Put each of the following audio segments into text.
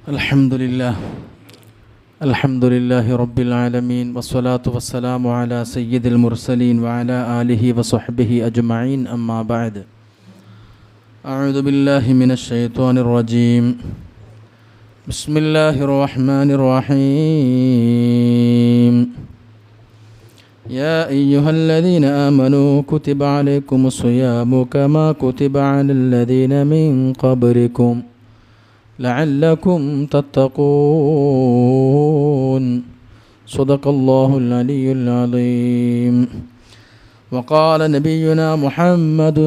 الحمد لله رب العالمين والصلاة والسلام على سيد المرسلين وعلى آله وصحبه أجمعين أما بعد أعوذ بالله من الشيطان الرجيم بسم الله الرحمن الرحيم يا أيها الذين آمنوا كتب عليكم الصيام كما كتب على الذين من قبلكم لعلكم تتقون صدق الله العلي العظيم وقال نبينا محمد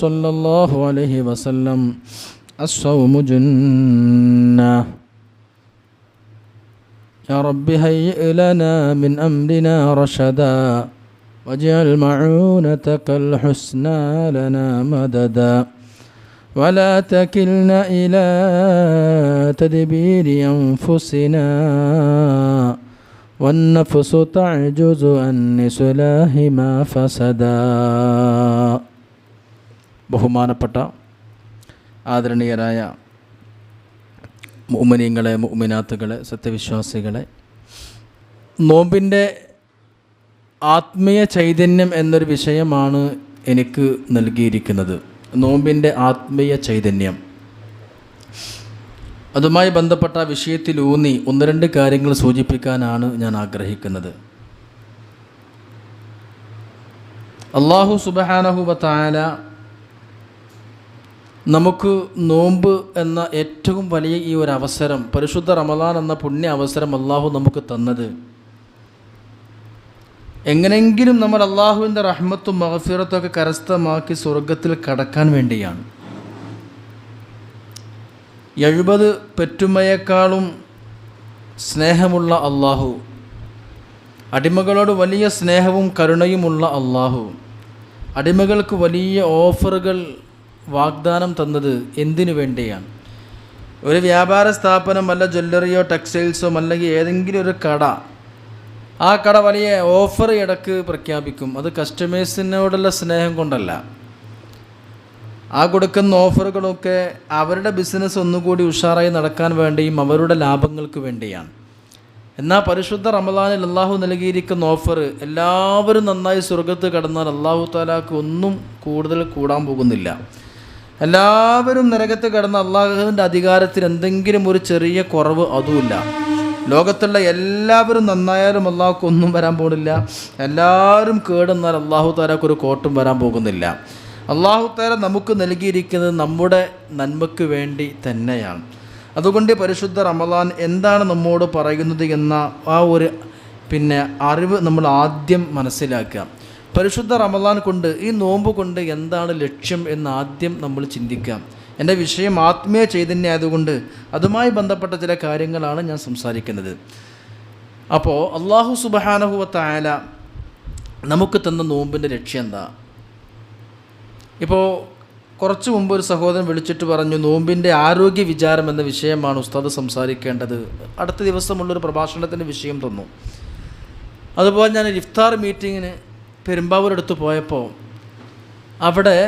صلى الله عليه وسلم الصوم جنة يا رب هيئ لنا من أمرنا رشدا واجعل معونتك الحسنى لنا مددا ولا تكلنا إلى تدبير أنفسنا والنفس تعجز عن إصلاح ما فسدا. ബഹുമാനപ്പെട്ട ആദരണീയരായ മുഅ്മിനീങ്ങളെ, മുഅ്മിനാത്തുകളെ, സത്യവിശ്വാസികളെ, നോമ്പിൻ്റെ ആത്മീയ ചൈതന്യം എന്നൊരു വിഷയമാണ് എനിക്ക് നൽകിയിരിക്കുന്നത്. നോമ്പിൻ്റെ ആത്മീയ ചൈതന്യം, അതുമായി ബന്ധപ്പെട്ട വിഷയത്തിലൂന്നി ഒന്ന് രണ്ട് കാര്യങ്ങൾ സൂചിപ്പിക്കാനാണ് ഞാൻ ആഗ്രഹിക്കുന്നത്. അല്ലാഹു സുബ്ഹാനഹു വ തആല നമുക്ക് നോമ്പ് എന്ന ഏറ്റവും വലിയ ഈ ഒരു അവസരം, പരിശുദ്ധ റമദാൻ എന്ന പുണ്യ അവസരം അല്ലാഹു നമുക്ക് തന്നത് എങ്ങനെയെങ്കിലും നമ്മൾ അള്ളാഹുവിൻ്റെ റഹ്മത്തും മഗ്ഫിറത്തൊക്കെ കരസ്ഥമാക്കി സ്വർഗത്തിൽ കടക്കാൻ വേണ്ടിയാണ്. 70 പെറ്റുമ്മയേക്കാളും സ്നേഹമുള്ള അള്ളാഹു, അടിമകളോട് വലിയ സ്നേഹവും കരുണയുമുള്ള അള്ളാഹു, അടിമകൾക്ക് വലിയ ഓഫറുകൾ വാഗ്ദാനം തന്നത് എന്തിനു വേണ്ടിയാണ്? ഒരു വ്യാപാര സ്ഥാപനം, അല്ല ജ്വല്ലറിയോ ടെക്സ്റ്റൈൽസോ അല്ലെങ്കിൽ ഏതെങ്കിലും ഒരു കട, ആ കട വലിയ ഓഫർ ഇടക്ക് പ്രഖ്യാപിക്കും. അത് കസ്റ്റമേഴ്സിനോടുള്ള സ്നേഹം കൊണ്ടല്ല. ആ കൊടുക്കുന്ന ഓഫറുകളൊക്കെ അവരുടെ ബിസിനസ് ഒന്നുകൂടി ഉഷാറായി നടക്കാൻ വേണ്ടിയും അവരുടെ ലാഭങ്ങൾക്ക് വേണ്ടിയാണ്. എന്നാൽ പരിശുദ്ധ റമദാനിൽ അള്ളാഹു നൽകിയിരിക്കുന്ന ഓഫർ, എല്ലാവരും നന്നായി സ്വർഗത്ത് കടന്നാൽ അള്ളാഹു താലാക്ക് ഒന്നും കൂടുതൽ കൂടാൻ പോകുന്നില്ല. എല്ലാവരും നരകത്ത് കടന്ന അള്ളാഹുവിൻ്റെ അധികാരത്തിൽ എന്തെങ്കിലും ഒരു ചെറിയ കുറവ് അതുമില്ല. ലോകത്തുള്ള എല്ലാവരും നന്നായാലും അള്ളാഹുക്ക് ഒന്നും വരാൻ പോകുന്നില്ല. എല്ലാവരും കേടുന്നാൽ അള്ളാഹു താലാക്ക് ഒരു കോട്ടും വരാൻ പോകുന്നില്ല. അള്ളാഹു താല നമുക്ക് നൽകിയിരിക്കുന്നത് നമ്മുടെ നന്മയ്ക്ക് വേണ്ടി തന്നെയാണ്. അതുകൊണ്ട് പരിശുദ്ധ റമദാൻ എന്താണ് നമ്മോട് പറയുന്നത് എന്ന ആ ഒരു അറിവ് നമ്മൾ ആദ്യം മനസ്സിലാക്കുക. പരിശുദ്ധ റമദാൻ കൊണ്ട്, ഈ നോമ്പ് കൊണ്ട് എന്താണ് ലക്ഷ്യം എന്ന് ആദ്യം നമ്മൾ ചിന്തിക്കാം. എൻ്റെ വിഷയം ആത്മീയ ചൈതന്യം ആയതുകൊണ്ട് അതുമായി ബന്ധപ്പെട്ട ചില കാര്യങ്ങളാണ് ഞാൻ സംസാരിക്കുന്നത്. അപ്പോൾ അല്ലാഹു സുബ്ഹാനഹു വ തആല നമുക്ക് തന്ന നോമ്പിൻ്റെ ലക്ഷ്യം എന്താ? ഇപ്പോൾ കുറച്ച് മുമ്പ് ഒരു സഹോദരൻ വിളിച്ചിട്ട് പറഞ്ഞു, നോമ്പിൻ്റെ ആരോഗ്യ വിചാരം എന്ന വിഷയമാണ് ഉസ്താദ് സംസാരിക്കേണ്ടത്. അടുത്ത ദിവസമുള്ളൊരു പ്രഭാഷണത്തിൻ്റെ വിഷയം തന്നു. അതുപോലെ ഞാൻ ഇഫ്താർ മീറ്റിങ്ങിന് പെരുമ്പാവൂരടുത്ത് പോയപ്പോൾ അവിടെ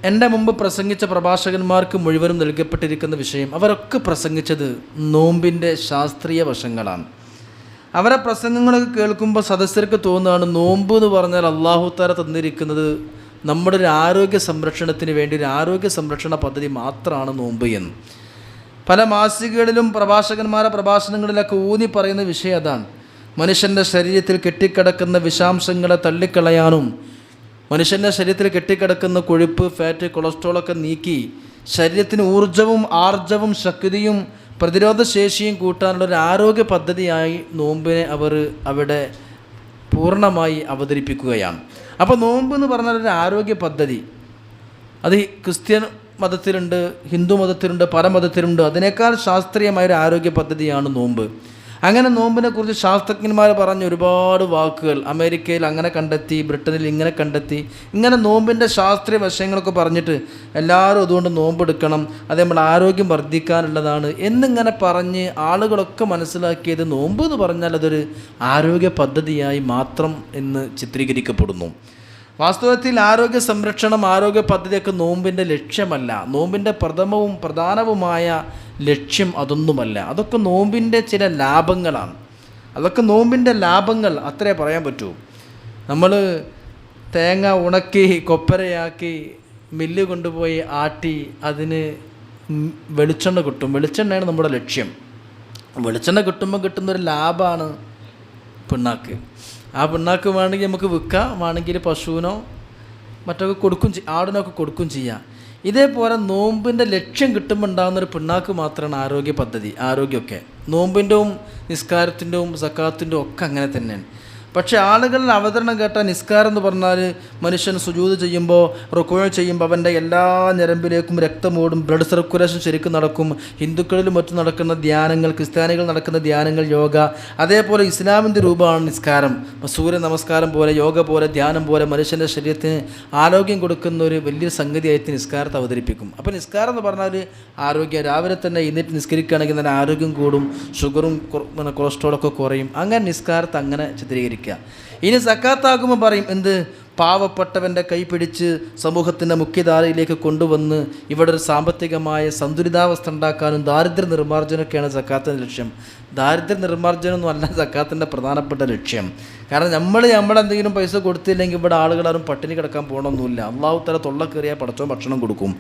എൻ്റെ മുമ്പ് പ്രസംഗിച്ച പ്രഭാഷകന്മാർക്ക് മുഴുവനും നൽകപ്പെട്ടിരിക്കുന്ന വിഷയം, അവരൊക്കെ പ്രസംഗിച്ചത് നോമ്പിൻ്റെ ശാസ്ത്രീയ വശങ്ങളാണ്. അവരെ പ്രസംഗങ്ങളൊക്കെ കേൾക്കുമ്പോൾ സദസ്യർക്ക് തോന്നുകയാണ് നോമ്പ് എന്ന് പറഞ്ഞാൽ അല്ലാഹു തആല തന്നിരിക്കുന്നത് നമ്മുടെ ഒരു ആരോഗ്യ സംരക്ഷണത്തിന് വേണ്ടി ഒരു ആരോഗ്യ സംരക്ഷണ പദ്ധതി മാത്രമാണ് നോമ്പ് എന്ന്. പല മാസികകളിലും പ്രഭാഷകന്മാരുടെ പ്രഭാഷണങ്ങളിലൊക്കെ ഊന്നി പറയുന്ന വിഷയം അതാണ്. മനുഷ്യൻ്റെ ശരീരത്തിൽ കെട്ടിക്കിടക്കുന്ന വിഷാംശങ്ങളെ തള്ളിക്കളയാനും മനുഷ്യൻ്റെ ശരീരത്തിൽ കെട്ടിക്കിടക്കുന്ന കൊഴുപ്പ്, ഫാറ്റ്, കൊളസ്ട്രോളൊക്കെ നീക്കി ശരീരത്തിന് ഊർജ്ജവും ആർജവും ശക്തിയും പ്രതിരോധശേഷിയും കൂട്ടാനുള്ള ഒരു ആരോഗ്യ പദ്ധതിയായി നോമ്പിനെ അവർ അവിടെ പൂർണ്ണമായി അവതരിപ്പിക്കുകയാണ്. അപ്പോൾ നോമ്പ് എന്ന് പറഞ്ഞാൽ ഒരു ആരോഗ്യ പദ്ധതി. അത് ക്രിസ്ത്യൻ മതത്തിലുണ്ട്, ഹിന്ദു മതത്തിലുണ്ട്, പല മതത്തിലുണ്ട്. അതിനേക്കാൾ ശാസ്ത്രീയമായൊരു ആരോഗ്യ പദ്ധതിയാണ് നോമ്പ്. അങ്ങനെ നോമ്പിനെ കുറിച്ച് ശാസ്ത്രജ്ഞന്മാർ പറഞ്ഞ ഒരുപാട് വാക്കുകൾ അമേരിക്കയിൽ അങ്ങനെ കണ്ടെത്തി, ബ്രിട്ടനിൽ ഇങ്ങനെ കണ്ടെത്തി, ഇങ്ങനെ നോമ്പിൻ്റെ ശാസ്ത്രീയ വശങ്ങളൊക്കെ പറഞ്ഞിട്ട് എല്ലാവരും അതുകൊണ്ട് നോമ്പെടുക്കണം, അത് നമ്മൾ ആരോഗ്യം വർദ്ധിക്കാനുള്ളതാണ് എന്നിങ്ങനെ പറഞ്ഞ് ആളുകളൊക്കെ മനസ്സിലാക്കിയത് നോമ്പ് എന്ന് പറഞ്ഞാൽ അതൊരു ആരോഗ്യ പദ്ധതിയായി മാത്രം എന്ന് ചിത്രീകരിക്കപ്പെടുന്നു. വാസ്തവത്തിൽ ആരോഗ്യ സംരക്ഷണം, ആരോഗ്യ പദ്ധതിയൊക്കെ നോമ്പിൻ്റെ ലക്ഷ്യമല്ല. നോമ്പിൻ്റെ പ്രധാനവുമായ ലക്ഷ്യം അതൊന്നുമല്ല. അതൊക്കെ നോമ്പിൻ്റെ ചില ലാഭങ്ങളാണ്. അതൊക്കെ നോമ്പിൻ്റെ ലാഭങ്ങൾ അത്രേ പറയാൻ പറ്റൂ. നമ്മൾ തേങ്ങ ഉണക്കി കൊപ്പരയാക്കി മില്ല് കൊണ്ടുപോയി ആട്ടി അതിന് വെളിച്ചെണ്ണ കിട്ടും. വെളിച്ചെണ്ണയാണ് നമ്മുടെ ലക്ഷ്യം. വെളിച്ചെണ്ണ കിട്ടുമ്പോൾ കിട്ടുന്നൊരു ലാഭമാണ് പിണ്ണാക്ക്. ആ പിണ്ണാക്ക് വേണമെങ്കിൽ നമുക്ക് വിൽക്കാം, വേണമെങ്കിൽ പശുവിനോ മറ്റൊക്കെ കൊടുക്കും, ആടിനൊക്കെ കൊടുക്കും ചെയ്യാം. ഇതേപോലെ നോമ്പിൻ്റെ ലക്ഷ്യം കിട്ടുമ്പോൾ ഉണ്ടാകുന്നൊരു പിണ്ണാക്ക് മാത്രമാണ് ആരോഗ്യ പദ്ധതി. ആരോഗ്യമൊക്കെ നോമ്പിൻ്റെയും നിസ്കാരത്തിൻ്റെയും സക്കാത്തിൻ്റെയും ഒക്കെ അങ്ങനെ തന്നെയാണ്. പക്ഷേ ആളുകളുടെ അവതരണം കേട്ട നിസ്കാരം എന്ന് പറഞ്ഞാൽ മനുഷ്യൻ സുജൂദ് ചെയ്യുമ്പോൾ, റുക്കൂ ചെയ്യുമ്പോൾ അവൻ്റെ എല്ലാ ഞരമ്പിലേക്കും രക്തമോടും, ബ്ലഡ് സർക്കുലേഷൻ ശരിക്കും നടക്കും. ഹിന്ദുക്കളിലും മറ്റും നടക്കുന്ന ധ്യാനങ്ങൾ, ക്രിസ്ത്യാനികൾ നടക്കുന്ന ധ്യാനങ്ങൾ, യോഗ, അതേപോലെ ഇസ്ലാമിൻ്റെ രൂപമാണ് നിസ്കാരം. സൂര്യ നമസ്കാരം പോലെ, യോഗ പോലെ, ധ്യാനം പോലെ മനുഷ്യൻ്റെ ശരീരത്തിന് ആരോഗ്യം കൊടുക്കുന്ന ഒരു വലിയൊരു സംഗതിയായിട്ട് നിസ്കാരത്തെ അവതരിപ്പിക്കും. അപ്പോൾ നിസ്കാരം എന്ന് പറഞ്ഞാൽ ആരോഗ്യം. രാവിലെ തന്നെ എഴുന്നേറ്റ് നിസ്കരിക്കുകയാണെങ്കിൽ തന്നെ ആരോഗ്യം കൂടും, ഷുഗറും കൊളസ്ട്രോളൊക്കെ കുറയും. അങ്ങനെ നിസ്കാരത്തെ അങ്ങനെ ചിത്രീകരിക്കും. ഇനി സക്കാത്താകുമ്പോൾ പറയും എന്ത്? പാവപ്പെട്ടവൻ്റെ കൈ പിടിച്ച് സമൂഹത്തിൻ്റെ മുഖ്യധാരയിലേക്ക് കൊണ്ടുവന്ന് ഇവിടെ ഒരു സാമ്പത്തികമായ സന്തുലിതാവസ്ഥ ഉണ്ടാക്കാനും ദാരിദ്ര്യ നിർമ്മാർജ്ജനമൊക്കെയാണ് സക്കാത്തിൻ്റെ ലക്ഷ്യം. ദാരിദ്ര്യ നിർമ്മാർജ്ജനമൊന്നും അല്ല സക്കാത്തിൻ്റെ പ്രധാനപ്പെട്ട ലക്ഷ്യം. കാരണം നമ്മളെന്തെങ്കിലും പൈസ കൊടുത്തില്ലെങ്കിൽ ഇവിടെ ആളുകളാരും പട്ടിണി കിടക്കാൻ പോകണമെന്നില്ല. അള്ളാഹു തആല തൊള്ള കയറിയാൽ പടച്ചോൻ ഭക്ഷണം കൊടുക്കും.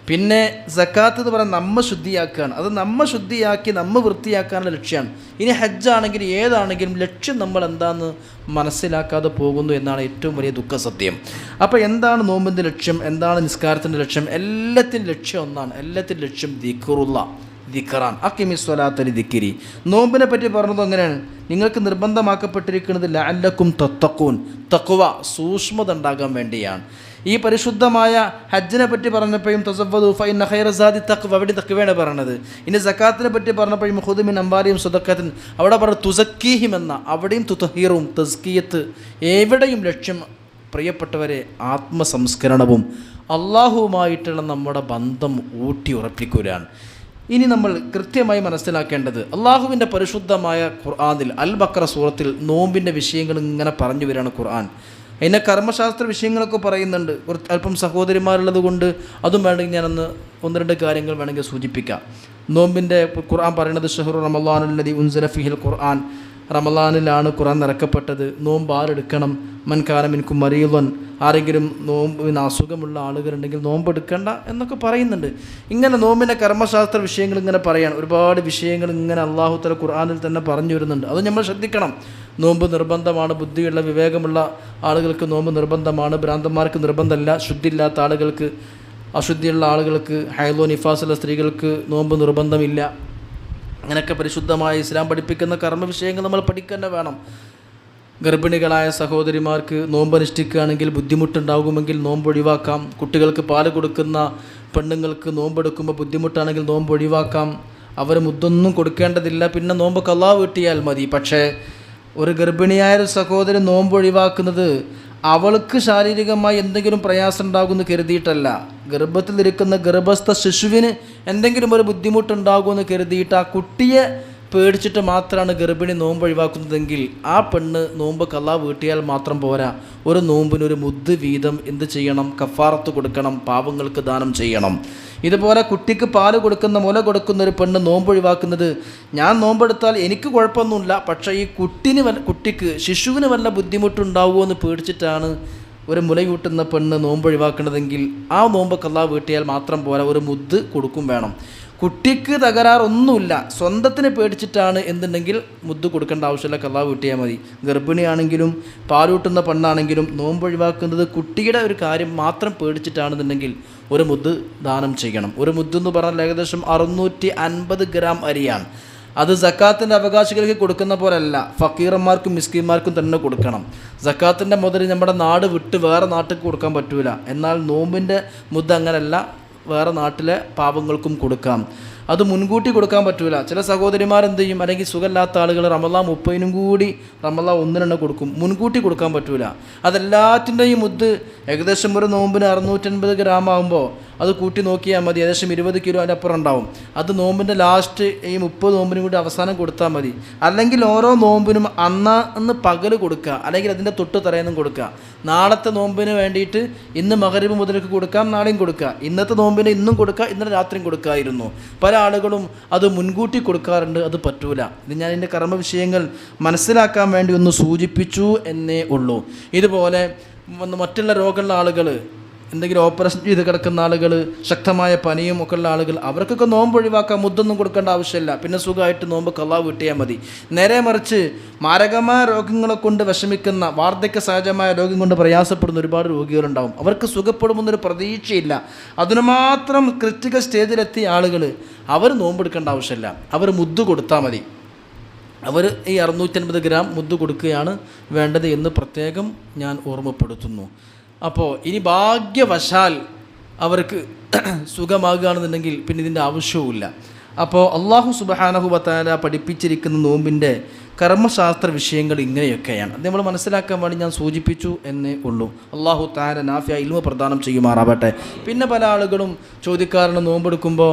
പിന്നെ സക്കാത്ത് എന്ന് പറഞ്ഞാൽ നമ്മ ശുദ്ധിയാക്കുകയാണ്. അത് നമ്മ ശുദ്ധിയാക്കി നമ്മ വൃത്തിയാക്കാനുള്ള ലക്ഷ്യമാണ്. ഇനി ഹജ്ജാണെങ്കിലും ഏതാണെങ്കിലും ലക്ഷ്യം നമ്മൾ എന്താണെന്ന് മനസ്സിലാക്കാതെ പോകുന്നു എന്നാണ് ഏറ്റവും വലിയ ദുഃഖസത്യം. അപ്പോൾ എന്താണ് നോമ്പിൻ്റെ ലക്ഷ്യം, എന്താണ് നിസ്കാരത്തിൻ്റെ ലക്ഷ്യം? എല്ലാത്തിൻ്റെ ലക്ഷ്യം ഒന്നാണ്. എല്ലാത്തിൻ്റെ ലക്ഷ്യം ദിക്റാൻ. അഖിമി സ്വലാത്ത ലിദിക്രി. നോമ്പിനെ പറ്റി പറഞ്ഞത് അങ്ങനെയാണ്. നിങ്ങൾക്ക് നിർബന്ധമാക്കപ്പെട്ടിരിക്കുന്നത് ലഅല്ലക്കും തത്തഖൂൻ, തഖ്വ, സൂക്ഷ്മത ഉണ്ടാകാൻ വേണ്ടിയാണ്. ഈ പരിശുദ്ധമായ ഹജ്ജിനെ പറ്റി പറഞ്ഞപ്പോഴും തസവ്വദു ഫഇന്ന ഖൈറ സാദി തഖ്വ, അവിടെ തഖ്വയാണ് പറഞ്ഞത്. ഇനി സക്കാത്തിനെ പറ്റി പറഞ്ഞപ്പോഴും ഖുദ് മിൻ അംവാലിഹിം സദഖത്തൻ, അവിടെ പറഞ്ഞ തുസക്കീഹിം എന്ന, അവിടെയും തുതഹീറും തസ്കിയത്ത്. എവിടെയും ലക്ഷ്യം പ്രിയപ്പെട്ടവരെ ആത്മസംസ്കരണവും അള്ളാഹുവുമായിട്ടുള്ള നമ്മുടെ ബന്ധം ഊട്ടി ഉറപ്പിക്കുകയാണ്. ഇനി നമ്മൾ കൃത്യമായി മനസ്സിലാക്കേണ്ടത് അള്ളാഹുവിൻ്റെ പരിശുദ്ധമായ ഖുർആനിൽ അൽ ബഖറ സൂറത്തിൽ നോമ്പിൻ്റെ വിഷയങ്ങൾ ഇങ്ങനെ പറഞ്ഞു വരികയാണ് ഖുർആൻ. അതിനെ കർമ്മശാസ്ത്ര വിഷയങ്ങളൊക്കെ പറയുന്നുണ്ട്. കുറച്ച് അല്പം സഹോദരിമാരുള്ളത് കൊണ്ട് അതും വേണമെങ്കിൽ ഞാനൊന്ന് ഒന്ന് രണ്ട് കാര്യങ്ങൾ വേണമെങ്കിൽ സൂചിപ്പിക്കാം. നോമ്പിൻ്റെ ഖുർആൻ പറയുന്നത് ഷഹ്റു റമളാനുല്ലദീ ഉൻസില ഫീഹിൽ ഖുർആൻ, റമളാനിലാണ് ഖുർആൻ ഇറക്കപ്പെട്ടത്. നോമ്പ് ആരെടുക്കണം? മൻ കാന മിൻകും മരീളൻ, ആരെങ്കിലും നോമ്പിന് അസുഖമുള്ള ആളുകളുണ്ടെങ്കിൽ നോമ്പ് എടുക്കണ്ട എന്നൊക്കെ പറയുന്നുണ്ട്. ഇങ്ങനെ നോമ്പിൻ്റെ കർമ്മശാസ്ത്ര വിഷയങ്ങൾ ഇങ്ങനെ പറയാണ്. ഒരുപാട് വിഷയങ്ങൾ ഇങ്ങനെ അല്ലാഹു തആല ഖുർആനിൽ തന്നെ പറഞ്ഞു വരുന്നുണ്ട്. അത് നമ്മൾ ശ്രദ്ധിക്കണം. നോമ്പ് നിർബന്ധമാണ്. ബുദ്ധിയുള്ള വിവേകമുള്ള ആളുകൾക്ക് നോമ്പ് നിർബന്ധമാണ്. ഭ്രാന്തന്മാർക്ക് നിർബന്ധമല്ല. ശുദ്ധിയില്ലാത്ത ആളുകൾക്ക്, അശുദ്ധിയുള്ള ആളുകൾക്ക്, ഹൈലോ നിഫാസുള്ള സ്ത്രീകൾക്ക് നോമ്പ് നിർബന്ധമില്ല. അങ്ങനെയൊക്കെ പരിശുദ്ധമായ ഇസ്ലാം പഠിപ്പിക്കുന്ന കർമ്മ വിഷയങ്ങൾ നമ്മൾ പഠിക്കുക വേണം. ഗർഭിണികളായ സഹോദരിമാർക്ക് നോമ്പ് അനുഷ്ഠിക്കുകയാണെങ്കിൽ ബുദ്ധിമുട്ടുണ്ടാകുമെങ്കിൽ നോമ്പ് ഒഴിവാക്കാം. കുട്ടികൾക്ക് പാല് കൊടുക്കുന്ന പെണ്ണുങ്ങൾക്ക് നോമ്പെടുക്കുമ്പോൾ ബുദ്ധിമുട്ടാണെങ്കിൽ നോമ്പ് ഒഴിവാക്കാം. അവർ മുദ്ദൊന്നും കൊടുക്കേണ്ടതില്ല. പിന്നെ നോമ്പ് ഖളാ വീട്ടിയാൽ മതി. പക്ഷേ ഒരു ഗർഭിണിയായ സഹോദരി നോമ്പ് ഒഴിവാക്കുന്നത് അവൾക്ക് ശാരീരികമായി എന്തെങ്കിലും പ്രയാസം ഉണ്ടാകുമെന്ന് കരുതിയിട്ടല്ല. ഗർഭത്തിലിരിക്കുന്ന ഗർഭസ്ഥ ശിശുവിന് എന്തെങ്കിലും ഒരു ബുദ്ധിമുട്ടുണ്ടാകുമെന്ന് കരുതിയിട്ട് ആ കുട്ടിയെ പേടിച്ചിട്ട് മാത്രമാണ് ഗർഭിണി നോമ്പ് ഒഴിവാക്കുന്നതെങ്കിൽ ആ പെണ്ണ് നോമ്പ് ഖളാ വീട്ടിയാൽ മാത്രം പോരാ. ഒരു നോമ്പിനൊരു മുദ്ദ് വീതം എന്ത് ചെയ്യണം? കഫാറത്ത് കൊടുക്കണം, പാവങ്ങൾക്ക് ദാനം ചെയ്യണം. ഇതുപോലെ കുട്ടിക്ക് പാല് കൊടുക്കുന്ന, മുല കൊടുക്കുന്ന ഒരു പെണ്ണ് നോമ്പ് ഒഴിവാക്കുന്നത്, ഞാൻ നോമ്പെടുത്താൽ എനിക്ക് കുഴപ്പമൊന്നുമില്ല, പക്ഷേ ഈ കുട്ടിക്ക് ശിശുവിന് വല്ല ബുദ്ധിമുട്ടുണ്ടാവുമോ എന്ന് പേടിച്ചിട്ടാണ് ഒരു മുലയൂട്ടുന്ന പെണ്ണ് നോമ്പ് ഒഴിവാക്കുന്നതെങ്കിൽ ആ നോമ്പ് ഖളാ വീട്ടിയാൽ മാത്രം പോരാ, ഒരു മുദ്ദ് കൊടുക്കും വേണം. കുട്ടിക്ക് തകരാറൊന്നുമില്ല, സ്വന്തത്തിന് പേടിച്ചിട്ടാണ് എന്നുണ്ടെങ്കിൽ മുദ്ദ് കൊടുക്കേണ്ട ആവശ്യമില്ല, ഖളാ വീട്ടിയാൽ മതി. ഗർഭിണിയാണെങ്കിലും പാലൂട്ടുന്ന പെണ്ണാണെങ്കിലും നോമ്പ് ഒഴിവാക്കുന്നത് കുട്ടിയുടെ ഒരു കാര്യം മാത്രം പേടിച്ചിട്ടാണെന്നുണ്ടെങ്കിൽ ഒരു മുദ്ദ് ദാനം ചെയ്യണം. ഒരു മുദ്ദ് എന്ന് പറഞ്ഞാൽ ഏകദേശം 650 ഗ്രാം അരിയാണ്. അത് സക്കാത്തിൻ്റെ അവകാശികൾക്ക് കൊടുക്കുന്ന പോലെയല്ല, ഫക്കീറന്മാർക്കും മിസ്കീന്മാർക്കും തന്നെ കൊടുക്കണം. സക്കാത്തിൻ്റെ മുതൽ നമ്മുടെ നാട് വിട്ട് വേറെ നാട്ടിൽ കൊടുക്കാൻ പറ്റൂല. എന്നാൽ നോമ്പിൻ്റെ മുദ്ദ് അങ്ങനെയല്ല, വേറെ നാട്ടിലെ പാവങ്ങൾക്കും കൊടുക്കാം. അത് മുൻകൂട്ടി കൊടുക്കാൻ പറ്റൂല. ചില സഹോദരിമാരെന്ത് ചെയ്യും, അല്ലെങ്കിൽ സുഖമില്ലാത്ത ആളുകൾ റമളാൻ 30-നും കൂടി റമളാൻ 1-ന് കൊടുക്കും. മുൻകൂട്ടി കൊടുക്കാൻ പറ്റൂല. അതെല്ലാത്തിൻ്റെയും മുദ്ദ് ഏകദേശം ഒരു നോമ്പിന് 650 ഗ്രാം ആകുമ്പോൾ അത് കൂട്ടി നോക്കിയാൽ മതി, ഏകദേശം 20 കിലോ അതിൻ്റെ അപ്പുറം ഉണ്ടാവും. അത് നോമ്പിൻ്റെ ലാസ്റ്റ് ഈ 30 നോമ്പിനും കൂടി അവസാനം കൊടുത്താൽ മതി. അല്ലെങ്കിൽ ഓരോ നോമ്പിനും അന്ന് പകൽ കൊടുക്കുക, അല്ലെങ്കിൽ അതിൻ്റെ തൊട്ട് തലേന്നും കൊടുക്കുക. നാളത്തെ നോമ്പിന് വേണ്ടിയിട്ട് ഇന്ന് മഗ്‌രിബ് മുതലേക്ക് കൊടുക്കാം, നാളെയും കൊടുക്കുക. ഇന്നത്തെ നോമ്പിന് ഇന്നും കൊടുക്കുക, ഇന്നലെ രാത്രിയും കൊടുക്കായിരുന്നു. പല ആളുകളും അത് മുൻകൂട്ടി കൊടുക്കാറുണ്ട്. അത് പറ്റൂല. ഇത് ഞാൻ ഇതിൻ്റെ കർമ്മ വിഷയങ്ങൾ മനസ്സിലാക്കാൻ വേണ്ടി ഒന്ന് സൂചിപ്പിച്ചു എന്നേ ഉള്ളൂ. ഇതുപോലെ മറ്റുള്ള രോഗമുള്ള ആളുകൾ, എന്തെങ്കിലും ഓപ്പറേഷൻ ചെയ്ത് കിടക്കുന്ന ആളുകൾ, ശക്തമായ പനിയും ഒക്കെ ഉള്ള ആളുകൾ, അവർക്കൊക്കെ നോമ്പ് ഒഴിവാക്കാൻ, മുദ്ദൊന്നും കൊടുക്കേണ്ട ആവശ്യമില്ല. പിന്നെ സുഖമായിട്ട് നോമ്പ് ഖളാ വീട്ടിയാൽ മതി. നേരെ മറിച്ച് മാരകമായ രോഗങ്ങളെ കൊണ്ട് വിഷമിക്കുന്ന, വാർദ്ധക്യ സഹജമായ രോഗം കൊണ്ട് പ്രയാസപ്പെടുന്ന ഒരുപാട് രോഗികളുണ്ടാവും. അവർക്ക് സുഖപ്പെടുമെന്നൊരു പ്രതീക്ഷയില്ല. അതിന് മാത്രം ക്രിട്ടിക്കൽ സ്റ്റേജിലെത്തിയ ആളുകൾ, അവർ നോമ്പെടുക്കേണ്ട ആവശ്യമില്ല. അവർ മുദ്ദ് കൊടുത്താൽ മതി. അവർ ഈ 650 ഗ്രാം മുദ്ദ് കൊടുക്കുകയാണ് വേണ്ടത് എന്ന് പ്രത്യേകം ഞാൻ ഓർമ്മപ്പെടുത്തുന്നു. അപ്പോൾ ഇനി ഭാഗ്യവശാൽ അവർക്ക് സുഖമാകുകയാണെന്നുണ്ടെങ്കിൽ പിന്നെ ഇതിൻ്റെ ആവശ്യവുമില്ല. അപ്പോൾ അല്ലാഹു സുബ്ഹാനഹു വ തആല പഠിപ്പിച്ചിരിക്കുന്ന നോമ്പിൻ്റെ കർമ്മശാസ്ത്ര വിഷയങ്ങൾ ഇങ്ങനെയൊക്കെയാണ്. അത് നമ്മൾ മനസ്സിലാക്കാൻ വേണ്ടി ഞാൻ സൂചിപ്പിച്ചു എന്നേ ഉള്ളൂ. അല്ലാഹു തആല നാഫിയ ഇൽമ പ്രദാനം ചെയ്യുമാറാവട്ടെ. പിന്നെ പല ആളുകളും ചോദിക്കാറുണ്ട്, നോമ്പെടുക്കുമ്പോൾ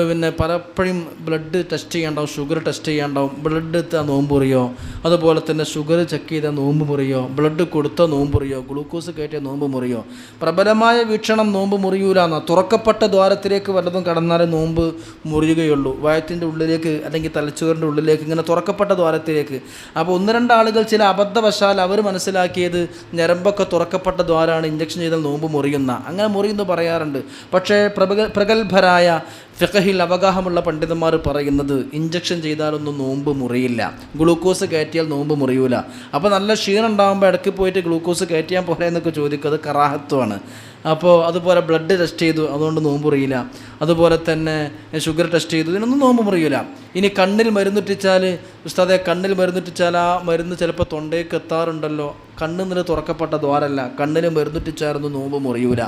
പിന്നെ പലപ്പോഴും ബ്ലഡ് ടെസ്റ്റ് ചെയ്യാണ്ടാവും, ഷുഗർ ടെസ്റ്റ് ചെയ്യാണ്ടാവും. ബ്ലഡ് എടുത്താൽ നോമ്പ് മുറിയോ, അതുപോലെ തന്നെ ഷുഗർ ചെക്ക് ചെയ്താൽ നോമ്പ് മുറിയോ, ബ്ലഡ് കൊടുത്താൽ നോമ്പ് മുറിയോ, ഗ്ലൂക്കോസ് കയറ്റിയാൽ നോമ്പ് മുറിയോ? പ്രബലമായ വീക്ഷണം നോമ്പ് മുറിയൂലാന്ന. തുറക്കപ്പെട്ട ദ്വാരത്തിലേക്ക് വല്ലതും കടന്നാലേ നോമ്പ് മുറിയുകയുള്ളൂ. വയറ്റിൻ്റെ ഉള്ളിലേക്ക് അല്ലെങ്കിൽ തലച്ചോറിൻ്റെ ഉള്ളിലേക്ക്, ഇങ്ങനെ തുറക്കപ്പെട്ട ദ്വാരത്തിലേക്ക്. അപ്പോൾ 1-2 ആളുകൾ ചില അബദ്ധവശാൽ അവർ മനസ്സിലാക്കിയത് ഞരമ്പൊക്കെ തുറക്കപ്പെട്ട ദ്വാരമാണ്, ഇഞ്ചക്ഷൻ ചെയ്താൽ നോമ്പ് മുറിയുന്ന, അങ്ങനെ മുറിയുന്നു പറയാറുണ്ട്. പക്ഷേ പ്രഗത്ഭരായ ഫിഖഹിൽ അവഗാഹമുള്ള പണ്ഡിതന്മാർ പറയുന്നത് ഇഞ്ചക്ഷൻ ചെയ്താലൊന്നും നോമ്പ് മുറിയില്ല, ഗ്ലൂക്കോസ് കയറ്റിയാൽ നോമ്പ് മുറിയൂല. അപ്പോൾ നല്ല ക്ഷീണം ഉണ്ടാകുമ്പോൾ ഇടയ്ക്ക് പോയിട്ട് ഗ്ലൂക്കോസ് കയറ്റിയാൽ പോലെ എന്നൊക്കെ ചോദിക്കും, അത് കറാഹത്വമാണ്. അപ്പോൾ അതുപോലെ ബ്ലഡ് ടെസ്റ്റ് ചെയ്തു, അതുകൊണ്ട് നോമ്പ് മുറിയില്ല. അതുപോലെ തന്നെ ഷുഗർ ടെസ്റ്റ് ചെയ്തു, ഇതിനൊന്നും നോമ്പ് മുറിയില്ല. ഇനി കണ്ണിൽ മരുന്നിട്ടിച്ചാൽ, ഉസ്താദെ കണ്ണിൽ മരുന്നിട്ടിച്ചാൽ ആ മരുന്ന് ചിലപ്പോൾ തൊണ്ടയ്ക്ക് എത്താറുണ്ടല്ലോ. കണ്ണിൽ തുറക്കപ്പെട്ട ദ്വാരമല്ല, കണ്ണിൽ മരുന്നിട്ടിച്ചായിരുന്നു നോമ്പ് മുറിയൂല.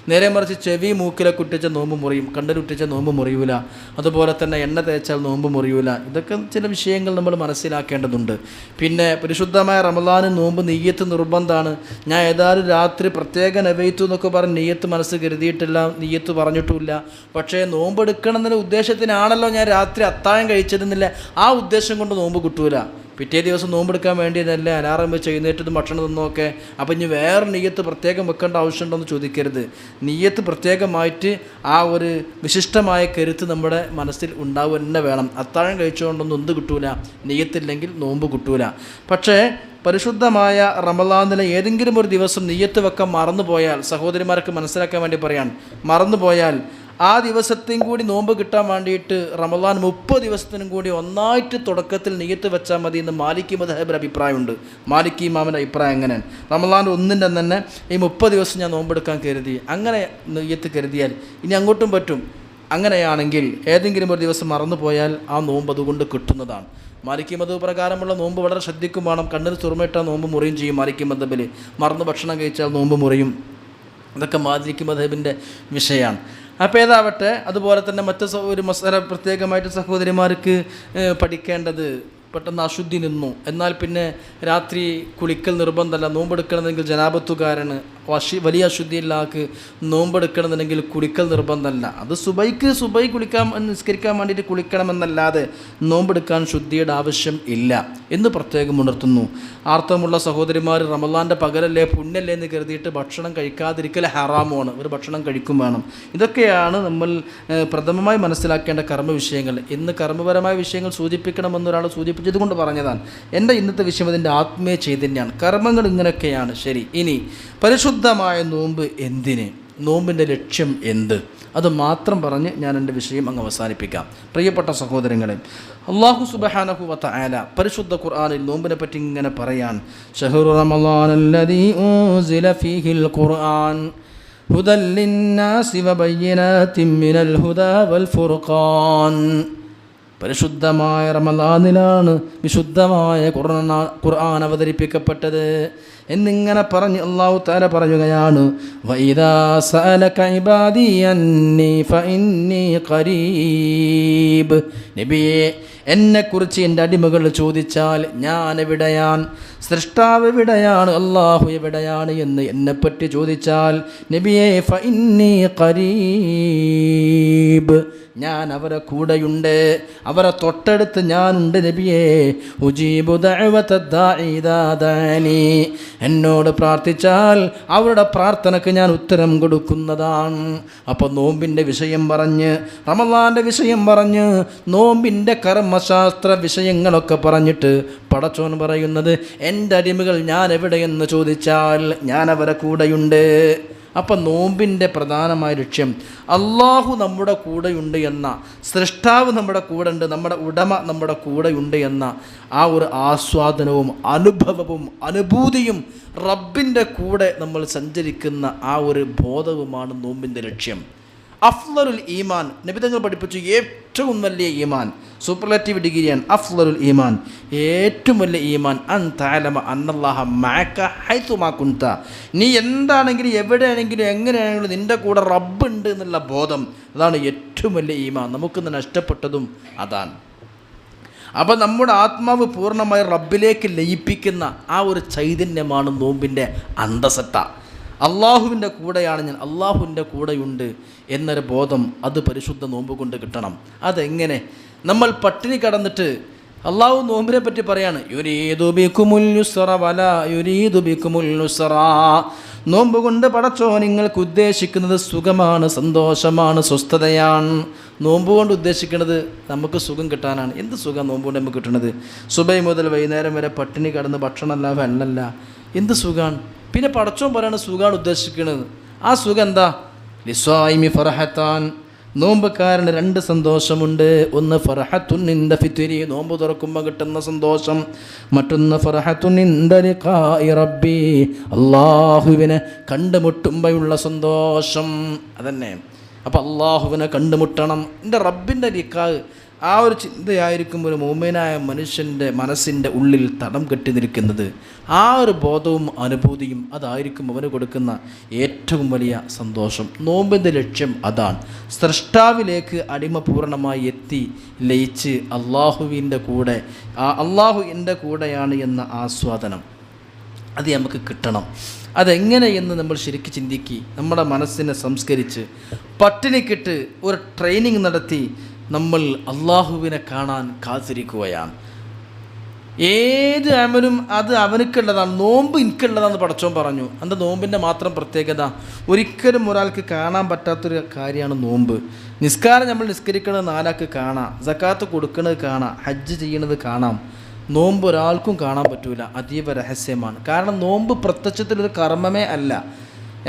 നേരെ മറിച്ച് ചെവി മൂക്കിലൊക്കെ ഇട്ടിച്ച നോമ്പ് മുറിയും, കണ്ണിലിട്ടിച്ച നോമ്പ് മുറിയൂല. അതുപോലെ തന്നെ എണ്ണ തേച്ചാൽ നോമ്പ് മുറിയൂല. ഇതൊക്കെ ചില വിഷയങ്ങൾ നമ്മൾ മനസ്സിലാക്കേണ്ടതുണ്ട്. പിന്നെ പരിശുദ്ധമായ റമളാന് നോമ്പ് നിയ്യത്ത് നിർബന്ധമാണ്. ഞാൻ ഏതായാലും രാത്രി പ്രത്യേക നവൈത്തു എന്നൊക്കെ പറഞ്ഞ് നിയ്യത്ത് മനസ്സ് കരുതിയിട്ടില്ല, നിയ്യത്ത് പറഞ്ഞിട്ടുമില്ല. പക്ഷേ നോമ്പെടുക്കണം എന്നുള്ള ഉദ്ദേശത്തിനാണല്ലോ ഞാൻ രാത്രി അത്താഴം കഴിച്ചതെന്നില്ല, ആ ഉദ്ദേശം കൊണ്ട് നോമ്പ് കിട്ടൂല. പിറ്റേ ദിവസം നോമ്പെടുക്കാൻ വേണ്ടിയതല്ലേ അലാറം വെച്ച് എഴുന്നേറ്റതും ഭക്ഷണം തിന്നൊക്കെ. അപ്പോൾ ഇനി വേറെ നിയ്യത്ത് പ്രത്യേകം വെക്കേണ്ട ആവശ്യമുണ്ടോയെന്ന് ചോദിക്കരുത്. നിയ്യത്ത് പ്രത്യേകമായിട്ട് ആ ഒരു വിശിഷ്ടമായ കരുത്ത് നമ്മുടെ മനസ്സിൽ ഉണ്ടാവുക തന്നെ വേണം. അത്താഴം കഴിച്ചുകൊണ്ടൊന്നും എന്ത് കിട്ടൂല, നിയ്യത്തില്ലെങ്കിൽ നോമ്പ് കിട്ടൂല. പക്ഷേ പരിശുദ്ധമായ റമളാനിലെ ഏതെങ്കിലും ഒരു ദിവസം നിയ്യത്ത് വെക്കാൻ മറന്നുപോയാൽ, സഹോദരിമാർക്ക് മനസ്സിലാക്കാൻ വേണ്ടി പറയാൻ, മറന്നുപോയാൽ ആ ദിവസത്തെയും കൂടി നോമ്പ് കിട്ടാൻ വേണ്ടിയിട്ട് റമളാൻ 30 ദിവസത്തിനും കൂടി ഒന്നായിട്ട് തുടക്കത്തിൽ നിയ്യത്ത് വെച്ചാൽ മതി എന്ന് മാലിക്കി മദ്ഹബിൻ്റെ അഭിപ്രായമുണ്ട്. മാലിക്കി ഇമാമിൻ്റെ അഭിപ്രായം എങ്ങനെയാണ്? റമളാൻ 1 തന്നെ ഈ 30 ദിവസം ഞാൻ നോമ്പെടുക്കാൻ കരുതി, അങ്ങനെ നിയ്യത്ത് കരുതിയാൽ ഇനി അങ്ങോട്ടും പറ്റും. അങ്ങനെയാണെങ്കിൽ ഏതെങ്കിലും ഒരു ദിവസം മറന്നു പോയാൽ ആ നോമ്പ് അതുകൊണ്ട് കിട്ടുന്നതാണ്. മാലിക്കി മദ്ഹബ് പ്രകാരമുള്ള നോമ്പ് വളരെ ശ്രദ്ധിക്കും വേണം. കണ്ണിൽ സുറുമയിട്ടാൽ നോമ്പ് മുറിയും ചെയ്യും. മാലിക്കി മദ്ഹബിൽ മറന്ന് ഭക്ഷണം കഴിച്ചാൽ നോമ്പ് മുറിയും. ഇതൊക്കെ മാലിക്കി മദ്ഹബിൻ്റെ വിഷയമാണ്. അപ്പോൾ ഏതാവട്ടെ, അതുപോലെ തന്നെ മറ്റ് ഒരു മസല പ്രത്യേകമായിട്ട് സഹോദരിമാർക്ക് പഠിക്കേണ്ടത്, പെട്ടെന്ന് അശുദ്ധി നിന്നു, എന്നാൽ പിന്നെ രാത്രി കുളിക്കൽ നിർബന്ധമല്ല, നോമ്പെടുക്കണമെങ്കിൽ ജനാപത്തുകാരന് വലിയ അശുദ്ധിയില്ലാക്ക് നോമ്പെടുക്കണമെന്നുണ്ടെങ്കിൽ കുളിക്കൽ നിർബന്ധമല്ല. അത് സുബൈ കുളിക്കാൻ നിസ്കരിക്കാൻ വേണ്ടിയിട്ട് കുളിക്കണമെന്നല്ലാതെ നോമ്പെടുക്കാൻ ശുദ്ധിയുടെ ആവശ്യം ഇല്ല എന്ന് പ്രത്യേകം ഉണർത്തുന്നു. ആർത്തവമുള്ള സഹോദരിമാർ റമളാൻ്റെ പകലല്ലേ പുണ്യല്ലേ എന്ന് കരുതിയിട്ട് ഭക്ഷണം കഴിക്കാതിരിക്കൽ ഹറാമാണ്. ഒരു ഭക്ഷണം കഴിക്കും വേണം. ഇതൊക്കെയാണ് നമ്മൾ പ്രഥമമായി മനസ്സിലാക്കേണ്ട കർമ്മ വിഷയങ്ങൾ. ഇന്ന് കർമ്മപരമായ വിഷയങ്ങൾ സൂചിപ്പിക്കണമെന്നൊരാൾ സൂചിപ്പിച്ചത് കൊണ്ട് പറഞ്ഞതാണ്. എൻ്റെ ഇന്നത്തെ വിഷയം അതിൻ്റെ ആത്മീയ ചൈതന്യമാണ്. കർമ്മങ്ങൾ ഇങ്ങനെയൊക്കെയാണ്. ശരി, ഇനി പരിശുദ്ധമായ നോമ്പ് എന്തിന്? നോമ്പിൻ്റെ ലക്ഷ്യം എന്ത്? അത് മാത്രം പറഞ്ഞ് ഞാൻ എൻ്റെ വിഷയം അങ്ങ് അവസാനിപ്പിക്കാം. പ്രിയപ്പെട്ട സഹോദരങ്ങളെ, അല്ലാഹു സുബ്ഹാനഹു വ തആല പരിശുദ്ധ ഖുർആനിൽ നോമ്പിനെ പറ്റി ഇങ്ങനെ പറയാൻ, ശഹ്റു റമളാനല്ലദീ ഉൻസില ഫീഹിൽ ഖുർആൻ ഹുദൽ ലിന്നാസി വബയ്യിനാതിൻ മിനൽ ഹുദാ വൽ ഫുർഖാൻ. പരിശുദ്ധമായ റമളാനിലാണ് വിശുദ്ധമായ ഖുർആൻ അവതരിപ്പിക്കപ്പെട്ടത് എന്നിങ്ങനെ പറഞ്ഞ് അല്ലാഹു തആല പറയുകയാണ്, വഇദാ സഅലക ഇബാദി അന്നി ഫഇന്നി ഖരീബ്. നബിയേ, എന്നെക്കുറിച്ച് എൻ്റെ അടിമകൾ ചോദിച്ചാൽ ഞാൻ എവിടെയാണ്, സൃഷ്ടാവ് എവിടെയാണ്, അള്ളാഹു എവിടെയാണ് എന്ന് എന്നെപ്പറ്റി ചോദിച്ചാൽ നബിയേ ഫഇന്നീ ഖരീബ്, ഞാൻ അവരെ കൂടെയുണ്ട്, അവരെ തൊട്ടടുത്ത് ഞാനുണ്ട് നബിയേ. ഉജീബു ദഅവത ദാഇ ഇദാ ദഅനി, എന്നോട് പ്രാർത്ഥിച്ചാൽ അവരുടെ പ്രാർത്ഥനയ്ക്ക് ഞാൻ ഉത്തരം കൊടുക്കുന്നതാണ്. അപ്പോൾ നോമ്പിൻ്റെ വിഷയം പറഞ്ഞ്, റമളാൻ്റെ വിഷയം പറഞ്ഞ്, നോമ്പിൻ്റെ കർമ്മശാസ്ത്ര വിഷയങ്ങളൊക്കെ പറഞ്ഞിട്ട് പടച്ചോൻ പറയുന്നത് എൻ്റെ അടിമകൾ ഞാൻ എവിടെയെന്ന് ചോദിച്ചാൽ ഞാൻ അവരെ കൂടെയുണ്ട്. അപ്പം നോമ്പിൻ്റെ പ്രധാനമായ ലക്ഷ്യം അള്ളാഹു നമ്മുടെ കൂടെയുണ്ട് എന്ന, സൃഷ്ടാവ് നമ്മുടെ കൂടെ ഉണ്ട്, നമ്മുടെ ഉടമ നമ്മുടെ കൂടെയുണ്ട് എന്ന ആ ഒരു ആസ്വാദനവും അനുഭവവും അനുഭൂതിയും റബ്ബിൻ്റെ കൂടെ നമ്മൾ സഞ്ചരിക്കുന്ന ആ ഒരു ബോധവുമാണ് നോമ്പിൻ്റെ ലക്ഷ്യം. അഫ്ളലുൽ ഈമാൻ നബി തങ്ങൾ പഠിപ്പിച്ചു, ഏറ്റവും വലിയ ഈമാൻ, സൂപ്പർലേറ്റീവ് ഡിഗ്രിയാണ് അഫ്ളലുൽ ഈമാൻ, ഏറ്റവും വലിയ ഈമാൻ അൻ തഅലമ അന്നല്ലാഹ മഅക ഹൈതുമാ കുൻത, നീ എന്താണെങ്കിലും എവിടെയാണെങ്കിലും എങ്ങനെയാണെങ്കിലും നിൻ്റെ കൂടെ റബ്ബുണ്ട് എന്നുള്ള ബോധം, അതാണ് ഏറ്റവും വലിയ ഈമാൻ. നമുക്കിന്ന് നഷ്ടപ്പെട്ടതും അതാണ്. അപ്പം നമ്മുടെ ആത്മാവ് പൂർണ്ണമായി റബ്ബിലേക്ക് ലയിപ്പിക്കുന്ന ആ ഒരു ചൈതന്യമാണ് നോമ്പിൻ്റെ അന്തസത്ത. അള്ളാഹുവിൻ്റെ കൂടെയാണ് ഞാൻ, അള്ളാഹുവിൻ്റെ കൂടെയുണ്ട് എന്നൊരു ബോധം അത് പരിശുദ്ധ നോമ്പ് കൊണ്ട് കിട്ടണം. അതെങ്ങനെ? നമ്മൾ പട്ടിണി കടന്നിട്ട് അള്ളാഹു നോമ്പിനെ പറ്റി പറയാണ്, യുരീദു ബികുമുൽ യുസ്റ വലാ യുരീദു ബികുമുൽ ഉസ്റ, നോമ്പ് കൊണ്ട് പടച്ചോ നിങ്ങൾക്ക് ഉദ്ദേശിക്കുന്നത് സുഖമാണ്, സന്തോഷമാണ്, സ്വസ്ഥതയാണ്. നോമ്പ് കൊണ്ട് ഉദ്ദേശിക്കുന്നത് നമുക്ക് സുഖം കിട്ടാനാണ്. എന്ത് സുഖം നോമ്പ് കൊണ്ട് നമുക്ക് കിട്ടുന്നത്? സുബൈ മുതൽ വൈകുന്നേരം വരെ പട്ടിണി കടന്ന് ഭക്ഷണമല്ല വെള്ളമല്ല, എന്ത് സുഖമാണ്? പിന്നെ പടച്ചോൻ പറയാണ് സുഖമാണ് ഉദ്ദേശിക്കുന്നത്. ആ സുഖം എന്താ? ലിസ്വായിമി ഫർഹത്താൻ, നോമ്പുകാരന് രണ്ട് സന്തോഷമുണ്ട്. ഒന്ന് ഫർഹത്തുൻ ഇൻദ ഫിത്രി, നോമ്പ് തുറക്കുമ്പോൾ കിട്ടുന്ന സന്തോഷം. മറ്റൊന്ന് ഫർഹത്തുൻ ഇൻദ ലിഖാഇ റബ്ബി, അള്ളാഹുവിനെ കണ്ടുമുട്ടുമ്പോഴുള്ള സന്തോഷം. അതന്നെ. അപ്പോൾ അള്ളാഹുവിനെ കണ്ടുമുട്ടണം, എൻ്റെ റബ്ബിൻ്റെ ലിഖാ, ആ ഒരു ചിന്തയായിരിക്കും ഒരു മുഅ്മിനായ മനുഷ്യൻ്റെ മനസ്സിൻ്റെ ഉള്ളിൽ തടം കെട്ടി നിൽക്കുന്നത്. ആ ഒരു ബോധവും അനുഭൂതിയും അതായിരിക്കും അവന് കൊടുക്കുന്ന ഏറ്റവും വലിയ സന്തോഷം. നോമ്പിൻ്റെ ലക്ഷ്യം അതാണ്. സ്രഷ്ടാവിലേക്ക് അടിമ പൂർണ്ണമായി എത്തി ലയിച്ച് അള്ളാഹുവിൻ്റെ കൂടെ, അള്ളാഹു എൻ്റെ കൂടെയാണ് എന്ന ആസ്വാദനം അത് നമുക്ക് കിട്ടണം. അതെങ്ങനെയെന്ന് നമ്മൾ ശരിക്കും ചിന്തിക്കി നമ്മുടെ മനസ്സിനെ സംസ്കരിച്ച് പട്ടിണിക്കിട്ട് ഒരു ട്രെയിനിങ് നടത്തി നമ്മൾ അള്ളാഹുവിനെ കാണാൻ കാത്തിരിക്കുകയാണ്. ഏത് അമലും അത് അവനക്കുള്ളതാണ്. നോമ്പ് എനിക്കുള്ളതാണെന്ന് പടച്ചോൻ പറഞ്ഞു. എൻ്റെ നോമ്പിൻ്റെ മാത്രം പ്രത്യേകത, ഒരിക്കലും ഒരാൾക്ക് കാണാൻ പറ്റാത്തൊരു കാര്യമാണ് നോമ്പ്. നിസ്കാരം നമ്മൾ നിസ്കരിക്കുന്നത് നാലാൾക്ക് കാണാം, സക്കാത്ത് കൊടുക്കുന്നത് കാണാം, ഹജ്ജ് ചെയ്യണത് കാണാം. നോമ്പ് ഒരാൾക്കും കാണാൻ പറ്റൂല, അതീവ രഹസ്യമാണ്. കാരണം നോമ്പ് പ്രത്യക്ഷത്തിലൊരു കർമ്മമേ അല്ല,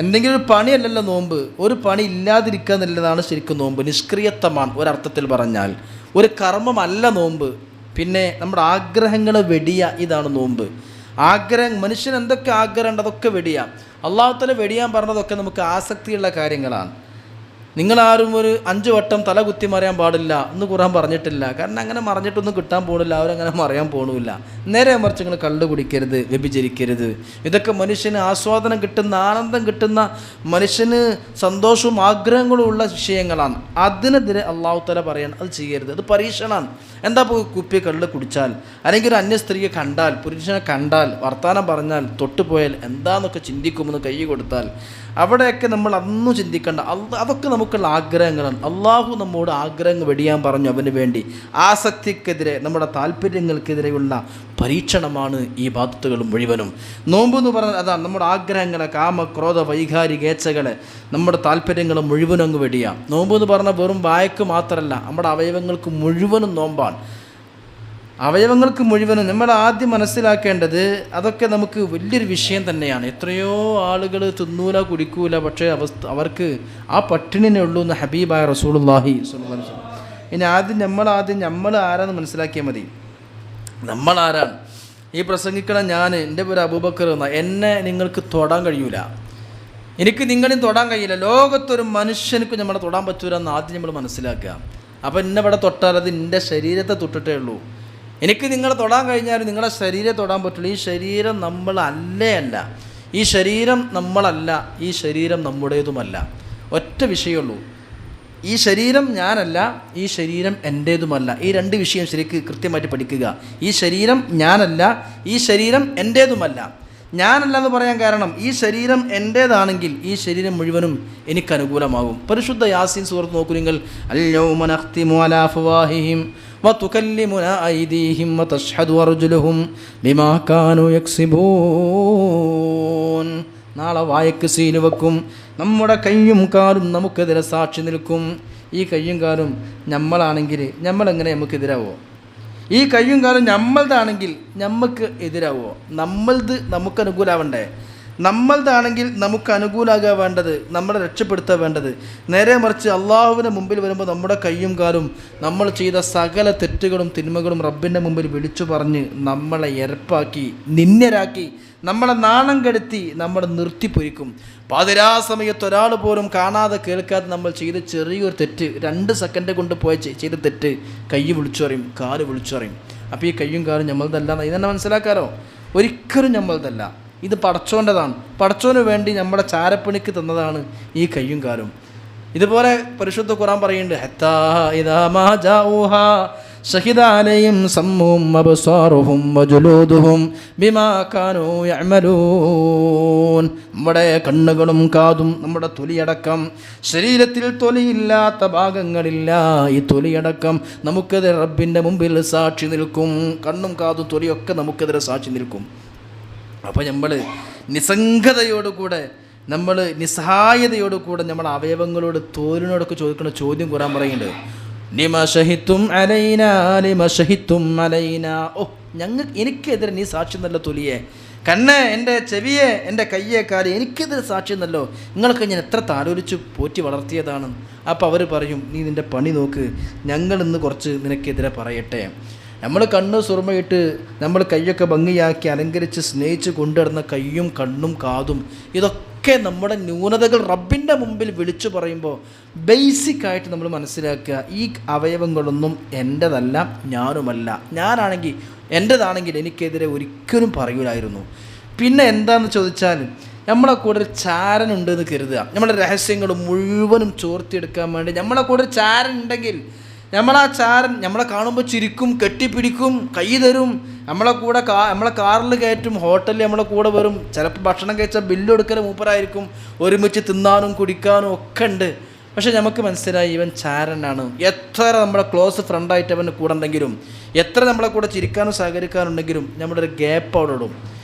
എന്തെങ്കിലും ഒരു പണിയല്ലല്ലോ നോമ്പ്. ഒരു പണി ഇല്ലാതിരിക്കുക എന്നുള്ളതാണ് ശരിക്കും നോമ്പ്. നിഷ്ക്രിയത്വമാണ് ഒരർത്ഥത്തിൽ പറഞ്ഞാൽ, ഒരു കർമ്മമല്ല നോമ്പ്. പിന്നെ നമ്മുടെ ആഗ്രഹങ്ങൾ വെടിയ, ഇതാണ് നോമ്പ്. മനുഷ്യൻ എന്തൊക്കെ ആഗ്രഹമുണ്ട് അതൊക്കെ വെടിയ. അള്ളാഹു തആല വെടിയാൻ പറഞ്ഞതൊക്കെ നമുക്ക് ആസക്തിയുള്ള കാര്യങ്ങളാണ്. നിങ്ങളാരും ഒരു 5 വട്ടം തല കുത്തി മറിയാൻ പാടില്ല എന്ന് ഖുർആൻ പറഞ്ഞിട്ടില്ല. കാരണം അങ്ങനെ മറിഞ്ഞിട്ടൊന്നും കിട്ടാൻ പോകുന്നില്ല, അവരങ്ങനെ മറിയാൻ പോകുന്നില്ല. നേരെ മറിച്ച് നിങ്ങൾ കള്ളു കുടിക്കരുത്, വ്യഭിചരിക്കരുത്. ഇതൊക്കെ മനുഷ്യന് ആസ്വാദനം കിട്ടുന്ന, ആനന്ദം കിട്ടുന്ന, മനുഷ്യന് സന്തോഷവും ആഗ്രഹങ്ങളും ഉള്ള വിഷയങ്ങളാണ്. അതിനെതിരെ അള്ളാഹു തആല പറയണം അത് ചെയ്യരുത്, അത് പരീക്ഷണമാണ്. എന്താ ഇപ്പോൾ കുപ്പി കള്ള് കുടിച്ചാൽ, അല്ലെങ്കിൽ ഒരു അന്യ സ്ത്രീയെ കണ്ടാൽ, പുരുഷനെ കണ്ടാൽ, വർത്തമാനം പറഞ്ഞാൽ, തൊട്ടുപോയാൽ എന്താണെന്നൊക്കെ ചിന്തിക്കുമെന്ന് കൈ കൊടുത്താൽ, അവിടെയൊക്കെ നമ്മൾ അതൊന്നും ചിന്തിക്കേണ്ട. അതൊക്കെ നമുക്കുള്ള ആഗ്രഹങ്ങളാണ്. അള്ളാഹു നമ്മോട് ആഗ്രഹങ്ങൾ വെടിയാൻ പറഞ്ഞു അവന് വേണ്ടി. ആസക്തിക്കെതിരെ, നമ്മുടെ താല്പര്യങ്ങൾക്കെതിരെയുള്ള പരീക്ഷണമാണ് ഈ ബാധത്തുകൾ മുഴുവനും. നോമ്പ് എന്ന് പറഞ്ഞാൽ അതാണ്. നമ്മുടെ ആഗ്രഹങ്ങളെ, കാമ ക്രോധ വൈകാരികേച്ഛകളെ, നമ്മുടെ താല്പര്യങ്ങൾ മുഴുവനും അങ്ങ് വെടിയാം. നോമ്പ് എന്ന് പറഞ്ഞാൽ വെറും വായക്ക് മാത്രമല്ല, നമ്മുടെ അവയവങ്ങൾക്ക് മുഴുവനും നോമ്പാണ്. അവയവങ്ങൾക്ക് മുഴുവനും നമ്മൾ ആദ്യം മനസ്സിലാക്കേണ്ടത്, അതൊക്കെ നമുക്ക് വലിയൊരു വിഷയം തന്നെയാണ്. എത്രയോ ആളുകൾ തിന്നൂല കുടിക്കൂല, പക്ഷേ അവർക്ക് ആ പട്ടിണിനെ ഉള്ളൂ എന്ന് ഹബീബായ റസൂലുള്ളാഹി സ്വല്ലല്ലാഹു അലൈഹി വസല്ലം. ഇനി നമ്മൾ ആരാന്ന് മനസ്സിലാക്കിയാൽ മതി. നമ്മളാരാണ്? ഈ പ്രസംഗിക്കണം ഞാൻ, എൻ്റെ പേര് അബൂബക്കർ എന്ന, എന്നെ നിങ്ങൾക്ക് തൊടാൻ കഴിയൂല, എനിക്ക് നിങ്ങളെയും തൊടാൻ കഴിയില്ല. ലോകത്തൊരു മനുഷ്യനക്ക് നമ്മളെ തൊടാൻ പറ്റൂല എന്ന് ആദ്യം നമ്മൾ മനസ്സിലാക്കുക. അപ്പോൾ എന്നെ ഇവിടെ തൊട്ടാൽ അത് എൻ്റെ ശരീരത്തെ തൊട്ടിട്ടേ ഉള്ളൂ. എനിക്ക് നിങ്ങളെ തൊടാൻ കഴിഞ്ഞാലും നിങ്ങളുടെ ശരീരം തൊടാൻ പറ്റില്ല. ഈ ശരീരം നമ്മളല്ല, ഈ ശരീരം നമ്മളല്ല, ഈ ശരീരം നമ്മുടേതുമല്ല. ഒറ്റ വിഷയമുള്ളൂ. ഈ ശരീരം ഞാനല്ല, ഈ ശരീരം എൻ്റേതുമല്ല. ഈ രണ്ട് വിഷയം ശരിക്ക് കൃത്യമായിട്ട് പഠിക്കുക. ഈ ശരീരം ഞാനല്ല, ഈ ശരീരം എൻ്റേതുമല്ല. ഞാനല്ല എന്ന് പറയാൻ കാരണം, ഈ ശരീരം എൻ്റേതാണെങ്കിൽ ഈ ശരീരം മുഴുവനും എനിക്ക് അനുകൂലമാകും. പരിശുദ്ധ യാസീൻ സൂറത്ത് നോക്കൂ നിങ്ങൾ. അൽയൗമ നഖ്തിമു അലാ അഫ്വാഹിഹിം വതുകല്ലിമുനാ ഐദീഹിം വതശ്ഹദു അർജുലുഹും ബിമാ കാനൂ യക്സിബൂൻ. നാളെ വായക്ക് സീല് വെക്കും, നമ്മുടെ കയ്യും കാലും നമുക്കെതിരെ സാക്ഷി നിൽക്കും. ഈ കയ്യും കാലും നമ്മളാണെങ്കിൽ നമ്മളെങ്ങനെ നമുക്കെതിരാവോ? ഈ കയ്യും കാലും നമ്മളതാണെങ്കിൽ നമുക്ക് എതിരാവോ? നമ്മളത് നമുക്ക് അനുകൂലമാവണ്ടേ? നമ്മളതാണെങ്കിൽ നമുക്ക് അനുകൂലമാകാൻ വേണ്ടത്, നമ്മളെ രക്ഷപ്പെടുത്താൻ വേണ്ടത്. നേരെ മറിച്ച് അള്ളാഹുവിൻ്റെ മുമ്പിൽ വരുമ്പോൾ നമ്മുടെ കയ്യും കാലും നമ്മൾ ചെയ്ത സകല തെറ്റുകളും തിന്മകളും റബ്ബിൻ്റെ മുമ്പിൽ വിളിച്ചു പറഞ്ഞ് നമ്മളെ എരപ്പാക്കി, നിന്ദരാക്കി, നമ്മളെ നാണം കെടുത്തി, നമ്മളെ നിർത്തിപ്പൊരിക്കും. പാതിരാ സമയത്ത് ഒരാൾ പോലും കാണാതെ കേൾക്കാതെ നമ്മൾ ചെയ്ത ചെറിയൊരു തെറ്റ്, 2 സെക്കൻഡ് കൊണ്ട് ചെയ്ത തെറ്റ് കൈ വിളിച്ചു പറയും, കാല് വിളിച്ചു പറയും. അപ്പോൾ ഈ കയ്യും കാലും നമ്മളതല്ല, ഇതെന്നെ മനസ്സിലാക്കാറോ? ഒരിക്കലും നമ്മളതല്ല, ഇത് പടച്ചോൻ്റെതാണ്. പടച്ചോന് വേണ്ടി നമ്മുടെ ചാരപ്പണിക്ക് തന്നതാണ് ഈ കയ്യും കാലും. ഇതുപോലെ പരിശുദ്ധ ഖുർആൻ പറയുന്നുണ്ട്, ഹത്താ ഇദാ മാ ജാഊഹാ ശഹിദ അലൈഹിം സമ്മുഹും അബ്സാറുഹും വജുലൂദുഹും ബിമാ കാനൂ യഅമലൂൻ. നമ്മുടെ കണ്ണുകളും കാതും നമ്മുടെ തൊലിയടക്കം, ശരീരത്തിൽ തൊലിയില്ലാത്ത ഭാഗങ്ങളില്ല, ഈ തൊലിയടക്കം നമുക്കെതിരെ റബ്ബിൻ്റെ മുമ്പിൽ സാക്ഷി നിൽക്കും. കണ്ണും കാതും തൊലിയൊക്കെ നമുക്കെതിരെ സാക്ഷി നിൽക്കും. അപ്പോൾ നമ്മൾ നിസ്സംഗതയോടുകൂടെ, നമ്മൾ നിസ്സഹായതയോടുകൂടെ നമ്മുടെ അവയവങ്ങളോട്, തോലിനോടൊക്കെ ചോദിക്കുന്ന ചോദ്യം ഖുർആൻ പറയുന്നുണ്ട്. ലിമ ഷഹിത്തും അലൈന ലിമ ഷഹിത്തും അലൈന. ഓ, എനിക്കെതിരെ നീ സാക്ഷി എന്നല്ലോ തൊലിയെ, കണ്ണ്, എൻ്റെ ചെവിയെ, എൻ്റെ കയ്യെ, കാല്, എനിക്കെതിരെ സാക്ഷി എന്നല്ലോ. നിങ്ങളൊക്കെ ഞാൻ എത്ര താലോലിച്ച് പോറ്റി വളർത്തിയതാണ്. അപ്പോൾ അവർ പറയും, നീ നിൻ്റെ പണി നോക്ക്, ഞങ്ങളിന്ന് കുറച്ച് നിനക്കെതിരെ പറയട്ടെ. നമ്മൾ കണ്ണ് സുറുമയിട്ട് നമ്മൾ കയ്യൊക്കെ ഭംഗിയാക്കി അലങ്കരിച്ച് സ്നേഹിച്ച് കൊണ്ടുവരുന്ന കയ്യും കണ്ണും കാതും, ഇതൊക്കെ നമ്മുടെ ന്യൂനതകൾ റബ്ബിൻ്റെ മുമ്പിൽ വിളിച്ചു പറയുമ്പോൾ ബേസിക്കായിട്ട് നമ്മൾ മനസ്സിലാക്കുക, ഈ അവയവങ്ങളൊന്നും എൻ്റെതല്ല, ഞാനുമല്ല. ഞാനാണെങ്കിൽ, എൻ്റേതാണെങ്കിൽ എനിക്കെതിരെ ഒരിക്കലും പറയൂലായിരുന്നു. പിന്നെ എന്താണെന്ന് ചോദിച്ചാൽ, നമ്മളെ കൂടെ ഒരു ചാരനുണ്ട് എന്ന് കരുതുക. നമ്മുടെ രഹസ്യങ്ങൾ മുഴുവനും ചോർത്തിയെടുക്കാൻ വേണ്ടി നമ്മളെ കൂടെ ഒരു ചാരൻ ഉണ്ടെങ്കിൽ, നമ്മളാ ചാരൻ നമ്മളെ കാണുമ്പോൾ ചിരിക്കും, കെട്ടിപ്പിടിക്കും, കൈ തരും, നമ്മളെ കൂടെ നമ്മളെ കാറിൽ കയറ്റും, ഹോട്ടലിൽ നമ്മളെ കൂടെ വരും. ചിലപ്പോൾ ഭക്ഷണം കഴിച്ചാൽ ബില്ല് കൊടുക്കൽ മൂപ്പരായിരിക്കും, ഒരുമിച്ച് തിന്നാനും കുടിക്കാനും ഒക്കെ ഉണ്ട്. പക്ഷേ നമുക്ക് മനസ്സിലായി ഇവൻ ചാരനാണ്. എത്ര നമ്മളെ ക്ലോസ് ഫ്രണ്ടായിട്ട് അവൻ്റെ കൂടെ ഉണ്ടെങ്കിലും, എത്ര നമ്മളെ കൂടെ ചിരിക്കാനും സഹകരിക്കാനുണ്ടെങ്കിലും നമ്മുടെ ഒരു ഗ്യാപ്പ് അവിടെ ഇടും.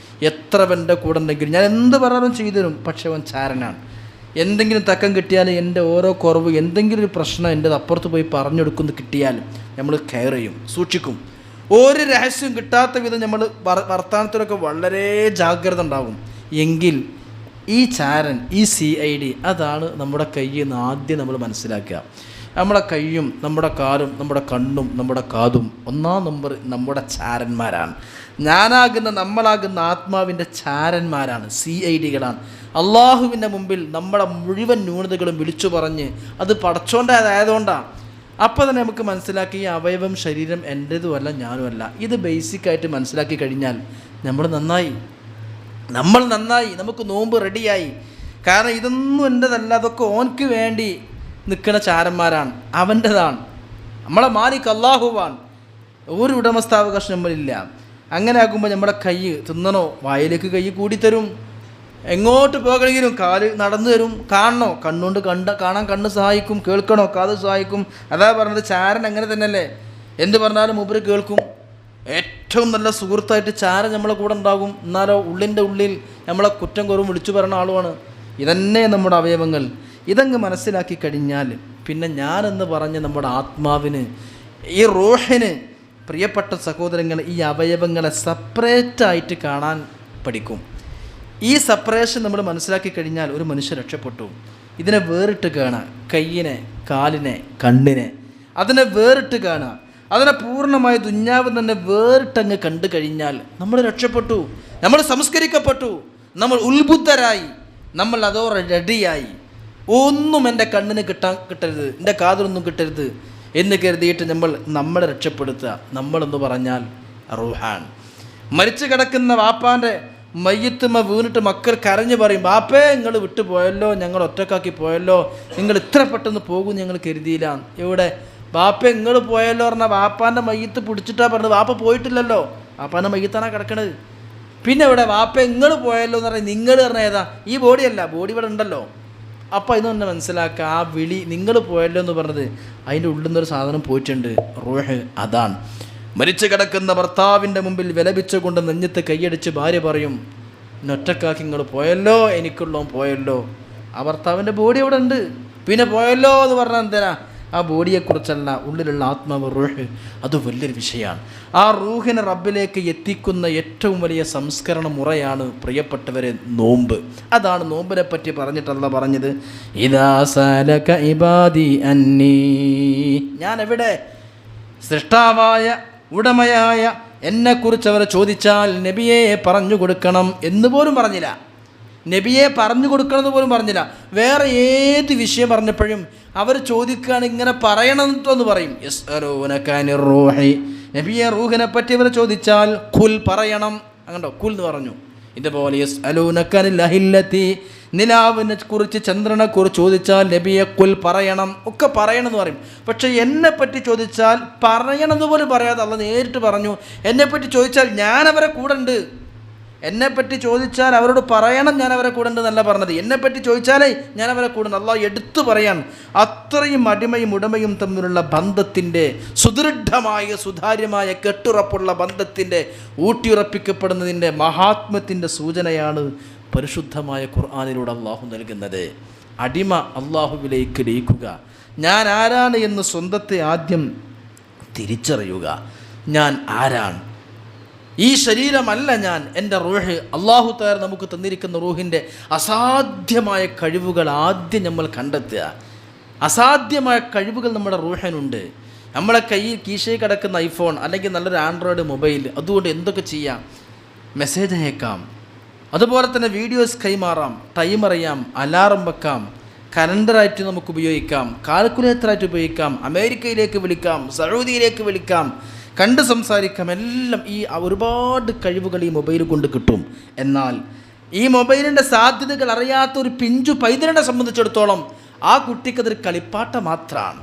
എത്ര അവൻ്റെ കൂടെ ഉണ്ടെങ്കിലും ഞാൻ എന്ത് പറഞ്ഞാലും ചെയ്തു തരും, പക്ഷേ അവൻ ചാരനാണ്. എന്തെങ്കിലും തക്കം കിട്ടിയാൽ, എൻ്റെ ഓരോ കുറവ്, എന്തെങ്കിലും ഒരു പ്രശ്നം എൻ്റെ അപ്പുറത്ത് പോയി പറഞ്ഞെടുക്കുന്നത് കിട്ടിയാലും നമ്മൾ കെയർ ചെയ്യും, സൂക്ഷിക്കും. ഒരു രഹസ്യം കിട്ടാത്ത വിധം നമ്മൾ വർത്തമാനത്തിലൊക്കെ വളരെ ജാഗ്രത ഉണ്ടാവും. എങ്കിൽ ഈ ചാരൻ, ഈ CID, അതാണ് നമ്മുടെ കയ്യെന്ന് ആദ്യം നമ്മൾ മനസ്സിലാക്കുക. നമ്മുടെ കയ്യും നമ്മുടെ കാലും നമ്മുടെ കണ്ണും നമ്മുടെ കാതും 1-ാം നമ്പർ നമ്മുടെ ചാരന്മാരാണ്. ഞാനാകുന്ന, നമ്മളാകുന്ന ആത്മാവിൻ്റെ ചാരന്മാരാണ്, CIDകളാണ്. അള്ളാഹുവിൻ്റെ മുമ്പിൽ നമ്മുടെ മുഴുവൻ ന്യൂനതകളും വിളിച്ചു പറഞ്ഞ് അത് പടച്ചോണ്ടായതുകൊണ്ടാണ്. അപ്പോൾ തന്നെ നമുക്ക് മനസ്സിലാക്കി ഈ അവയവം, ശരീരം എൻ്റേതുമല്ല, ഞാനുമല്ല. ഇത് ബേസിക്കായിട്ട് മനസ്സിലാക്കി കഴിഞ്ഞാൽ നമ്മൾ നന്നായി, നമുക്ക് നോമ്പ് റെഡിയായി. കാരണം ഇതൊന്നും എൻ്റെതല്ല, അതൊക്കെ ഓൻക്ക് വേണ്ടി നിൽക്കുന്ന ചാരന്മാരാണ്, അവൻ്റെതാണ്. നമ്മളെ മാലിക് അള്ളാഹുവാണ്, ഒരു ഉടമസ്ഥാവകാശം നമ്മളില്ല. അങ്ങനെ ആകുമ്പോൾ നമ്മുടെ കൈ തിന്നണോ, വായിലേക്ക് കൈ കൂടിത്തരും, എങ്ങോട്ട് പോകണമെങ്കിലും കാല് നടന്നു തരും, കാണണോ കണ്ണുകൊണ്ട് കാണാൻ കണ്ണ് സഹായിക്കും, കേൾക്കണോ കാത് സഹായിക്കും. അതാ പറഞ്ഞത്, ചാരൻ അങ്ങനെ തന്നെയല്ലേ, എന്ത് പറഞ്ഞാലും മൂപ്പര് കേൾക്കും. ഏറ്റവും നല്ല സുഹൃത്തായിട്ട് ചാരൻ നമ്മളെ കൂടെ ഉണ്ടാകും. എന്നാലോ ഉള്ളിൻ്റെ ഉള്ളിൽ നമ്മളെ കുറ്റം കുറവും വിളിച്ചു പറയുന്ന ആളുമാണ്. ഇതന്നെ നമ്മുടെ അവയവങ്ങൾ. ഇതങ്ങ് മനസ്സിലാക്കി കഴിഞ്ഞാൽ പിന്നെ ഞാനെന്ന് പറഞ്ഞ് നമ്മുടെ ആത്മാവിന്, ഈ റൂഹിന്, പ്രിയപ്പെട്ട സഹോദരങ്ങൾ, ഈ അവയവങ്ങളെ സെപ്പറേറ്റായിട്ട് കാണാൻ പഠിക്കും. ഈ സെപ്പറേഷൻ നമ്മൾ മനസ്സിലാക്കി കഴിഞ്ഞാൽ ഒരു മനുഷ്യൻ രക്ഷപ്പെട്ടു. ഇതിനെ വേറിട്ട് കാണുക, കയ്യിനെ, കാലിനെ, കണ്ണിനെ, അതിനെ വേറിട്ട് കാണുക, അതിനെ പൂർണ്ണമായ ദുന്യാവ് തന്നെ വേറിട്ടങ്ങ് കണ്ടു കഴിഞ്ഞാൽ നമ്മൾ രക്ഷപ്പെട്ടു, നമ്മൾ സംസ്കരിക്കപ്പെട്ടു, നമ്മൾ ഉത്ബുദ്ധരായി, നമ്മൾ അതോടെ റെഡിയായി. ഒന്നും എൻ്റെ കണ്ണിന് കിട്ടരുത്, എൻ്റെ കാതിലൊന്നും കിട്ടരുത് എന്ന് കരുതിയിട്ട് നമ്മളെ രക്ഷപ്പെടുത്തുക. നമ്മളെന്ന് പറഞ്ഞാൽ റൂഹാൻ. മരിച്ചു കിടക്കുന്ന വാപ്പാൻ്റെ മയ്യത്തുമ്മ വീണിട്ട് മക്കൾ കരഞ്ഞ് പറയും, ബാപ്പേ നിങ്ങൾ വിട്ടു പോയല്ലോ, ഞങ്ങൾ ഒറ്റക്കാക്കി പോയല്ലോ, നിങ്ങൾ ഇത്ര പെട്ടെന്ന് പോകും ഞങ്ങൾ കരുതിയില്ല. എവിടെ ബാപ്പ നിങ്ങൾ പോയല്ലോ പറഞ്ഞാൽ വാപ്പാൻ്റെ മയ്യത്ത് പിടിച്ചിട്ടാണ് പറഞ്ഞത്, വാപ്പ പോയിട്ടില്ലല്ലോ, വാപ്പാൻ്റെ മയ്യത്താണ് കിടക്കണത്. പിന്നെ ഇവിടെ വാപ്പ നിങ്ങൾ പോയല്ലോ എന്ന് പറഞ്ഞാൽ നിങ്ങൾ പറഞ്ഞാൽ ഏതാ? ഈ ബോഡിയല്ല, ബോഡി ഇവിടെ ഉണ്ടല്ലോ. അപ്പോൾ ഇത് തന്നെ മനസ്സിലാക്കുക, ആ വിളി നിങ്ങൾ പോയല്ലോ എന്ന് പറഞ്ഞത് അതിൻ്റെ ഉള്ളിൽ നിന്നൊരു സാധനം പോയിട്ടുണ്ട്, റൂഹ്. അതാണ് മരിച്ചു കിടക്കുന്ന ഭർത്താവിൻ്റെ മുമ്പിൽ വിലപിച്ചുകൊണ്ട് നെഞ്ഞത്ത് കൈയടിച്ച് ഭാര്യ പറയും, ഒറ്റക്കാക്കി നിങ്ങൾ പോയല്ലോ, എനിക്കുള്ളവൻ പോയല്ലോ. ആ ഭർത്താവിൻ്റെ ബോഡി അവിടെ ഉണ്ട്. പിന്നെ പോയല്ലോ എന്ന് പറഞ്ഞാൽ എന്തിനാ? ആ ബോഡിയെക്കുറിച്ചല്ല, ഉള്ളിലുള്ള ആത്മാവ് റൂഹ്. അത് വലിയൊരു വിഷയമാണ്. ആ റൂഹിനെ റബ്ബിലേക്ക് എത്തിക്കുന്ന ഏറ്റവും വലിയ സംസ്കരണ മുറയാണ് പ്രിയപ്പെട്ടവരെ നോമ്പ്. അതാണ് നോമ്പിനെ പറ്റി പറഞ്ഞിട്ടല്ല പറഞ്ഞത്, ഇദാ സഅലക ഇബാദി അന്നീ, ഞാൻ എവിടെ? സൃഷ്ടാവായ ഉടമയായ എന്നെക്കുറിച്ച് അവർ ചോദിച്ചാൽ നബിയെ പറഞ്ഞു കൊടുക്കണം എന്ന് പോലും പറഞ്ഞില്ല. നബിയെ പറഞ്ഞു കൊടുക്കണമെന്ന് പോലും പറഞ്ഞില്ല. വേറെ ഏത് വിഷയം പറഞ്ഞപ്പോഴും അവർ ചോദിക്കുകയാണ്, ഇങ്ങനെ പറയണമെന്ന് പറയും. യസ്അലൂനക അനിർ റൂഹി, നബിയെ റൂഹിനെ പറ്റി അവർ ചോദിച്ചാൽ ഖുൽ പറയണം. അങ്ങനോ ഖുൽ എന്ന് പറഞ്ഞു. ഇതുപോലെ യസ്അലൂനക അനിൽ അഹില്ലതി, നിലാവിനെ കുറിച്ച് ചന്ദ്രനെ കുറിച്ച് ചോദിച്ചാൽ നബിയെ ഖുൽ പറയണം. ഒക്കെ പറയണമെന്ന് പറയും. പക്ഷേ എന്നെപ്പറ്റി ചോദിച്ചാൽ പറയണമെന്ന് പോലും പറയാതെ അള്ളാഹ് നേരിട്ട് പറഞ്ഞു, എന്നെപ്പറ്റി ചോദിച്ചാൽ ഞാൻ അവരെ കൂടെ ഉണ്ട്. എന്നെപ്പറ്റി ചോദിച്ചാൽ അവരോട് പറയണം ഞാൻ അവരെ കൂടെ ഉണ്ട് എന്നല്ല പറഞ്ഞത്, എന്നെപ്പറ്റി ചോദിച്ചാലേ ഞാൻ അവരെ കൂടെ ഉണ്ട്. അള്ളാഹ് എടുത്തു പറയാൻ. അത്രയും അടിമയും ഉടമയും തമ്മിലുള്ള ബന്ധത്തിൻ്റെ സുദൃഢമായ സുതാര്യമായ കെട്ടുറപ്പുള്ള ബന്ധത്തിൻ്റെ ഊട്ടിയുറപ്പിക്കപ്പെടുന്നതിൻ്റെ മഹാത്മ്യത്തിൻ്റെ സൂചനയാണ് പരിശുദ്ധമായ ഖുർആനിലൂടെ അള്ളാഹു നൽകുന്നത്. അടിമ അള്ളാഹുവിലേക്ക് ലയിക്കുക. ഞാൻ ആരാണ് എന്ന് സ്വന്തത്തെ ആദ്യം തിരിച്ചറിയുക. ഞാൻ ആരാണ്? ഈ ശരീരമല്ല ഞാൻ, എൻ്റെ റൂഹ്. അള്ളാഹു തആല നമുക്ക് തന്നിരിക്കുന്ന റൂഹിൻ്റെ അസാധ്യമായ കഴിവുകൾ ആദ്യം നമ്മൾ കണ്ടെത്തുക. അസാധ്യമായ കഴിവുകൾ നമ്മുടെ റൂഹിനുണ്ട്. നമ്മളെ കയ്യിൽ കീശയിൽ കിടക്കുന്ന ഐഫോൺ അല്ലെങ്കിൽ നല്ലൊരു ആൻഡ്രോയിഡ് മൊബൈൽ, അതുകൊണ്ട് എന്തൊക്കെ ചെയ്യാം? മെസ്സേജ് അയക്കാം, അതുപോലെ തന്നെ വീഡിയോസ് കൈമാറാം, ടൈം അറിയാം, അലാറം വെക്കാം, കലണ്ടറായിട്ട് നമുക്ക് ഉപയോഗിക്കാം, കാൽക്കുലേറ്ററായിട്ട് ഉപയോഗിക്കാം, അമേരിക്കയിലേക്ക് വിളിക്കാം, സൗദിയിലേക്ക് വിളിക്കാം, കണ്ട് സംസാരിക്കാം. എല്ലാം ഈ ഒരുപാട് കഴിവുകൾ ഈ മൊബൈൽ കൊണ്ട് കിട്ടും. എന്നാൽ ഈ മൊബൈലിൻ്റെ സാധ്യതകൾ അറിയാത്ത ഒരു പിഞ്ചു പൈതലിനെ സംബന്ധിച്ചിടത്തോളം ആ കുട്ടിക്കതൊരു കളിപ്പാട്ട മാത്രമാണ്.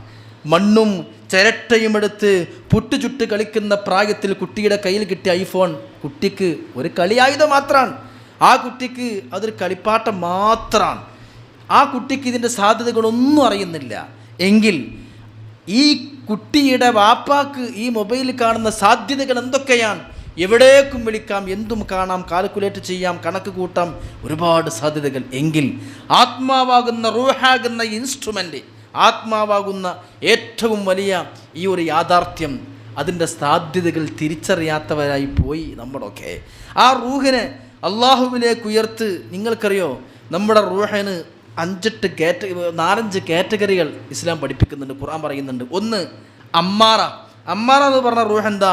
മണ്ണും ചിരട്ടയും എടുത്ത് പുട്ടുചുട്ട് കളിക്കുന്ന പ്രായത്തിൽ കുട്ടിയുടെ കയ്യിൽ കിട്ടിയ ഐഫോൺ കുട്ടിക്ക് ഒരു കളിയായുധം മാത്രമാണ്. ആ കുട്ടിക്ക് അതൊരു കളിപ്പാട്ടം മാത്രമാണ്. ആ കുട്ടിക്ക് ഇതിൻ്റെ സാധ്യതകളൊന്നും അറിയുന്നില്ല. എങ്കിൽ ഈ കുട്ടിയുടെ വാപ്പാക്ക് ഈ മൊബൈലിൽ കാണുന്ന സാധ്യതകൾ എന്തൊക്കെയാണ്? എവിടേക്കും വിളിക്കാം, എന്തും കാണാം, കാൽക്കുലേറ്റ് ചെയ്യാം, കണക്ക് കൂട്ടാം, ഒരുപാട് സാധ്യതകൾ. എങ്കിൽ ആത്മാവാകുന്ന റൂഹാകുന്ന ഇൻസ്ട്രുമെൻ്റ്, ആത്മാവാകുന്ന ഏറ്റവും വലിയ ഈ ഒരു യാഥാർത്ഥ്യം, അതിൻ്റെ സാധ്യതകൾ തിരിച്ചറിയാത്തവരായി പോയി നമ്മളൊക്കെ. ആ റൂഹിനെ അള്ളാഹുവിലേക്ക് ഉയർത്ത്. നിങ്ങൾക്കറിയോ, നമ്മുടെ റൂഹിന് 4-5 കാറ്റഗറികൾ ഇസ്ലാം പഠിപ്പിക്കുന്നുണ്ട്, ഖുർആൻ പറയുന്നുണ്ട്. ഒന്ന് അമ്മാറ. അമ്മാറ എന്ന് പറഞ്ഞ റൂഹ് എന്താ?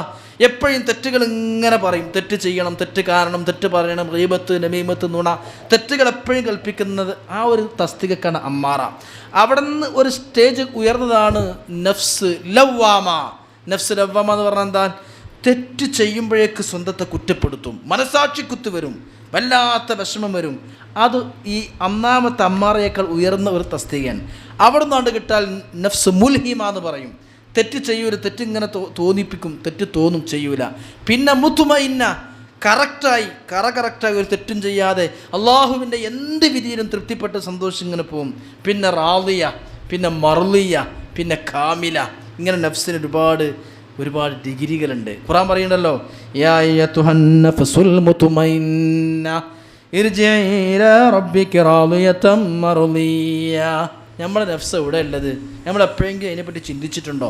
എപ്പോഴും തെറ്റുകൾ ഇങ്ങനെ പറയും, തെറ്റ് ചെയ്യണം, തെറ്റ് കാരണം, തെറ്റ് പറയണം, ഗീബത്ത്, നമീമത്ത്, നുണ, തെറ്റുകൾ എപ്പോഴും കൽപ്പിക്കുന്നത്. ആ ഒരു തസ്തികക്കാണ് അമ്മാറ. അവിടെ നിന്ന് ഒരു സ്റ്റേജ് ഉയർന്നതാണ് നഫ്സ് ലവ്വാമ. നഫ്സ് ലവ്വാമ എന്ന് പറഞ്ഞാൽ എന്താ? തെറ്റ് ചെയ്യുമ്പോഴേക്ക് സ്വന്തത്തെ കുറ്റപ്പെടുത്തും, മനസാക്ഷി കുത്തു വരും, വല്ലാത്ത വിഷമം വരും. അത് ഈ ഒന്നാമത്തെ അമ്മാറയേക്കാൾ ഉയർന്ന ഒരു തസ്തികയാണ്. അവിടെ നിന്നാണ്ട് കിട്ടാൽ നഫ്സ് മുൽഹിമ എന്ന് പറയും. തെറ്റ് ചെയ്യൂല, തെറ്റിങ്ങനെ തോന്നിപ്പിക്കും, തെറ്റ് തോന്നും, ചെയ്യൂല. പിന്നെ മുത്മഇന്ന, കറക്റ്റായി ഒരു തെറ്റും ചെയ്യാതെ അള്ളാഹുവിൻ്റെ എന്ത് വിധിയിലും തൃപ്തിപ്പെട്ട് സന്തോഷം ഇങ്ങനെ പോവും. പിന്നെ റാളിയ, പിന്നെ മർലിയ, പിന്നെ കാമില. ഇങ്ങനെ നഫ്സിന് ഒരുപാട് ഡിഗ്രികളുണ്ട്. ഖുർആൻ പറയുന്നുണ്ടല്ലോ, യാ അയ്യതുഹൻ നഫ്സുൽ മുത്മഇന്ന ഇർജിഇ ഇലാ റബ്ബിക റാളിയതൻ മർളിയ. നമ്മുടെ നഫ്സ് എവിടെ ഉള്ളത്? നമ്മൾ എപ്പോഴെങ്കിലും അതിനെപ്പറ്റി ചിന്തിച്ചിട്ടുണ്ടോ?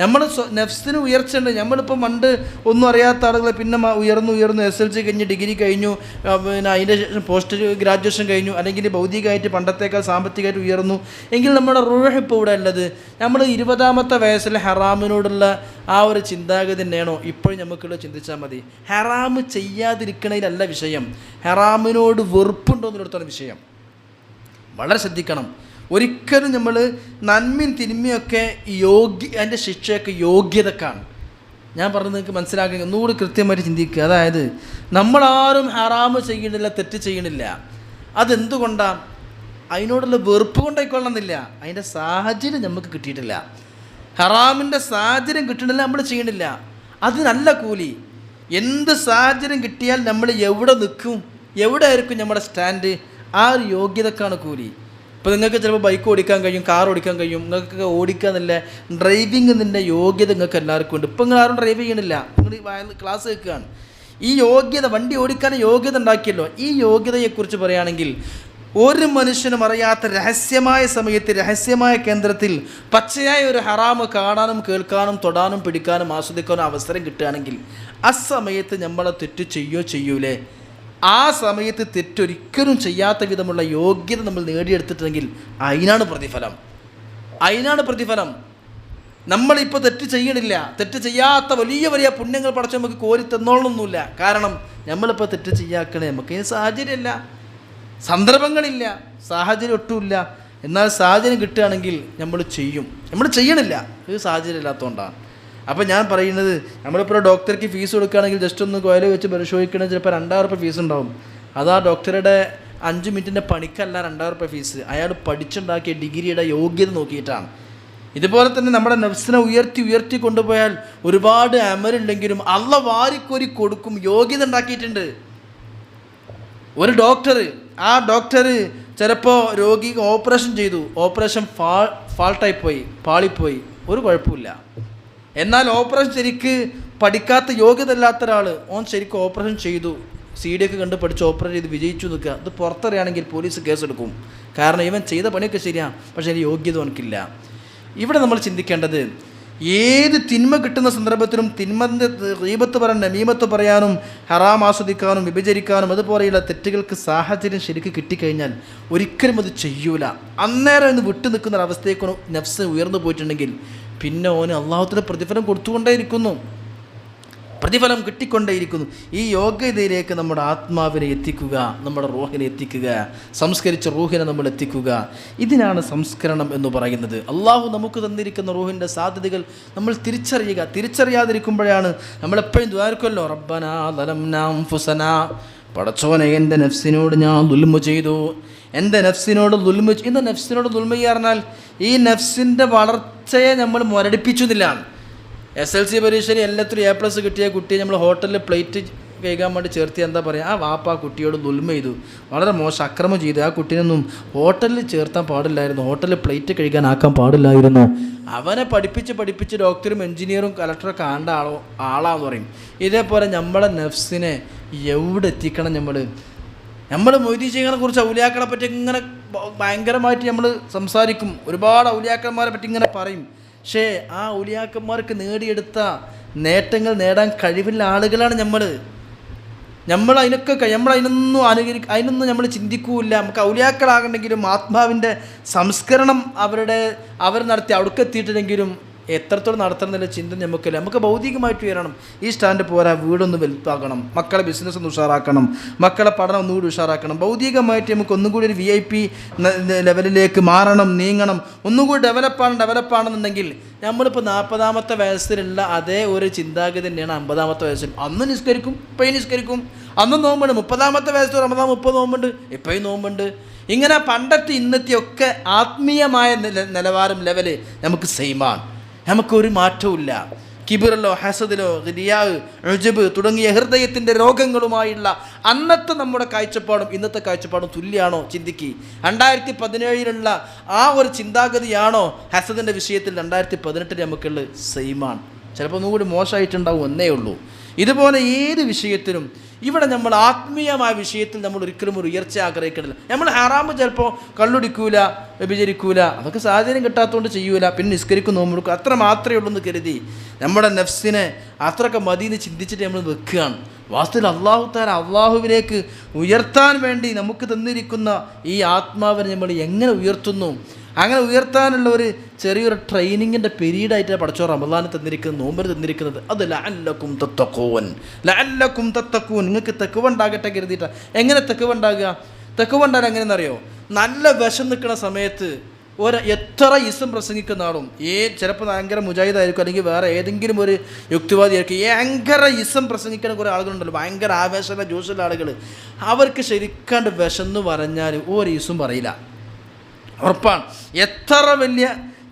നമ്മൾ നഫ്സിന് ഉയർച്ചയുണ്ട്. നമ്മളിപ്പോൾ പണ്ട് ഒന്നും അറിയാത്ത ആളുകളെ പിന്നെ ഉയർന്നു SLC കഴിഞ്ഞ് ഡിഗ്രി കഴിഞ്ഞു, പിന്നെ അതിൻ്റെ ശേഷം പോസ്റ്റ് ഗ്രാജുവേഷൻ കഴിഞ്ഞു, അല്ലെങ്കിൽ ഭൗതികമായിട്ട് പണ്ടത്തേക്കാൾ സാമ്പത്തികമായിട്ട് ഉയർന്നു. എങ്കിൽ നമ്മുടെ റൂഹ് ഇപ്പോൾ ഇവിടെ ഉള്ളത്. നമ്മൾ 20ാമത്തെ വയസ്സിൽ ഹറാമിനോടുള്ള ആ ഒരു ചിന്താഗതി തന്നെയാണോ ഇപ്പോഴും നമുക്കുള്ള? ചിന്തിച്ചാൽ മതി. ഹറാമ് ചെയ്യാതിരിക്കണതിലല്ല വിഷയം, ഹറാമിനോട് വെറുപ്പുണ്ടോ എന്നുള്ളതാണ് വിഷയം. വളരെ ശ്രദ്ധിക്കണം. ഒരിക്കലും നമ്മൾ നന്മയും തിന്മയൊക്കെ അതിൻ്റെ ശിക്ഷയൊക്കെ യോഗ്യതക്കാണ്. ഞാൻ പറഞ്ഞത് നിങ്ങൾക്ക് മനസ്സിലാക്കുക, ഒന്നുകൂടി കൃത്യമായിട്ട് ചിന്തിക്കുക. അതായത് നമ്മളാരും ഹറാമ് ചെയ്യണില്ല, തെറ്റ് ചെയ്യണില്ല. അതെന്തുകൊണ്ടാണ്? അതിനോടുള്ള വെറുപ്പ് കൊണ്ടായിക്കൊള്ളണമെന്നില്ല, അതിൻ്റെ സാഹചര്യം നമുക്ക് കിട്ടിയിട്ടില്ല. ഹറാമിൻ്റെ സാഹചര്യം കിട്ടണില്ല, നമ്മൾ ചെയ്യണില്ല. അതിനല്ല കൂലി. എന്ത് സാഹചര്യം കിട്ടിയാൽ നമ്മൾ എവിടെ നിൽക്കും, എവിടെ ആയിരിക്കും നമ്മുടെ സ്റ്റാൻഡ്, ആ ഒരു യോഗ്യതക്കാണ് കൂലി. ഇപ്പോൾ നിങ്ങൾക്ക് ചിലപ്പോൾ ബൈക്ക് ഓടിക്കാൻ കഴിയും, കാർ ഓടിക്കാൻ കഴിയും, നിങ്ങൾക്ക് ഓടിക്കാന്നില്ല ഡ്രൈവിങ്ങിൻ്റെ യോഗ്യത നിങ്ങൾക്ക് എല്ലാവർക്കും ഉണ്ട്. ഇപ്പം നിങ്ങൾ ആരും ഡ്രൈവ് ചെയ്യണില്ല, നിങ്ങൾ ക്ലാസ് കേൾക്കുകയാണ്. ഈ യോഗ്യത, വണ്ടി ഓടിക്കാൻ യോഗ്യത ഉണ്ടാക്കിയല്ലോ. ഈ യോഗ്യതയെക്കുറിച്ച് പറയുകയാണെങ്കിൽ ഒരു മനുഷ്യനും അറിയാത്ത രഹസ്യമായ സമയത്ത്, രഹസ്യമായ കേന്ദ്രത്തിൽ പച്ചയായ ഒരു ഹറാമ് കാണാനും കേൾക്കാനും തൊടാനും പിടിക്കാനും ആസ്വദിക്കാനും അവസരം കിട്ടുകയാണെങ്കിൽ ആ സമയത്ത് നമ്മളെ തെറ്റ് ചെയ്യൂലേ? ആ സമയത്ത് തെറ്റൊരിക്കലും ചെയ്യാത്ത വിധമുള്ള യോഗ്യത നമ്മൾ നേടിയെടുത്തിട്ടുണ്ടെങ്കിൽ അതിനാണ് പ്രതിഫലം. നമ്മളിപ്പോൾ തെറ്റ് ചെയ്യണില്ല, തെറ്റ് ചെയ്യാത്ത വലിയ വലിയ പുണ്യങ്ങൾ പടച്ച് നമുക്ക് കോരി തന്നോളൊന്നുമില്ല. കാരണം നമ്മളിപ്പോൾ തെറ്റ് ചെയ്യാക്കണേ, നമുക്കതിന് സാഹചര്യമില്ല, സന്ദർഭങ്ങളില്ല, സാഹചര്യം ഒട്ടുമില്ല. എന്നാൽ സാഹചര്യം കിട്ടുകയാണെങ്കിൽ നമ്മൾ ചെയ്യണില്ല, ഇത് സാഹചര്യം ഇല്ലാത്തതുകൊണ്ടാണ്. അപ്പോൾ ഞാൻ പറയുന്നത്, നമ്മളിപ്പോൾ ഡോക്ടർക്ക് ഫീസ് കൊടുക്കുകയാണെങ്കിൽ ജസ്റ്റ് ഒന്ന് കോയിൽ വെച്ച് പരിശോധിക്കണമെങ്കിൽ ചിലപ്പോൾ 2000 രൂപ ഫീസ് ഉണ്ടാവും. അത് ആ ഡോക്ടറുടെ 5 മിനിറ്റിൻ്റെ പണിക്കല്ല 2000 രൂപ ഫീസ്, അയാൾ പഠിച്ചുണ്ടാക്കിയ ഡിഗ്രിയുടെ യോഗ്യത നോക്കിയിട്ടാണ്. ഇതുപോലെ തന്നെ നമ്മുടെ നഫ്സിനെ ഉയർത്തി കൊണ്ടുപോയാൽ ഒരുപാട് അമലുണ്ടെങ്കിലും അള്ളാഹ് വാരിക്കോരി കൊടുക്കും, യോഗ്യത ഉണ്ടാക്കിയിട്ടുണ്ട്. ഒരു ഡോക്ടർ, ആ ഡോക്ടർ ചിലപ്പോൾ രോഗിക്ക് ഓപ്പറേഷൻ ചെയ്തു, ഓപ്പറേഷൻ പാളിപ്പോയി, ഒരു കുഴപ്പമില്ല. എന്നാൽ ഓപ്പറേഷൻ ശരിക്ക് പഠിക്കാത്ത യോഗ്യത ഇല്ലാത്ത ഒരാൾ, ഓൻ ശരിക്കും ഓപ്പറേഷൻ ചെയ്തു, CD ഒക്കെ കണ്ട് പഠിച്ച് ഓപ്പറേറ്റ് ചെയ്ത് വിജയിച്ചു നിൽക്കുക, അത് പുറത്തറിയാണെങ്കിൽ പോലീസ് കേസെടുക്കും. കാരണം ഇവൻ ചെയ്ത പണിയൊക്കെ ശരിയാണ്, പക്ഷേ അതിന് യോഗ്യത എനിക്കില്ല. ഇവിടെ നമ്മൾ ചിന്തിക്കേണ്ടത്, ഏത് തിന്മ കിട്ടുന്ന സന്ദർഭത്തിലും തിന്മൻ്റെ ഗീബത്ത് പറയാൻ, നമീമത്ത് പറയാനും, ഹറാം ആസ്വദിക്കാനും, വിഭജിക്കാനും അതുപോലെയുള്ള തെറ്റുകൾക്ക് സാഹചര്യം ശരിക്ക് കിട്ടിക്കഴിഞ്ഞാൽ ഒരിക്കലും അത് ചെയ്യൂല. അന്നേരം ഇന്ന് വിട്ടു നിൽക്കുന്ന ഒരവസ്ഥയേക്കാണ് നഫ്സ് ഉയർന്നു പോയിട്ടുണ്ടെങ്കിൽ പിന്നെ ഓന് അള്ളാഹുവിൻ്റെ പ്രതിഫലം പ്രതിഫലം കിട്ടിക്കൊണ്ടേയിരിക്കുന്നു. ഈ യോഗ്യതയിലേക്ക് നമ്മുടെ ആത്മാവിനെ എത്തിക്കുക, നമ്മുടെ റൂഹിനെ എത്തിക്കുക, സംസ്കരിച്ച റൂഹിനെ നമ്മൾ എത്തിക്കുക. ഇതിനാണ് സംസ്കരണം എന്ന് പറയുന്നത്. അള്ളാഹു നമുക്ക് തന്നിരിക്കുന്ന റൂഹിൻ്റെ സാധ്യതകൾ നമ്മൾ തിരിച്ചറിയാതിരിക്കുമ്പോഴാണ് നമ്മളെപ്പോഴും ദ്വാരക്കുമല്ലോ, റബ്ബനാ ദലംനാ അൻഫുസനാ, പടച്ചോനെ എൻ്റെ നഫ്സിനോട് ഞാൻ ദുൽമ ചെയ്തു, എൻ്റെ നഫ്സിനോട് ദുൽമ. ഇന്ന് നഫ്സിനോട് ദുൽമ പറഞ്ഞാൽ ഈ നഫ്സിൻ്റെ വളർച്ചയെ നമ്മൾ മുരടിപ്പിച്ചതില്ലാണ്. SLC പരീക്ഷയിൽ എല്ലാത്തിലും A+ കിട്ടിയ കുട്ടിയെ നമ്മൾ ഹോട്ടലിൽ പ്ലേറ്റ് കഴിക്കാൻ വേണ്ടി ചേർത്തി എന്താ പറയുക, ആ വാപ്പ ആ കുട്ടിയോട് ദുൽമ ചെയ്തു, വളരെ മോശം അക്രമം ചെയ്തു. ആ കുട്ടീനൊന്നും ഹോട്ടലിൽ ചേർത്താൻ പാടില്ലായിരുന്നു, ഹോട്ടലിൽ പ്ലേറ്റ് കഴിക്കാനാക്കാൻ പാടില്ലായിരുന്നു. അവനെ പഠിപ്പിച്ച് ഡോക്ടറും എൻജിനീയറും കലക്ടറൊക്കെ ആളാന്ന് പറയും. ഇതേപോലെ നമ്മളെ നഫ്സിനെ എവിടെ എത്തിക്കണം? നമ്മൾ മൊയ്തീൻ ശൈഖിനെ കുറിച്ച്, ഔലിയാക്കളെ പറ്റി ഇങ്ങനെ ഭയങ്കരമായിട്ട് നമ്മൾ സംസാരിക്കും, ഒരുപാട് ഔലിയാക്കന്മാരെ പറ്റി ഇങ്ങനെ പറയും. പക്ഷേ ആ ഔലിയാക്കന്മാർക്ക് നേടിയെടുത്ത നേട്ടങ്ങൾ നേടാൻ കഴിവുള്ള ആളുകളാണ് നമ്മൾ അതിനൊന്നും നമ്മൾ ചിന്തിക്കൂല. നമുക്ക് ഔലിയാക്കളാകണമെങ്കിലും ആത്മാവിൻ്റെ സംസ്കരണം അവർ നടത്തി അവിടേക്കെത്തിയിട്ടുണ്ടെങ്കിലും എത്രത്തോളം നടത്തണമെന്നുള്ള ചിന്ത നമുക്കില്ല. നമുക്ക് ഭൗതികമായിട്ട് ഉയരണം. ഈ സ്റ്റാൻഡ് പോരാ, വീടൊന്ന് വലുതാക്കണം, മക്കളെ ബിസിനസ് ഒന്ന് ഉഷാറാക്കണം, മക്കളെ പഠനം ഒന്നുകൂടി ഉഷാറാക്കണം. ഭൗതികമായിട്ട് നമുക്ക് ഒന്നുകൂടി ഒരു VIP ലെവലിലേക്ക് നീങ്ങണം, ഒന്നുകൂടി ഡെവലപ്പാണെന്നുണ്ടെങ്കിൽ നമ്മളിപ്പോൾ 40-ാമത്തെ വയസ്സിലുള്ള അതേ ഒരു ചിന്താഗതി തന്നെയാണ് 50-ാമത്തെ വയസ്സിൽ. അന്ന് നിസ്കരിക്കും, ഇപ്പോഴും നിസ്കരിക്കും. അന്ന് നോമ്പുണ്ട്, 30-ാമത്തെ വയസ്സിൽ റമദാൻ 30 നോമ്പുണ്ട്, ഇപ്പോഴും നോമ്പുണ്ട്. ഇങ്ങനെ പണ്ടത്തെ ഇന്നത്തെയൊക്കെ ആത്മീയമായ ലെവല് നമുക്ക് സെയിമാണ്, നമുക്കൊരു മാറ്റവുമില്ല. കിബിറിലോ ഹസദിലോ റിയാ, ഉജ്ബ് തുടങ്ങിയ ഹൃദയത്തിൻ്റെ രോഗങ്ങളുമായുള്ള അന്നത്തെ നമ്മുടെ കാഴ്ചപ്പാടും ഇന്നത്തെ കാഴ്ചപ്പാടും തുല്യമാണോ? ചിന്തിക്കുക. 2017 ആ ഒരു ചിന്താഗതിയാണോ ഹസദിൻ്റെ വിഷയത്തിൽ 2018 നമുക്കുള്ളത്? സെയിമാണ്. ചിലപ്പോൾ ഒന്നുകൂടി മോശമായിട്ടുണ്ടാവും എന്നേ ഉള്ളൂ. ഇതുപോലെ ഏത് വിഷയത്തിലും ഇവിടെ നമ്മൾ ആത്മീയമായ വിഷയത്തിൽ നമ്മൾ ഒരിക്കലും ഒരു ഉയർച്ച ആഗ്രഹിക്കണില്ല. നമ്മൾ ഹറാമ് ചിലപ്പോൾ കള്ളുടിക്കൂല, വ്യഭിചരിക്കൂല, അതൊക്കെ സാഹചര്യം കിട്ടാത്തതുകൊണ്ട് ചെയ്യൂല, പിന്നെ നിസ്കരിക്കും, നോമ്പെടുക്കും, അത്ര മാത്രമേ ഉള്ളൂ എന്ന് കരുതി നമ്മുടെ നഫ്സിനെ അത്രയൊക്കെ മതിയെന്ന് ചിന്തിച്ചിട്ട് നമ്മൾ വെക്കുകയാണ്. വാസ്തവത്തിൽ അള്ളാഹുവിലേക്ക് ഉയർത്താൻ വേണ്ടി നമുക്ക് തന്നിരിക്കുന്ന ഈ ആത്മാവിനെ നമ്മൾ എങ്ങനെ ഉയർത്തുന്നു? അങ്ങനെ ഉയർത്താനുള്ള ഒരു ചെറിയൊരു ട്രെയിനിങ്ങിൻ്റെ പീരീഡായിട്ടാണ് പടച്ചോൻ റമദാന് തന്നിരിക്കുന്നത്, നോമ്പിന് തന്നിരിക്കുന്നത്. അത് ലഅല്ലക്കും തത്തഖൂൻ, നിങ്ങൾക്ക് തഖ്വ ഉണ്ടാകട്ടെ കരുതിയിട്ടാണ്. എങ്ങനെ തഖ്വ ഉണ്ടാകുക? തഖ്വ ഉണ്ടാകാൻ എങ്ങനെയെന്നറിയോ? നല്ല വിഷം നിൽക്കുന്ന സമയത്ത് എത്ര ഇസം പ്രസംഗിക്കുന്ന ആളും ചിലപ്പോൾ ഭയങ്കര മുജാഹിദായിരിക്കും, അല്ലെങ്കിൽ വേറെ ഏതെങ്കിലും ഒരു യുക്തിവാദിയായിരിക്കും, ഭയങ്കര ഇസം പ്രസംഗിക്കുന്ന കുറേ ആളുകളുണ്ടല്ലോ, ഭയങ്കര ആവേശമുള്ള ജ്യൂസുള്ള ആളുകൾ. അവർക്ക് ശരിക്കാണ്ട് വിശന്ന് പറഞ്ഞാൽ ഒരു ഇസും പറയില്ല, ഉറപ്പാണ്. എത്ര വലിയ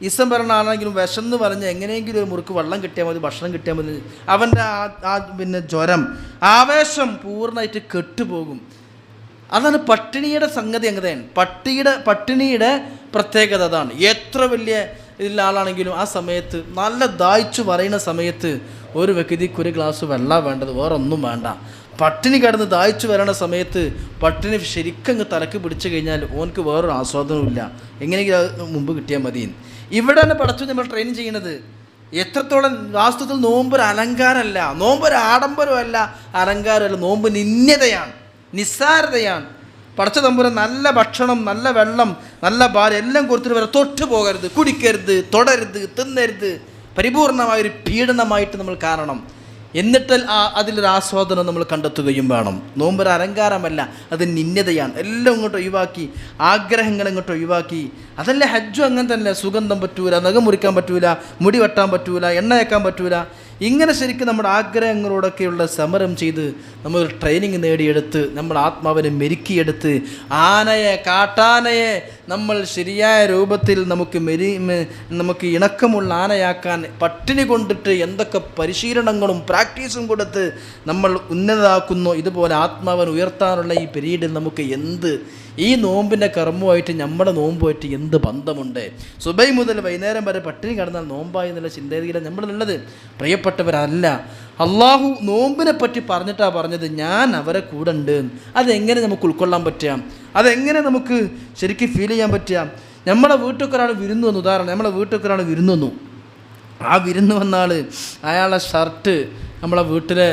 ഇസം പറയുന്ന ആളാണെങ്കിലും വിശന്ന് പറഞ്ഞാൽ എങ്ങനെയെങ്കിലും ഒരു മുറുക്ക് വെള്ളം കിട്ടിയാൽ മതി, ഭക്ഷണം കിട്ടിയാൽ മതി, അവൻ്റെ പിന്നെ ജ്വരം, ആവേശം പൂർണ്ണമായിട്ട് കെട്ടുപോകും. അതാണ് പട്ടിണിയുടെ സംഗതി. അങ്ങനെയാണ് പട്ടിണിയുടെ പ്രത്യേകത. അതാണ് എത്ര വലിയ ഇതിലുള്ള ആളാണെങ്കിലും ആ സമയത്ത് നല്ല ദാഹിച്ചു പറയുന്ന സമയത്ത് ഒരു വ്യക്തിക്ക് ഒരു ഗ്ലാസ് വെള്ളം വേണ്ടത്, വേറെ ഒന്നും വേണ്ട. പട്ടിണി കിടന്ന് ദാഹിച്ചു വരണ സമയത്ത് പട്ടിണി ശരിക്കങ്ങ് തലക്ക് പിടിച്ചു കഴിഞ്ഞാൽ ഓനക്ക് വേറൊരു ആസ്വാദനവും ഇല്ല, എങ്ങനെയെങ്കിലും അത് മുമ്പ് കിട്ടിയാൽ മതി. ഇവിടെ തന്നെ പടച്ചു നമ്മൾ ട്രെയിൻ ചെയ്യണത് എത്രത്തോളം. വാസ്തവത്തിൽ നോമ്പൊരു അലങ്കാരമല്ല, നോമ്പൊരു ആഡംബരമല്ല, അലങ്കാരമല്ല, നോമ്പ് നിന്യതയാണ്, നിസ്സാരതയാണ്. പടച്ച തമ്പുരാൻ നല്ല ഭക്ഷണം, നല്ല വെള്ളം, നല്ല പാൽ എല്ലാം കൊടുത്തിട്ട് വരെ തൊട്ട് പോകരുത്, കുടിക്കരുത്, തൊടരുത്, തിന്നരുത്, പരിപൂർണമായൊരു പീഡനമായിട്ട് നമ്മൾ കാരണം. എന്നിട്ട് അതിലൊരു ആസ്വാദനം നമ്മൾ കണ്ടെത്തുകയും വേണം. നോമ്പൊരു അലങ്കാരമല്ല, അത് നിന്യതയാണ്. എല്ലാം ഇങ്ങോട്ട് ഒഴിവാക്കി, ആഗ്രഹങ്ങൾ ഇങ്ങോട്ട് ഒഴിവാക്കി. അതല്ലേ ഹജ്ജും അങ്ങനെ തന്നെ. സുഗന്ധം പറ്റൂല, നഖം മുറിക്കാൻ പറ്റൂല, മുടി വെട്ടാൻ പറ്റൂല, എണ്ണ വെക്കാൻ പറ്റൂല. ഇങ്ങനെ ശരിക്കും നമ്മുടെ ആഗ്രഹങ്ങളോടൊക്കെയുള്ള സമരം ചെയ്ത് നമ്മൾ ട്രെയിനിങ് നേടിയെടുത്ത് നമ്മൾ ആത്മാവിനെ മെരുക്കിയെടുത്ത് ആനയെ, കാട്ടാനയെ നമ്മൾ ശരിയായ രൂപത്തിൽ നമുക്ക് ഇണക്കമുള്ള ആനയാക്കാൻ പട്ടിണി കൊണ്ടിട്ട് എന്തൊക്കെ പരിശീലനങ്ങളും പ്രാക്ടീസും കൊടുത്ത് നമ്മൾ ഉന്നതമാക്കുന്നു. ഇതുപോലെ ആത്മാവിനെ ഉയർത്താനുള്ള ഈ പീരീഡിൽ നമുക്ക് ഈ നോമ്പിൻ്റെ കർമ്മമായിട്ട് നമ്മുടെ നോമ്പുമായിട്ട് എന്ത് ബന്ധമുണ്ട്? സുബൈ മുതൽ വൈകുന്നേരം വരെ പട്ടിണി കിടന്നാൽ നോമ്പായി എന്നുള്ള ചിന്തയിലാണ് നമ്മളുള്ളത്. പ്രിയപ്പെട്ടവരല്ല, അള്ളാഹു നോമ്പിനെ പറ്റി പറഞ്ഞിട്ടാണ് പറഞ്ഞത് ഞാൻ അവരെ കൂടെ ഉണ്ട്. അതെങ്ങനെ നമുക്ക് ഉൾക്കൊള്ളാൻ പറ്റുക? അതെങ്ങനെ നമുക്ക് ശരിക്കും ഫീൽ ചെയ്യാൻ പറ്റുക? നമ്മളെ വീട്ടിലൊക്കെ ഒരാൾ വിരുന്ന് വന്നു, ഉദാഹരണം നമ്മളെ വീട്ടിലൊക്കെ ഒരാൾ വിരുന്ന് വന്നു. ആ വിരുന്ന് വന്ന ആൾ അയാളെ ഷർട്ട് നമ്മളെ വീട്ടിലെ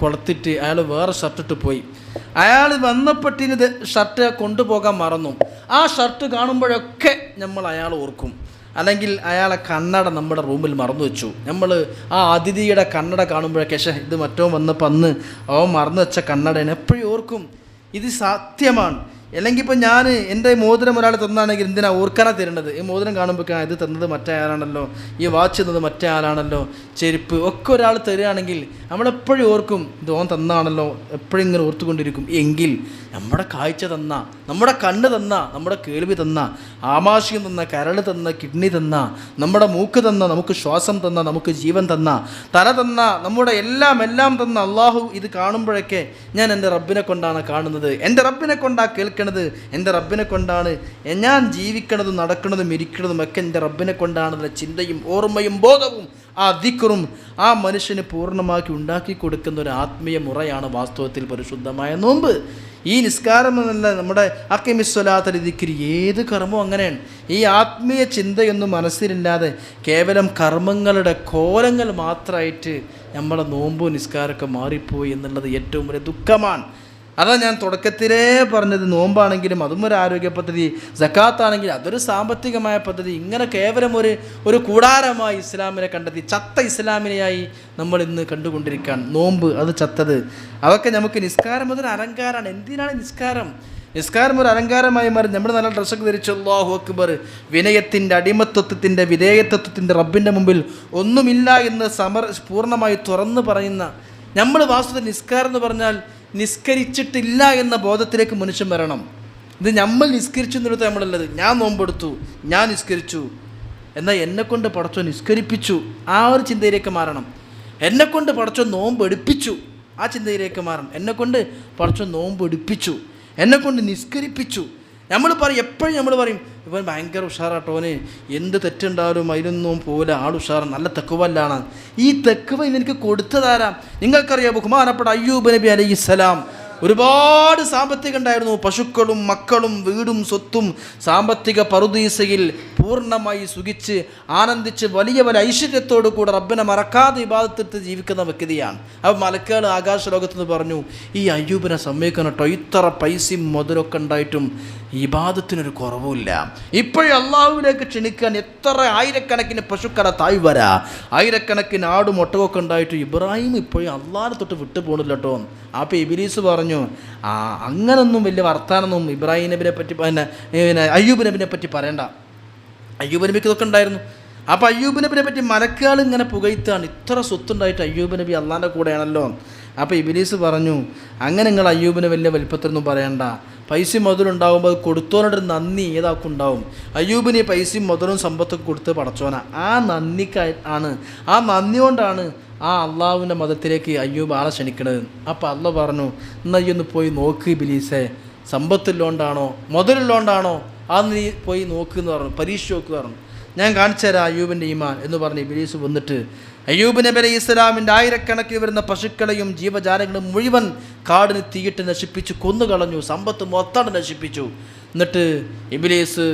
കൊളുത്തിട്ട് അയാൾ വേറെ ഷർട്ടിട്ട് പോയി. അയാൾ വന്നപ്പെട്ടിന് ഷർട്ട് കൊണ്ടുപോകാൻ മറന്നു. ആ ഷർട്ട് കാണുമ്പോഴൊക്കെ നമ്മൾ അയാൾ ഓർക്കും. അല്ലെങ്കിൽ അയാളെ കണ്ണട നമ്മുടെ റൂമിൽ മറന്നു വെച്ചു. നമ്മൾ ആ അതിഥിയുടെ കണ്ണട കാണുമ്പോഴൊക്കെ ഇത് മറ്റോ വന്നപ്പോൾ അന്ന് അവൻ മറന്നു വെച്ച കണ്ണടയാണ് എപ്പോഴും ഓർക്കും. ഇത് സത്യമാണ്. അല്ലെങ്കിൽ ഇപ്പോൾ ഞാൻ എൻ്റെ മോതിരം ഒരാൾ തന്നാണെങ്കിൽ എന്തിനാ ഓർക്കാനാണ് തരുന്നത്? ഈ മോതിരം കാണുമ്പോൾ ഇത് തന്നത് മറ്റേ ആളാണല്ലോ, ഈ വാച്ച് തന്നത് മറ്റേ ആളാണല്ലോ, ചെരുപ്പ് ഒക്കെ ഒരാൾ തരികയാണെങ്കിൽ നമ്മളെപ്പോഴും ഓർക്കും ഇത് ഓൻ തന്നാണല്ലോ, എപ്പോഴും ഇങ്ങനെ ഓർത്തുകൊണ്ടിരിക്കും. എങ്കിൽ നമ്മുടെ കാഴ്ച തന്ന, നമ്മുടെ കണ്ണ് തന്ന, നമ്മുടെ കേൾവി തന്ന, ആമാശയം തന്ന, കരൾ തന്ന, കിഡ്നി തന്ന, നമ്മുടെ മൂക്ക് തന്ന, നമുക്ക് ശ്വാസം തന്ന, നമുക്ക് ജീവൻ തന്ന, തല തന്ന, നമ്മുടെ എല്ലാം തന്ന അള്ളാഹു ഇത് കാണുമ്പോഴൊക്കെ ഞാൻ എൻ്റെ റബ്ബിനെ കൊണ്ടാണ് കാണുന്നത്, എൻ്റെ റബ്ബിനെ കൊണ്ടാണ് കേൾക്കണത്, എൻ്റെ റബ്ബിനെ കൊണ്ടാണ് ഞാൻ ജീവിക്കണതും നടക്കുന്നതും ഇരിക്കുന്നതും ഒക്കെ എൻ്റെ റബ്ബിനെ കൊണ്ടാണെന്നുള്ള ചിന്തയും ഓർമ്മയും ബോധവും ആ ദിക്റും ആ മനുഷ്യന് പൂർണ്ണമാക്കി ഉണ്ടാക്കി കൊടുക്കുന്ന ഒരു ആത്മീയ മുറയാണ് വാസ്തവത്തിൽ പരിശുദ്ധമായ നോമ്പ്. ഈ നിസ്കാരം എന്നല്ല, നമ്മുടെ അഖിമിസ്വലാത്തൽ ദിക്രി ഏത് കർമ്മവും അങ്ങനെയാണ്. ഈ ആത്മീയ ചിന്തയൊന്നും മനസ്സിലില്ലാതെ കേവലം കർമ്മങ്ങളുടെ കോലങ്ങൾ മാത്രമായിട്ട് നമ്മളെ നോമ്പും നിസ്കാരമൊക്കെ മാറിപ്പോയി എന്നുള്ളത് ഏറ്റവും വലിയ ദുഃഖമാണ്. അതാണ് ഞാൻ തുടക്കത്തിലേ പറഞ്ഞത്. നോമ്പാണെങ്കിലും അതും ഒരു ആരോഗ്യ പദ്ധതി, സക്കാത്താണെങ്കിലും അതൊരു സാമ്പത്തികമായ പദ്ധതി. ഇങ്ങനെ കേവലം ഒരു കൂടാരമായി ഇസ്ലാമിനെ കണ്ടെത്തി ചത്ത ഇസ്ലാമിനെയായി നമ്മൾ ഇന്ന് കണ്ടുകൊണ്ടിരിക്കുകയാണ്. നോമ്പ് അത് ചത്തത്. അതൊക്കെ നമുക്ക് നിസ്കാരം അതൊരു അലങ്കാരമാണ്. എന്തിനാണ് നിസ്കാരം? നിസ്കാരം ഒരു അലങ്കാരമായി മാറി. നമ്മൾ നല്ല ഡ്രസ്സൊക്കെ ധരിച്ചു അല്ലാഹു അക്ബർ, വിനയത്തിൻ്റെ, അടിമത്വത്തിൻ്റെ, വിധേയത്വത്തിൻ്റെ, റബ്ബിൻ്റെ മുമ്പിൽ ഒന്നുമില്ല എന്ന് പൂർണ്ണമായി തുറന്നു പറയുന്ന നമ്മൾ വാസ്തവത്തിൽ നിസ്കാരം എന്ന് പറഞ്ഞാൽ നിസ്കരിച്ചിട്ടില്ല എന്ന ബോധത്തിലേക്ക് മനുഷ്യൻ വരണം. ഇത് നമ്മൾ നിസ്കരിച്ചു എന്നിടത്ത് നമ്മളുള്ളത്. ഞാൻ നോമ്പെടുത്തു, ഞാൻ നിസ്കരിച്ചു, എന്നാൽ എന്നെക്കൊണ്ട് പടച്ചോ നിസ്കരിപ്പിച്ചു, ആ ഒരു ചിന്തയിലേക്ക് മാറണം. എന്നെക്കൊണ്ട് പടച്ചോ നോമ്പ് എടുപ്പിച്ചു, ആ ചിന്തയിലേക്ക് മാറണം. എന്നെക്കൊണ്ട് പടച്ചോ നോമ്പ് എടുപ്പിച്ചു, എന്നെക്കൊണ്ട് നിസ്കരിപ്പിച്ചു. എപ്പോഴും നമ്മൾ പറയും ഇവൻ ഭയങ്കര ഉഷാറാട്ടോന്, എന്ത് തെറ്റുണ്ടാലും അതിലൊന്നും പോലെ ആൾ ഉഷാറാണ്, നല്ല തെക്കുവല്ലാണ്. ഈ തെക്കുവ ഇവനിക്ക് കൊടുത്തതാരാ? നിങ്ങൾക്കറിയാം, ബഹുമാനപ്പെട്ട അയ്യൂബ് നബി അലൈഹിസ്സലാം ഒരുപാട് സാമ്പത്തികം ഉണ്ടായിരുന്നു. പശുക്കളും മക്കളും വീടും സ്വത്തും സാമ്പത്തിക പറുദീസയിൽ പൂർണ്ണമായി സുഖിച്ച് ആനന്ദിച്ച് വലിയ ഐശ്വര്യത്തോടു കൂടെ റബ്ബിനെ മറക്കാതെ ഇബാദത്തെടുത്ത് ജീവിക്കുന്ന വ്യക്തിയാണ്. അപ്പോൾ മലക്കുകൾ ആകാശ ലോകത്തുനിന്ന് പറഞ്ഞു, ഈ അയ്യൂബിനെ സമ്മതിക്കണം കേട്ടോ, ഇത്ര പൈസയും മുതലൊക്കെ ഉണ്ടായിട്ടും ഇബാദത്തിനൊരു കുറവുമില്ല. ഇപ്പോഴും അള്ളാഹുവിലേക്ക് ക്ഷണിക്കാൻ എത്ര ആയിരക്കണക്കിന് പശുക്കട തായ് വരാ, ആയിരക്കണക്കിന് ആടും ഒട്ടകമൊക്കെ ഉണ്ടായിട്ട് ഇബ്രാഹിം ഇപ്പോഴും അള്ളാഹിനെ തൊട്ട് വിട്ടു പോകണില്ല കേട്ടോ. അപ്പോൾ ഇബ്ലീസ് പറഞ്ഞു, അങ്ങനൊന്നും വലിയ വർത്താനൊന്നും ഇബ്രാഹിം നബിനെ പറ്റി അയ്യൂബ് നബിനെ പറ്റി പറയണ്ട. അയ്യൂബ് നബിക്ക് ഇതൊക്കെ ഉണ്ടായിരുന്നു. അപ്പോൾ അയ്യൂബ് നബിനെ പറ്റി മലക്കുകൾ ഇങ്ങനെ പുകഴ്ത്താണ്, ഇത്ര സ്വത്തുണ്ടായിട്ട് അയ്യൂബ് നബി അള്ളാൻ്റെ കൂടെയാണല്ലോ. അപ്പോൾ ഇബ്ലീസ് പറഞ്ഞു, അങ്ങനെ നിങ്ങൾ അയ്യൂബിന് വലിയ വലിപ്പത്തിലൊന്നും പറയണ്ട, പൈസയും മുതലുണ്ടാകുമ്പോൾ അത് കൊടുത്തോനോടൊരു നന്ദി ഏതാക്കും ഉണ്ടാവും. അയ്യൂബിന് പൈസയും മുതലും സമ്പത്തൊക്കെ കൊടുത്ത് പടച്ചോന, ആ നന്ദിക്കായി ആണ്, ആ നന്ദി കൊണ്ടാണ് ആ അള്ളാഹുവിൻ്റെ മതത്തിലേക്ക് അയ്യൂബ് ആളെ ക്ഷണിക്കണത്. അപ്പോൾ അള്ളാഹ് പറഞ്ഞു, എന്നാൽ ഈ ഒന്ന് പോയി നോക്ക് ഇബ്ലീസേ, സമ്പത്തുള്ളതുകൊണ്ടാണോ മുതലുള്ളതുകൊണ്ടാണോ ആ നീ പോയി നോക്കുമെന്ന് പറഞ്ഞു, പരീക്ഷ നോക്കുക പറഞ്ഞു, ഞാൻ കാണിച്ചു തരാം അയ്യൂബിൻ്റെ ഈമാൻ എന്ന് പറഞ്ഞ് ഇബ്ലീസ് വന്നിട്ട് അയ്യൂബ് നബി അലൈഹി ഇസ്ലാമിൻ്റെ ആയിരക്കണക്കിന് വരുന്ന പശുക്കളെയും ജീവജാലങ്ങളും മുഴുവൻ കാടിന് തീയിട്ട് നശിപ്പിച്ചു കൊന്നുകളഞ്ഞു, സമ്പത്ത് മൊത്തം നശിപ്പിച്ചു. എന്നിട്ട് ഇബ്ലീസ്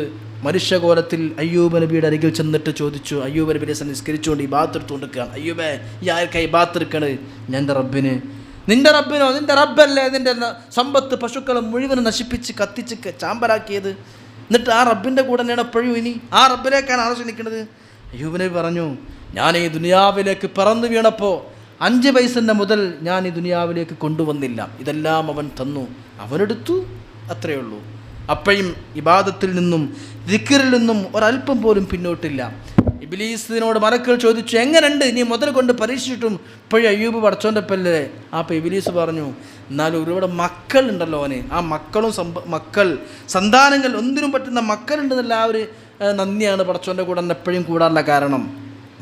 മനുഷ്യകോലത്തിൽ അയ്യൂബ് നബിയുടെ അരികിൽ ചെന്നിട്ട് ചോദിച്ചു, അയ്യൂബ് നബി അലൈഹി നിസ്കരിച്ചുകൊണ്ട് ഈ ബാത്തെടുത്തുകൊണ്ടിരിക്കുകയാണ്. അയ്യൂബേ, ഈ ആർക്കായി ബാത്തെടുക്കണത്? ഞാൻ എൻ്റെ റബ്ബിന്. നിൻ്റെ റബ്ബിനോ? നിൻ്റെ റബ്ബല്ലേ നിൻ്റെ സമ്പത്ത് പശുക്കളെ മുഴുവൻ നശിപ്പിച്ച് കത്തിച്ച് ചാമ്പലാക്കിയത്? എന്നിട്ട് ആ റബ്ബിൻ്റെ കൂടെ തന്നെയാണ് എപ്പോഴും ഇനി ആ റബ്ബിലേക്കാണ് ആളെ ക്ഷണിക്കുന്നത്. അയ്യൂബ് നബി പറഞ്ഞു, ഞാൻ ഈ ദുനിയാവിലേക്ക് പറന്നു വീണപ്പോൾ 5 പൈസൻ്റെ മുതൽ ഞാൻ ഈ ദുനിയാവിലേക്ക് കൊണ്ടുവന്നില്ല, ഇതെല്ലാം അവൻ തന്നു, അവനെടുത്തു, അത്രയേ ഉള്ളൂ. അപ്പോഴും ഇബാദത്തിൽ നിന്നും ദിക്റിൽ നിന്നും ഒരല്പം പോലും പിന്നോട്ടില്ല. ഇബ്ലീസിനോട് മലക്കുകൾ ചോദിച്ചു, എങ്ങനെയുണ്ട് നീ മുതൽ കൊണ്ട് പരീക്ഷിച്ചിട്ടും ഇപ്പോഴും അയ്യൂബ് പടച്ചോൻ്റെ പല്ലേ? അപ്പോൾ ഇബ്ലീസ് പറഞ്ഞു, എന്നാലും ഒരുപാട് മക്കളുണ്ടല്ലോ അവന്, ആ മക്കളും സന്താനങ്ങൾ ഒന്നിനും പറ്റുന്ന മക്കളുണ്ടെന്നല്ല ആ ഒരു നന്ദിയാണ് പടച്ചോൻ്റെ കൂടെ എപ്പോഴും കൂടാനുള്ള കാരണം.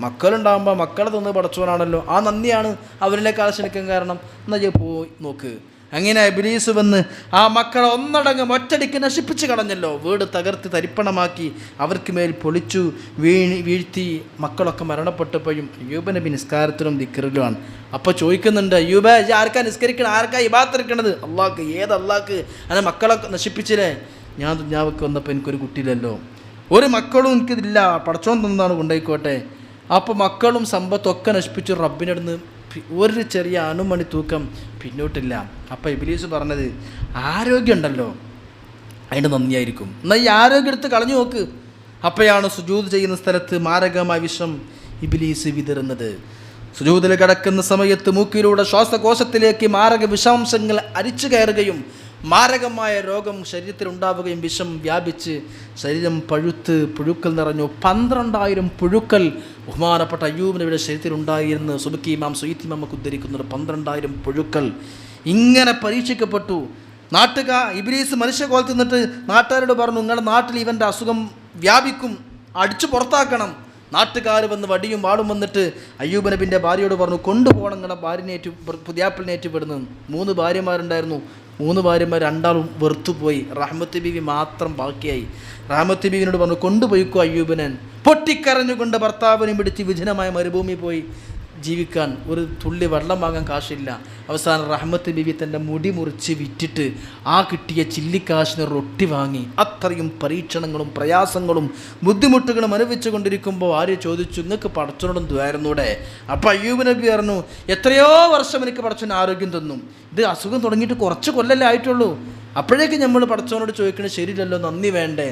മക്കളുണ്ടാകുമ്പോൾ മക്കളെ തന്ന് പടച്ചോനാണല്ലോ, ആ നന്ദിയാണ് അവരിലേക്ക് ക്ഷണിക്കാൻ കാരണം. എന്നാൽ പോയി നോക്ക്. അങ്ങനെ ഇബ്ലീസ് വന്ന് ആ മക്കളെ ഒന്നടങ്കം ഒറ്റടിക്ക് നശിപ്പിച്ച് കളഞ്ഞല്ലോ, വീട് തകർത്ത് തരിപ്പണമാക്കി അവർക്ക് മേൽ പൊളിച്ചു വീഴ്ത്തി. മക്കളൊക്കെ മരണപ്പെട്ടപ്പോഴും അയ്യൂബ് നബി നിസ്കാരത്തിലും ദിക്റിലുമാണ്. അപ്പോൾ ചോദിക്കുന്നുണ്ട്, അയ്യൂബേ ആർക്കാ നിസ്കരിക്കണം, ആർക്കാ ഇബാദത്ത് എടുക്കണത്? അള്ളാഹ്ക്ക്. ഏത് അള്ളാഹ്ക്ക്? അങ്ങനെ മക്കളൊക്കെ നശിപ്പിച്ചില്ലേ? ഞാൻ ദുനിയാവൊക്കെ വന്നപ്പോൾ എനിക്കൊരു കുട്ടിയില്ലല്ലോ, ഒരു മക്കളും എനിക്കിതില്ല, പടച്ചോൻ തന്നാണ് കൊണ്ടുപോയിക്കോട്ടെ. അപ്പോൾ മക്കളും സമ്പത്തൊക്കെ നശിപ്പിച്ചു. റബ്ബിനടുന്ന് ഒരു ചെറിയ അണുമണി തൂക്കം പിന്നോട്ടില്ല. അപ്പോൾ ഇബ്ലീസ് പറഞ്ഞത്, ആരോഗ്യം ഉണ്ടല്ലോ അതിൻ്റെ നന്ദിയായിരിക്കും, എന്നാൽ ഈ ആരോഗ്യം എടുത്ത് കളഞ്ഞു നോക്ക്. അപ്പോഴാണ് സുജൂദ് ചെയ്യുന്ന സ്ഥലത്ത് മാരകമായ വിഷം ഇബ്ലീസ് വിതറുന്നത്. സുജൂദിൽ കിടക്കുന്ന സമയത്ത് മൂക്കിലൂടെ ശ്വാസകോശത്തിലേക്ക് മാരക വിഷാംശങ്ങൾ അരിച്ചു കയറുകയും മാരകമായ രോഗം ശരീരത്തിൽ ഉണ്ടാവുകയും വിഷം വ്യാപിച്ച് ശരീരം പഴുത്ത് പുഴുക്കൾ നിറഞ്ഞു. 12,000 പുഴുക്കൾ ബഹുമാനപ്പെട്ട അയ്യൂബ് നബിയുടെ ശരീരത്തിൽ ഉണ്ടായിരുന്നു. സുബക്കി ഇമാം സുയ്യിത്തി ഇമാമൊക്കെ ഉദ്ധരിക്കുന്നുണ്ട്. 12,000 പുഴുക്കൾ ഇങ്ങനെ പരീക്ഷിക്കപ്പെട്ടു. ഇബ്ലീസ് മനുഷ്യകോലത്തിൽ നിന്നിട്ട് നാട്ടുകാരോട് പറഞ്ഞു, നിങ്ങളുടെ നാട്ടിൽ ഇവൻ്റെ അസുഖം വ്യാപിക്കും, അടിച്ചു പുറത്താക്കണം. നാട്ടുകാർ വന്ന് വടിയും വാളും വന്നിട്ട് അയ്യൂബ് നബിൻ്റെ ഭാര്യയോട് പറഞ്ഞു, കൊണ്ടുപോകണം നിങ്ങളുടെ ഭാര്യനേറ്റ് പുതിയാപ്പിളിനേറ്റ് വിടുന്നു. 3 ഭാര്യമാരുണ്ടായിരുന്നു. 3 ഭാര്യമാർ 2 വെറുത്തുപോയി. റഹ്മത്ത് ബീവി മാത്രം ബാക്കിയായി. റഹ്മത്ത് ബീവിനോട് പറഞ്ഞു, കൊണ്ടുപോയിക്കോ അയ്യൂബിനെ. പൊട്ടിക്കരഞ്ഞുകൊണ്ട് ഭർത്താവിനെ പിടിച്ച് വിജനമായ മരുഭൂമി പോയി ജീവിക്കാൻ. ഒരു തുള്ളി വെള്ളം വാങ്ങാൻ കാശില്ല. അവസാനം റഹ്മത്ത് ബീവി തൻ്റെ മുടി മുറിച്ച് വിറ്റിട്ട് ആ കിട്ടിയ ചില്ലിക്കാശിന് റൊട്ടി വാങ്ങി. അത്രയും പരീക്ഷണങ്ങളും പ്രയാസങ്ങളും ബുദ്ധിമുട്ടുകളും അനുഭവിച്ചു കൊണ്ടിരിക്കുമ്പോൾ ആര്യ ചോദിച്ചു, നിങ്ങൾക്ക് പടച്ചോനോടും ദ്വാരുന്നൂടെ? അപ്പോൾ അയ്യൂബ് നബി പറഞ്ഞു, എത്രയോ വർഷം എനിക്ക് പടച്ചോൻ ആരോഗ്യം തന്നു, ഇത് അസുഖം തുടങ്ങിയിട്ട് കുറച്ച് കൊല്ലല്ലേ ആയിട്ടുള്ളൂ. അപ്പോഴേക്ക് നമ്മൾ പടച്ചോനോട് ചോദിക്കണത് ശരിയല്ലല്ലോ, നന്ദി വേണ്ടേ?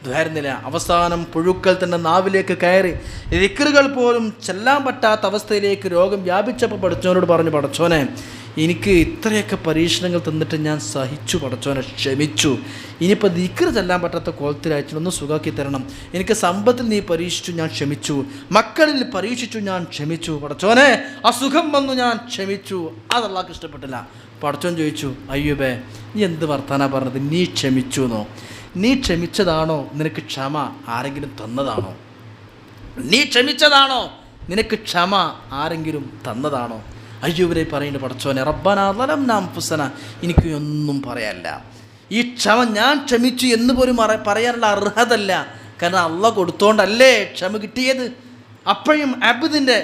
ദ്വാരുന്നില്ല. അവസാനം പുഴുക്കൾ തന്നെ നാവിലേക്ക് കയറി ദിക്റുകൾ പോലും ചെല്ലാൻ പറ്റാത്ത അവസ്ഥയിലേക്ക് രോഗം വ്യാപിച്ചപ്പോൾ പടച്ചോനോട് പറഞ്ഞു, പടച്ചോനെ എനിക്ക് ഇത്രയൊക്കെ പരീക്ഷണങ്ങൾ തന്നിട്ട് ഞാൻ സഹിച്ചു, പടച്ചോനെ ക്ഷമിച്ചു, ഇനിയിപ്പോൾ ദിക്റ് ചെല്ലാൻ പറ്റാത്ത കോലത്തിലായിട്ട് ഒന്ന് സുഖാക്കി തരണം. എനിക്ക് സമ്പത്തിൽ നീ പരീക്ഷിച്ചു, ഞാൻ ക്ഷമിച്ചു. മക്കളിൽ പരീക്ഷിച്ചു, ഞാൻ ക്ഷമിച്ചു. പടച്ചോനെ അസുഖം വന്നു, ഞാൻ ക്ഷമിച്ചു. അത് അല്ലാഹ്ക്ക് ഇഷ്ടപ്പെട്ടില്ല. പടച്ചോൻ ചോദിച്ചു, അയ്യൂബേ നീ എന്ത് വർത്താനാ പറഞ്ഞത്? നീ ക്ഷമിച്ചു എന്നോ? നീ ക്ഷമിച്ചതാണോ നിനക്ക് ക്ഷമ ആരെങ്കിലും തന്നതാണോ? നീ ക്ഷമിച്ചതാണോ നിനക്ക് ക്ഷമ ആരെങ്കിലും തന്നതാണോ? അയ്യൂബിനെ പറയുന്നുണ്ട്, പടച്ചോനെ റബ്ബനാ ളലംനാ അൻഫുസനാ, എനിക്ക് ഒന്നും പറയാനില്ല. ഈ ക്ഷമ ഞാൻ ക്ഷമിച്ചു എന്ന് പോലും പറയാനുള്ള അർഹതല്ല. കാരണം അള്ളാഹ് കൊടുത്തോണ്ടല്ലേ ക്ഷമ കിട്ടിയത്. അപ്പോഴും അബ്ദിൻ്റെ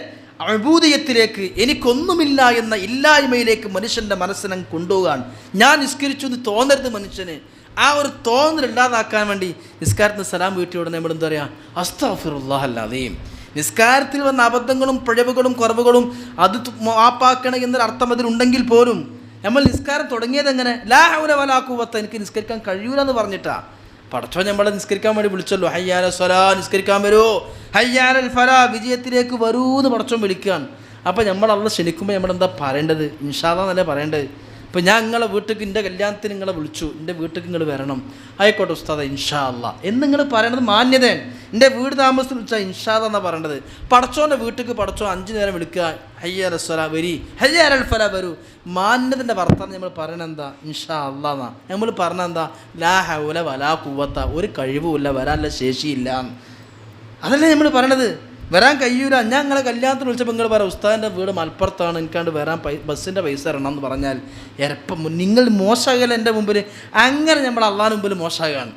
അബൂദിയത്തിലേക്ക്, എനിക്കൊന്നുമില്ല എന്ന ഇല്ലായ്മയിലേക്ക് മനുഷ്യൻ്റെ മനസ്സിനെ കൊണ്ടുപോകാൻ. ഞാൻ നിസ്കരിച്ചു എന്ന് തോന്നരുത് മനുഷ്യന്. ആ ഒരു തോന്നലില്ലാതാക്കാൻ വേണ്ടി നിസ്കാരത്തിന് സലാം വീട്ടിൽ ഉടനെ നമ്മൾ എന്താ പറയുക, അസ്തഗ്ഫിറുല്ലാഹൽ അദീം. നിസ്കാരത്തിൽ വന്ന അബദ്ധങ്ങളും പിഴവുകളും കുറവുകളും അത് മാപ്പാക്കണം എന്നൊരു അർത്ഥം അതിലുണ്ടെങ്കിൽ പോലും നമ്മൾ നിസ്കാരം തുടങ്ങിയത് എങ്ങനെ? ലാ ഹൗല വലാ ഖുവത, എനിക്ക് നിസ്കരിക്കാൻ കഴിയൂല എന്ന് പറഞ്ഞിട്ടാ. പടച്ചോ നമ്മളെ നിസ്കരിക്കാൻ വേണ്ടി വിളിച്ചല്ലോ, ഹയ്യാല സ്വലാ, നിസ്കരിക്കാൻ വരുമോ, ഹയ്യാലൽ ഫലാ, വിജയത്തിലേക്ക് വരൂ എന്ന് പടച്ചോൻ വിളിക്കുകയാണ്. അപ്പോൾ നമ്മൾ അള്ളാഹ് ക്ഷണിക്കുമ്പോൾ നമ്മളെന്താ പറയേണ്ടത്? ഇൻഷാ അല്ലാഹ് എന്നല്ലേ പറയേണ്ടത്. ഇപ്പോൾ ഞാൻ നിങ്ങളെ വീട്ടിലേക്ക് എൻ്റെ കല്യാണത്തിന് നിങ്ങളെ വിളിച്ചു, എൻ്റെ വീട്ടിലേക്ക് നിങ്ങൾ വരണം, ആയിക്കോട്ടെ ഉസ്താദ ഇൻഷാ അല്ലാ എന്ന് നിങ്ങൾ പറയണത് മാന്യതയാണ്. എൻ്റെ വീട് താമസത്തിൽ വിളിച്ചാൽ ഇൻഷാ അല്ലാ എന്നാണ് പറയേണ്ടത്. പടച്ചോൻ്റെ വീട്ടിലേക്ക് പടച്ചോ 5 നേരം വിളിക്കുക, ഹയ്യ റസ്വല വരി, ഹയ്യ അൽഫല വരൂ. മാന്യതൻ്റെ വർത്താനം നമ്മൾ പറയണത് എന്താ? ഇൻഷാ അല്ലാ എന്നാ നമ്മൾ പറഞ്ഞത്. എന്താ? ലാ ഹൗല വലാ ഖുവത്ത, ഒരു കഴിവുമില്ല, വരാനുള്ള ശേഷിയില്ല, അതല്ലേ നമ്മൾ പറയണത്. വരാൻ കഴിയൂല. ഞാൻ നിങ്ങളെ കല്യാണത്തിന് വിളിച്ചപ്പോൾ നിങ്ങൾ പറയാം ഉസ്താദിൻ്റെ വീട് മലപ്പുറത്താണ്, എനിക്കാണ്ട് വരാൻ ബസ്സിൻ്റെ പൈസ തരണം എന്ന് പറഞ്ഞാൽ എരപ്പം നിങ്ങൾ മോശമാകല എൻ്റെ മുമ്പിൽ. അങ്ങനെ നമ്മൾ അള്ളാഹിൻ്റെ മുമ്പിൽ മോശമാകാണ്.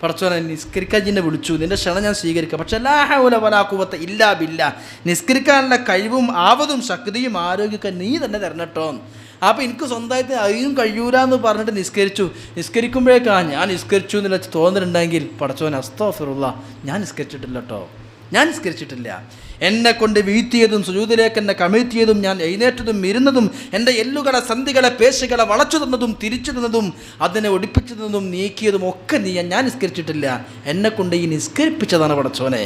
പടച്ചോനെ നിസ്കരിക്കാൻ വിളിച്ചു, നിൻ്റെ ക്ഷണം ഞാൻ സ്വീകരിക്കാം, പക്ഷെ ലാ ഹൗല വലാ ഖുവത്ത ഇല്ലാ ബില്ലാ, നിസ്കരിക്കാനുള്ള കഴിവും ആവതും ശക്തിയും ആരോഗ്യമൊക്കെ നീ തന്നെ തരണട്ടോ. അപ്പോൾ എനിക്ക് സ്വന്തമായിട്ട് അതിനും കഴിയൂല എന്ന് പറഞ്ഞിട്ട് നിസ്കരിക്കുമ്പോഴേക്കാണ് ഞാൻ നിസ്കരിച്ചു എന്നുള്ള തോന്നലുണ്ടെങ്കിൽ പടച്ചോൻ അസ്തഗ്ഫിറുല്ലാ, ഞാൻ നിസ്കരിച്ചിട്ടില്ല കേട്ടോ, ഞാൻ നിസ്കരിച്ചിട്ടില്ല. എന്നെ കൊണ്ട് വീഴ്ത്തിയതും സുജൂദിലേക്ക് എന്നെ കമിഴ്ത്തിയതും ഞാൻ എഴുന്നേറ്റതും ഇരുന്നതും എൻ്റെ എല്ലുകളെ സന്ധികളെ പേശികളെ വളച്ചു തന്നതും തിരിച്ചു തന്നതും അതിനെ ഒടിപ്പിച്ചു തന്നതും നീക്കിയതും ഒക്കെ ഞാൻ നിസ്കരിച്ചിട്ടില്ല. എന്നെക്കൊണ്ട് ഈ നിസ്കരിപ്പിച്ചതാണ് പടച്ചോനെ.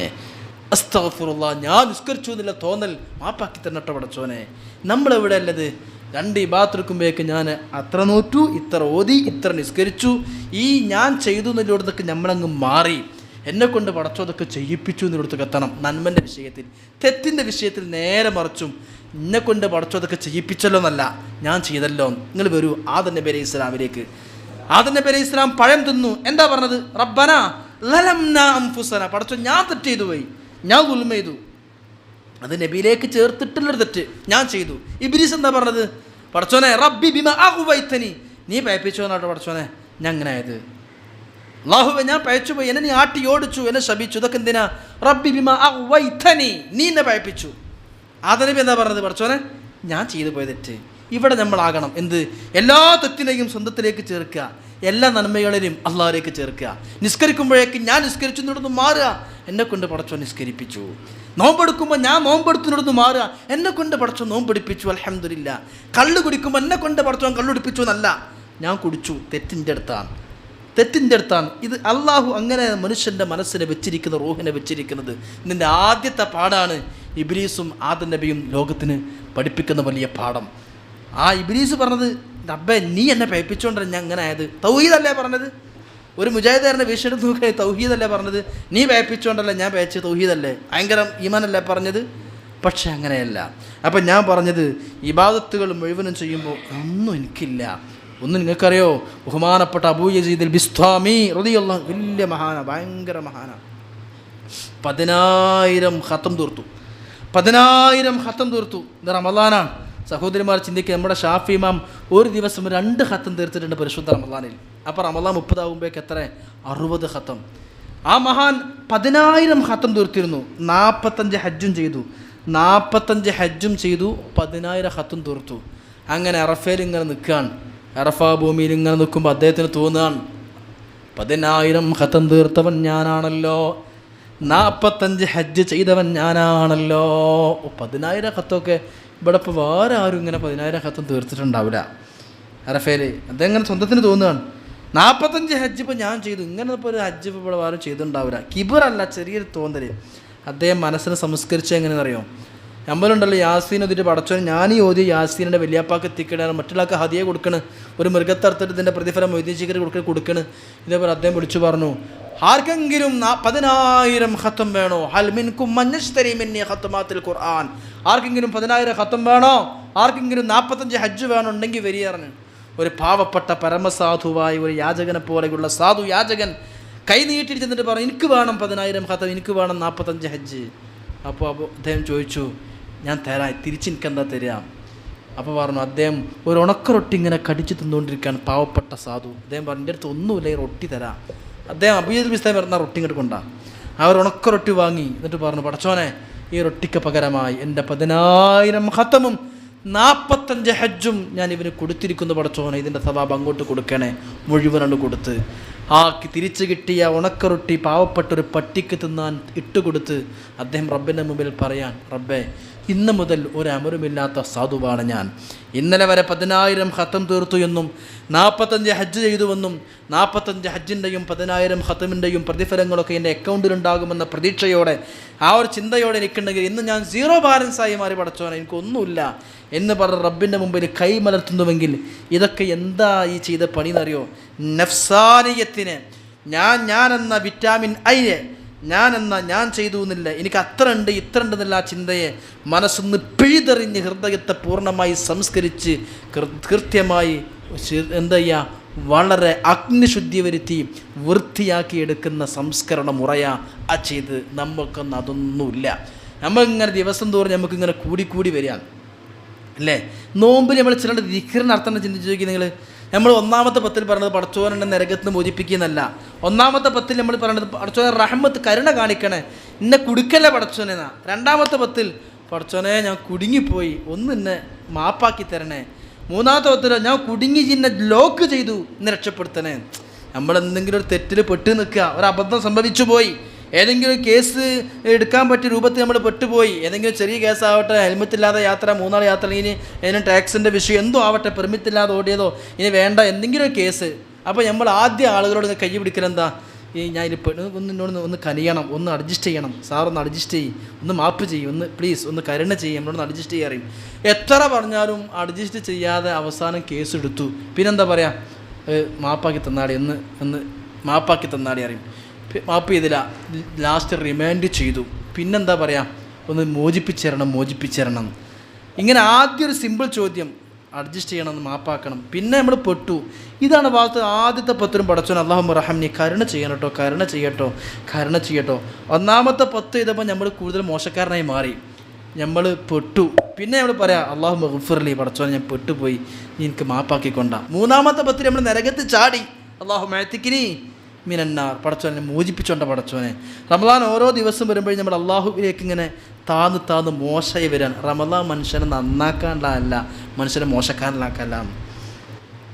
അസ്തഗ്ഫിറുല്ലാ, ഞാൻ നിസ്കരിച്ചു എന്നുള്ള തോന്നൽ മാപ്പാക്കി തന്നട്ടോ പടച്ചോനെ. നമ്മളെവിടെ അല്ലത് 2 ഇബാദത്തെടുക്കുമ്പോഴേക്ക് ഞാൻ അത്ര നോറ്റു, ഇത്ര ഓതി, ഇത്ര നിസ്കരിച്ചു, ഈ ഞാൻ ചെയ്തു എന്നുള്ളതൊക്കെ നമ്മളങ്ങ് മാറി. എന്നെക്കൊണ്ട് പടച്ചോതൊക്കെ ചെയ്യിപ്പിച്ചു എന്നിടത്തേക്ക് എത്തണം. നന്മൻ്റെ വിഷയത്തിൽ, തെറ്റിൻ്റെ വിഷയത്തിൽ നേരെ മറിച്ചും എന്നെക്കൊണ്ട് പടച്ചോതൊക്കെ ചെയ്യിപ്പിച്ചല്ലോ എന്നല്ല, ഞാൻ ചെയ്തല്ലോ. നിങ്ങൾ വരൂ ആദം നബി അലൈഹി ഇസ്ലാമിലേക്ക്. ആദം നബി അലൈഹി ഇസ്ലാം പഴം തിന്നു. എന്താ പറഞ്ഞത്? റബ്ബന ലലംനാ അൻഫുസന, പടച്ചോ ഞാൻ തെറ്റ് ചെയ്തു പോയി, ഞാൻ ദുൽമ ചെയ്തു. അത് നബിയിലേക്ക് ചേർത്തിട്ടുള്ളൊരു തെറ്റ് ഞാൻ ചെയ്തു. ഇബ്ലീസ് എന്താ പറഞ്ഞത്? പടച്ചോനെ റബ്ബി ബിമാ അഗ്വൈതനി, നീ പയപ്പിച്ചോ എന്നാട്ടോ പടച്ചോനെ ഞാൻ അങ്ങനെ ആയത്. അല്ലാഹുവേ ഞാൻ പയച്ചു പോയി, എന്നെ നീ ആട്ടി ഓടിച്ചു, എന്നെ ശപിച്ചു, ഇതൊക്കെ എന്തിനാ? റബ്ബി ബിമാ അഗ്വൈതനി, നീ എന്നെ പയപ്പിച്ചു. ആദം നബി എന്താ പറഞ്ഞത്? പടച്ചോനെ ഞാൻ ചെയ്തു പോയ തെറ്റ്. ഇവിടെ നമ്മളാകണം എന്ത്? എല്ലാ തെറ്റിനെയും സ്വന്തത്തിലേക്ക് ചേർക്കുക, എല്ലാ നന്മകളെയും അള്ളാഹിലേക്ക് ചേർക്കുക. നിസ്കരിക്കുമ്പോഴേക്ക് ഞാൻ നിസ്കരിച്ചു എന്നിടന്ന് മാറുക, എന്നെക്കൊണ്ട് പടച്ചോ നിസ്കരിപ്പിച്ചു. നോമ്പെടുക്കുമ്പോൾ ഞാൻ നോമ്പെടുത്തിനോടൊന്ന് മാറുക, എന്നെക്കൊണ്ട് പടച്ചോ നോമ്പെടുപ്പിച്ചു, അൽഹംദുലില്ലാ. കള്ള് കുടിക്കുമ്പോൾ എന്നെക്കൊണ്ട് പടച്ചോ കള്ളുടിപ്പിച്ചു എന്നല്ല, ഞാൻ കുടിച്ചു, തെറ്റിൻ്റെ അടുത്താണ്. ഇത് അള്ളാഹു അങ്ങനെ മനുഷ്യൻ്റെ മനസ്സിനെ വെച്ചിരിക്കുന്ന, റൂഹിനെ വെച്ചിരിക്കുന്നത്. ഇതിൻ്റെ ആദ്യത്തെ പാഠാണ് ഇബ്ലീസും ആദം നബിയും ലോകത്തിന് പഠിപ്പിക്കുന്ന വലിയ പാഠം. ആ ഇബ്ലീസ് പറഞ്ഞത് റബ്ബേ നീ എന്നെ പയപ്പിച്ചുകൊണ്ടാണ് ഞാൻ അങ്ങനെ ആയത്. തൗഹീദല്ലേ പറഞ്ഞത്? ഒരു മുജാഹിദാരനെ വീക്ഷണം നോക്കുക, തൗഹീദല്ലേ പറഞ്ഞത്? നീ പയപ്പിച്ചുകൊണ്ടല്ല ഞാൻ പയച്ച്, തൗഹീദല്ലേ, ഭയങ്കര ഈമാനല്ലേ പറഞ്ഞത്? പക്ഷെ അങ്ങനെയല്ല. അപ്പം ഞാൻ പറഞ്ഞത് ഇബാദത്തുകൾ മുഴുവനും ചെയ്യുമ്പോൾ ഒന്നും എനിക്കില്ല. ഒന്നും നിങ്ങൾക്കറിയോ? ബഹുമാനപ്പെട്ട അബൂ യസീദ് അൽ ബിസ്താമി റളിയല്ലാഹു, വലിയ മഹാന, ഭയങ്കര മഹാന, 10,000 ഖത്തം തീർത്തു. 10,000 ഖത്തം തീർത്തു. ഇത് റമളാനാണ്. സഹോദരിമാർ ചിന്തിക്കുക, നമ്മുടെ ഷാഫി ഇമാം ഒരു ദിവസം 2 ഖത്തം തീർത്തിട്ടുണ്ട് പരിശുദ്ധ റമളാനിൽ. അപ്പോൾ റമളാൻ 30 ആകുമ്പോഴേക്ക് എത്ര? 60 ഖത്തം. ആ മഹാൻ 10,000 ഖത്തം തീർത്തിരുന്നു. 45 ഹജ്ജും ചെയ്തു. 45 ഹജ്ജും ചെയ്തു, 10,000 ഖത്തം തീർത്തു. അങ്ങനെ അറഫയിൽ ഇങ്ങനെ നിൽക്കുകയാണ്. അറഫ ഭൂമിയിൽ ഇങ്ങനെ നിൽക്കുമ്പോൾ അദ്ദേഹത്തിന് തോന്നുകയാണ് 10,000 ഖത്തം തീർത്തവൻ ഞാനാണല്ലോ, 45 ഹജ്ജ് ചെയ്തവൻ ഞാനാണല്ലോ. 10,000 ഖത്തൊക്കെ ഇവിടെ ഇപ്പോൾ വേറെ ആരും ഇങ്ങനെ 10,000 ഖത്തം തീർത്തിട്ടുണ്ടാവില്ല അറഫയിൽ. അദ്ദേഹം ഇങ്ങനെ സ്വന്തത്തിന് തോന്നുകയാണ് 45 ഹജ്ജ് ഇപ്പോൾ ഞാൻ ചെയ്തു, ഇങ്ങനെ ഇപ്പോൾ ഒരു ഹജ്ജ് ഇപ്പോൾ ഇവിടെ വേറെ ചെയ്തിട്ടുണ്ടാവില്ല. കിബറല്ല, ചെറിയൊരു തോന്നൽ. അദ്ദേഹം മനസ്സിനെ സംസ്കരിച്ച് എങ്ങനെയെന്നറിയോ? നമ്മളുണ്ടല്ലോ യാസീൻ ഒതിട്ട് പടച്ചോൻ ഞാൻ ഈ ഓതി യാസീനിൻ്റെ വലിയപ്പാക്ക് എത്തിക്കണ, മറ്റുള്ളവർക്ക് ഹദിയ കൊടുക്കണ്, ഒരു മൃഗത്തറുത്തിട്ട് ഇതിൻ്റെ പ്രതിഫലം മൊയ്തീശിക്കർ കൊടുക്കണ്. ഇതേപോലെ അദ്ദേഹം വിളിച്ചു പറഞ്ഞു, ആർക്കെങ്കിലും 10,000 ഖത്തം വേണോ? ഹൽ മിൻകും മന്നശ്തരി മിന്നി ഖത്തമാത്തിൽ ഖുർആൻ, ആർക്കെങ്കിലും 10,000 ഖത്തം വേണോ? ആർക്കെങ്കിലും 45 ഹജ്ജ് വേണോ? ഉണ്ടെങ്കിൽ വരികയാണ്. ഒരു പാവപ്പെട്ട പരമസാധുവായ ഒരു യാചകനെ പോലെയുള്ള സാധു യാചകൻ കൈ നീട്ടിട്ട് ചെന്നിട്ട് പറഞ്ഞു, എനിക്ക് വേണം 10,000 ഖത്തം, എനിക്ക് വേണം 45 ഹജ്ജ്. അപ്പോൾ അദ്ദേഹം ചോദിച്ചു, ഞാൻ തരാം, തിരിച്ചെനിക്കെന്താ തരാം? അപ്പോൾ പറഞ്ഞു, അദ്ദേഹം ഒരു ഉണക്ക റൊട്ടി ഇങ്ങനെ കടിച്ച് തിന്നുകൊണ്ടിരിക്കുകയാണ് പാവപ്പെട്ട സാധു. അദ്ദേഹം പറഞ്ഞു, എൻ്റെ അടുത്ത് ഒന്നുമില്ല, ഈ റൊട്ടി തരാം. അദ്ദേഹം അബൂജഹൽ ബിസ്താമി പറഞ്ഞ റൊട്ടി ഇങ്ങോട്ട് കൊണ്ടാണ്. ആ ഒരു ഉണക്ക റൊട്ടി വാങ്ങി. എന്നിട്ട് പറഞ്ഞു, പടച്ചോനെ ഈ റൊട്ടിക്ക് പകരമായി എൻ്റെ 10,000 ഖത്തമും 45 ഹജ്ജും ഞാൻ ഇവന് കൊടുത്തിരിക്കുന്നു പടച്ചോനെ, ഇതിൻ്റെ സവാബ് അങ്ങോട്ട് കൊടുക്കണേ. മുഴുവനാണ് കൊടുത്ത് ആ തിരിച്ചു കിട്ടിയ ഉണക്കറൊട്ടി പാവപ്പെട്ടൊരു പട്ടിക്ക് തിന്നാൻ ഇട്ടുകൊടുത്ത് അദ്ദേഹം റബ്ബിൻ്റെ മുമ്പിൽ പറയാൻ, റബ്ബേ ഇന്ന് മുതൽ ഒരു അമറുമില്ലാത്ത സാധുവാണ് ഞാൻ. ഇന്നലെ വരെ 10,000 ഖത്തം തീർത്തു എന്നും 45 ഹജ്ജ് ചെയ്തുവെന്നും 45 ഹജ്ജിൻ്റെയും 10,000 ഖത്തമിൻ്റെയും പ്രതിഫലങ്ങളൊക്കെ എൻ്റെ അക്കൗണ്ടിലുണ്ടാകുമെന്ന പ്രതീക്ഷയോടെ ആ ഒരു ചിന്തയോടെ എനിക്കുണ്ടെങ്കിൽ ഇന്ന് ഞാൻ 0 ബാലൻസായി മാറി പടച്ചോനെ, എനിക്കൊന്നുമില്ല എന്ന് പറഞ്ഞ റബ്ബിൻ്റെ മുമ്പിൽ കൈമലർത്തുന്നുവെങ്കിൽ ഇതൊക്കെ എന്താ ഈ ചെയ്ത പണി എന്നറിയോ? നഫ്സാനിയത്തിന് ഞാനെന്ന വിറ്റാമിൻ ഐ ഞാൻ ചെയ്തു എന്നില്ല, എനിക്ക് അത്ര ഉണ്ട് ഇത്ര ഉണ്ടെന്നില്ല ആ ചിന്തയെ മനസ്സൊന്ന് പിഴുതെറിഞ്ഞ് ഹൃദയത്തെ പൂർണ്ണമായി സംസ്കരിച്ച് കൃത്യമായി എന്താ ചെയ്യുക, വളരെ അഗ്നിശുദ്ധി വരുത്തി വൃത്തിയാക്കി എടുക്കുന്ന സംസ്കരണ മുറയാ ആ ചെയ്ത്. നമ്മൾക്കൊന്നും അതൊന്നുമില്ല. നമ്മളിങ്ങനെ ദിവസം തോറും നമുക്കിങ്ങനെ കൂടിക്കൂടി വരികയാണ് അല്ലേ? നോമ്പിൽ നമ്മൾ ചില ദിക്റിന് അർത്ഥം ചിന്തിച്ച് നോക്കി നിങ്ങൾ. നമ്മൾ 1-ാമത്തെ 10 പറഞ്ഞത് പടച്ചോനെ നരകത്തിന് മോചിപ്പിക്കുന്നല്ല. 1-ാമത്തെ 10 നമ്മൾ പറയുന്നത് പടച്ചോനെ റഹ്മത്ത് കരുണ കാണിക്കണേ, എന്നെ കുടുക്കല്ലേ പടച്ചോനെ എന്നാ. 2-ാമത്തെ 10 പടച്ചോനെ ഞാൻ കുടുങ്ങിപ്പോയി, ഒന്ന് എന്നെ മാപ്പാക്കി തരണേ. 3-ാമത്തെ 10 ഞാൻ കുടുങ്ങി എന്നെ ലോക്ക് ചെയ്തു, എന്നെ രക്ഷപ്പെടുത്തണേ. നമ്മളെന്തെങ്കിലും ഒരു തെറ്റിൽ പെട്ട് നിൽക്കുക, ഒരു അബദ്ധം സംഭവിച്ചു പോയി, ഏതെങ്കിലും കേസ് എടുക്കാൻ പറ്റിയ രൂപത്തിൽ നമ്മൾ പെട്ടുപോയി, ഏതെങ്കിലും ചെറിയ കേസാവട്ടെ, ഹെൽമെറ്റ് ഇല്ലാതെ യാത്ര, 3 നാൾ യാത്ര, ഇനി അതിന് ടാക്സിൻ്റെ വിഷയം എന്തോ ആവട്ടെ, പെർമിറ്റ് ഇല്ലാതെ ഓടിയതോ, ഇനി വേണ്ട എന്തെങ്കിലും ഒരു കേസ്. അപ്പോൾ നമ്മൾ ആദ്യം ആളുകളോട് കൈ പിടിക്കലെന്താ, ഞാൻ ഇത് ഒന്ന് കനിയണം, ഒന്ന് അഡ്ജസ്റ്റ് ചെയ്യണം, സാറൊന്ന് അഡ്ജസ്റ്റ് ചെയ്യും, ഒന്ന് മാപ്പ് ചെയ്യും, ഒന്ന് പ്ലീസ് ഒന്ന് കരുണ ചെയ്യും, നമ്മളൊന്ന് അഡ്ജസ്റ്റ് ചെയ്യാറിയും. എത്ര പറഞ്ഞാലും അഡ്ജസ്റ്റ് ചെയ്യാതെ അവസാനം കേസ് എടുത്തു. പിന്നെന്താ പറയുക, മാപ്പാക്കി തന്നാടി, ഒന്ന് മാപ്പാക്കി തന്നാടി അറിയും. മാപ്പ് ചെയ്തില്ല, ലാസ്റ്റ് റിമാൻഡ് ചെയ്തു. പിന്നെന്താ പറയുക, ഒന്ന് മോചിപ്പിച്ചേരണം. ഇങ്ങനെ ആദ്യം ഒരു സിമ്പിൾ ചോദ്യം, അഡ്ജസ്റ്റ് ചെയ്യണം, ഒന്ന് മാപ്പാക്കണം. പിന്നെ നമ്മൾ പെട്ടു. ഇതാണ് ഭാഗത്ത് ആദ്യത്തെ 10 പടച്ചോൻ അല്ലാഹുമ്മ റഹംനി, കരുണ ചെയ്യട്ടോ. 1-ാമത്തെ 10 ചെയ്തപ്പോൾ നമ്മൾ കൂടുതൽ മോശക്കാരനായി മാറി, നമ്മൾ പെട്ടു. പിന്നെ നമ്മൾ പറയാം അല്ലാഹുമ്മ ഗഫിർലി, പടച്ചോനെ ഞാൻ പെട്ടുപോയി, എനിക്ക് മാപ്പാക്കിക്കൊണ്ട. 3-ാമത്തെ 10 നമ്മൾ നരകത്ത് ചാടി, അല്ലാഹുമ്മ അഅ്തിഖ്നി മിനന്നാർ, പടച്ചോനെ മോചിപ്പിച്ചോണ്ട പടച്ചോനെ. റമദാൻ ഓരോ ദിവസം വരുമ്പോഴും നമ്മൾ അള്ളാഹുവിലേക്ക് ഇങ്ങനെ താന്ന് മോശമായി വരാൻ. റമദാൻ മനുഷ്യനെ നന്നാക്കാനല്ല, മനുഷ്യനെ മോശക്കാരനാക്കാനല്ല.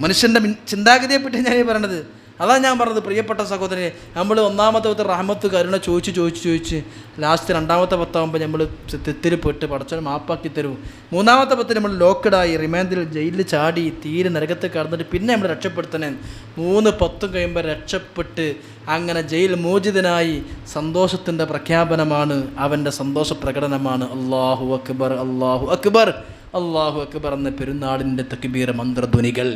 മനുഷ്യൻ്റെ ചിന്താഗതിയെപ്പറ്റി ഞാൻ പറയണത്. അതാണ് ഞാൻ പറഞ്ഞത്, പ്രിയപ്പെട്ട സഹോദരനെ. നമ്മൾ 1-ാമത്തെ 10 റഹ്മത്ത് കരുണ ചോദിച്ച് ലാസ്റ്റ് 2-ാമത്തെ 10 ആകുമ്പോൾ നമ്മൾ തെറ്റിൽ പെട്ട് പടച്ചോനെ മാപ്പാക്കി തരും. 3-ാമത്തെ 10 നമ്മൾ ലോക്കഡായി, റിമാൻഡിൽ, ജയിലിൽ ചാടി, തീരെ നരകത്ത് കടന്നിട്ട് പിന്നെ നമ്മൾ രക്ഷപ്പെടുത്തണേ. 3-10 കഴിയുമ്പോൾ രക്ഷപ്പെട്ട് അങ്ങനെ ജയിൽ മോചിതനായി സന്തോഷത്തിൻ്റെ പ്രഖ്യാപനമാണ്, അവൻ്റെ സന്തോഷ പ്രകടനമാണ്. അല്ലാഹു അക്ബർ, അല്ലാഹു അക്ബർ, അല്ലാഹു അക്ബർ എന്ന പെരുന്നാളിൻ്റെ തക്ബീർ മന്ത്രധ്വനികൾ.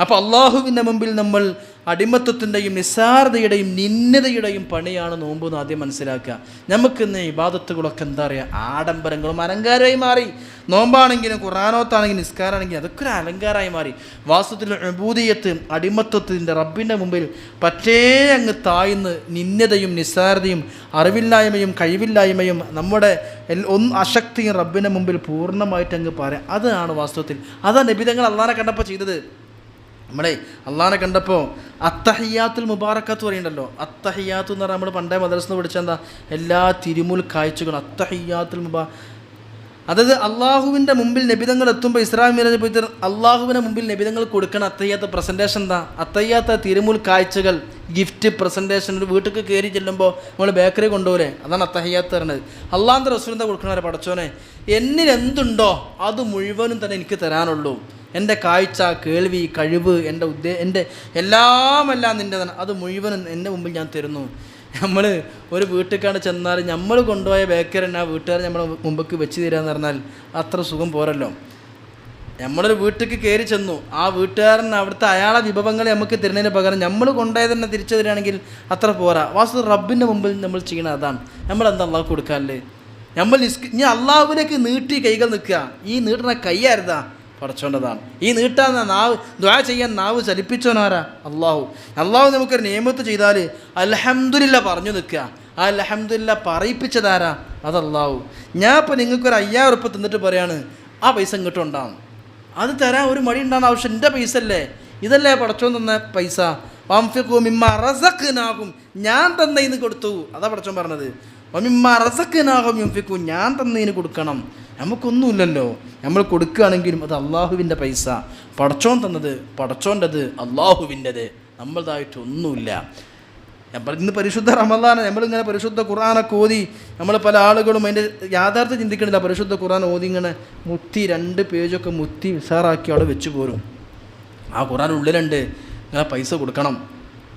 അപ്പോൾ അള്ളാഹുവിൻ്റെ മുമ്പിൽ നമ്മൾ അടിമത്തത്തിൻ്റെയും നിസ്സാരതയുടെയും നിന്ദതയുടെയും പണിയാണ് നോമ്പ് എന്ന് ആദ്യം മനസ്സിലാക്കുക. നമുക്കിന്ന് ഇബാദത്തുകളൊക്കെ എന്താ പറയുക, ആഡംബരങ്ങളും അലങ്കാരമായി മാറി. നോമ്പാണെങ്കിലും ഖുർആനോത്താണെങ്കിലും നിസ്കാരമാണെങ്കിലും അതൊക്കെ ഒരു അലങ്കാരമായി മാറി. വാസ്തവത്തിൽ ഉബൂദിയത്ത്, അടിമത്തത്തിൻ്റെ റബ്ബിൻ്റെ മുമ്പിൽ പറ്റേ അങ്ങ് താഴ്ന്ന് നിന്ദതയും നിസ്സാരതയും അറിവില്ലായ്മയും കഴിവില്ലായ്മയും നമ്മുടെ അശക്തിയും റബ്ബിൻ്റെ മുമ്പിൽ പൂർണ്ണമായിട്ട് അങ്ങ് പറയാം. അതാണ് വാസ്തവത്തിൽ, അതാണ് നബി തങ്ങൾ അള്ളാഹനെ കണ്ടപ്പോൾ ചെയ്തത്. നമ്മളെ അള്ളാഹനെ കണ്ടപ്പോൾ അത്തഹിയാത്തുൽ മുബാറക്കത്ത് പറയുന്നുണ്ടല്ലോ. അത്തഹിയാത്ത് എന്ന് പറഞ്ഞാൽ നമ്മൾ പണ്ടേ മദ്രസയിൽ പഠിച്ച എന്താ, എല്ലാ തിരുമുൽ കാഴ്ചകളും അത്തഹിയാത്തുൽ അതായത് അള്ളാഹുവിൻ്റെ മുമ്പിൽ നബിതങ്ങൾ എത്തുമ്പോൾ ഇസ്രാ മിഅ്റാജ് പോയിട്ട് അള്ളാഹുവിൻ്റെ മുമ്പിൽ നബിതങ്ങൾ കൊടുക്കണം അത്തഹിയാത്ത് പ്രസൻറ്റേഷൻ. എന്താ അത്തഹിയാത്ത്? തിരുമുൽ കാഴ്ചകൾ, ഗിഫ്റ്റ് പ്രസൻറ്റേഷൻ. ഒരു വീട്ടിൽ കയറി ചെല്ലുമ്പോൾ നമ്മൾ ബേക്കറി കൊണ്ടുപോലെ, അതാണ് അത്തഹിയാത്ത് പറയുന്നത്. അള്ളാഹിൻ്റെ റസൂൽ എന്താ കൊടുക്കണവരെ, പടച്ചോനെ എന്നിൽ എന്തുണ്ടോ അത് മുഴുവനും തന്നെ എനിക്ക് തരാനുള്ളൂ. എൻ്റെ കാഴ്ച, കേൾവി, കഴിവ്, എൻ്റെ എല്ലാം നിൻ്റെ തന്നെ, അത് മുഴുവനും എൻ്റെ മുമ്പിൽ ഞാൻ തരുന്നു. നമ്മൾ ഒരു വീട്ടിലേക്കാണ് ചെന്നാൽ നമ്മൾ കൊണ്ടുപോയ ബേക്കറി ആ വീട്ടുകാർ നമ്മളെ മുമ്പേക്ക് വെച്ച് തരാമെന്ന് പറഞ്ഞാൽ അത്ര സുഖം പോരല്ലോ. നമ്മളൊരു വീട്ടിലേക്ക് കയറി ചെന്നു, ആ വീട്ടുകാരൻ അവിടുത്തെ അയാളെ വിഭവങ്ങൾ നമുക്ക് തരുന്നതിന് പകരം നമ്മൾ കൊണ്ടുപോയത് തന്നെ തിരിച്ചു തരികയാണെങ്കിൽ അത്ര പോരാ. വാസ്തു റബ്ബിൻ്റെ മുമ്പിൽ നമ്മൾ ചെയ്യണം അതാണ്. നമ്മളെന്താ അള്ളാഹ് കൊടുക്കാല്ലേ? നമ്മൾ ഇനി അള്ളാഹുവിലേക്ക് നീട്ടി കൈകൾ നിൽക്കുക. ഈ നീട്ടുന്ന കൈയായിരുന്നാ പടച്ചോണ്ടതാണ്. ഈ നീട്ടാൻ നാവ്, ദുആ ചെയ്യാൻ നാവ് ചലിപ്പിച്ചോനാരാ? അള്ളാഹു നമുക്കൊരു നിയമത്ത് ചെയ്താൽ അൽഹംദുലില്ലാ പറഞ്ഞു നിൽക്കുക. ആ അൽഹംദുലില്ലാ പറയിപ്പിച്ചതാരാ? അത് അള്ളാഹു. ഞാൻ ഇപ്പോൾ നിങ്ങൾക്കൊരു 5000 ഉറുപ്പിക തന്നിട്ട് പറയാണ് ആ പൈസ ഇങ്ങോട്ടും ഉണ്ടാവും, അത് തരാൻ ഒരു മടി ഉണ്ടാകുന്ന ആവശ്യം, എൻ്റെ പൈസ അല്ലേ, ഇതല്ലേ പടച്ചോൻ തന്ന പൈസ. വംഫിഖൂ മിമ്മാ റസഖ്നാകും, ഞാൻ തന്നതിന് കൊടുത്തു, അതാ പടച്ചോൻ പറഞ്ഞത്. വമിമ്മാ റസഖ്നാകും യുൻഫിഖൂ, ഞാൻ തന്നതിന് കൊടുക്കണം. നമുക്കൊന്നുമില്ലല്ലോ, നമ്മൾ കൊടുക്കുകയാണെങ്കിലും അത് അള്ളാഹുവിൻ്റെ പൈസ. പടച്ചോൻ തന്നത് പടച്ചോൻ്റെത്, അള്ളാഹുവിൻ്റെത്, നമ്മളതായിട്ടൊന്നുമില്ല. നമ്മൾ ഇന്ന് പരിശുദ്ധ റമദാൻ, നമ്മളിങ്ങനെ പരിശുദ്ധ ഖുർആനൊക്കെ ഓതി, നമ്മൾ പല ആളുകളും അതിൻ്റെ യാഥാർത്ഥ്യം ചിന്തിക്കണില്ല. പരിശുദ്ധ ഖുർആൻ ഓതി ഇങ്ങനെ മുത്തി 2 പേജൊക്കെ മുത്തി വിസാറാക്കി അവിടെ വെച്ച് പോരും. ആ ഖുർആൻ ഉള്ളിലുണ്ട് ഇങ്ങനെ പൈസ കൊടുക്കണം,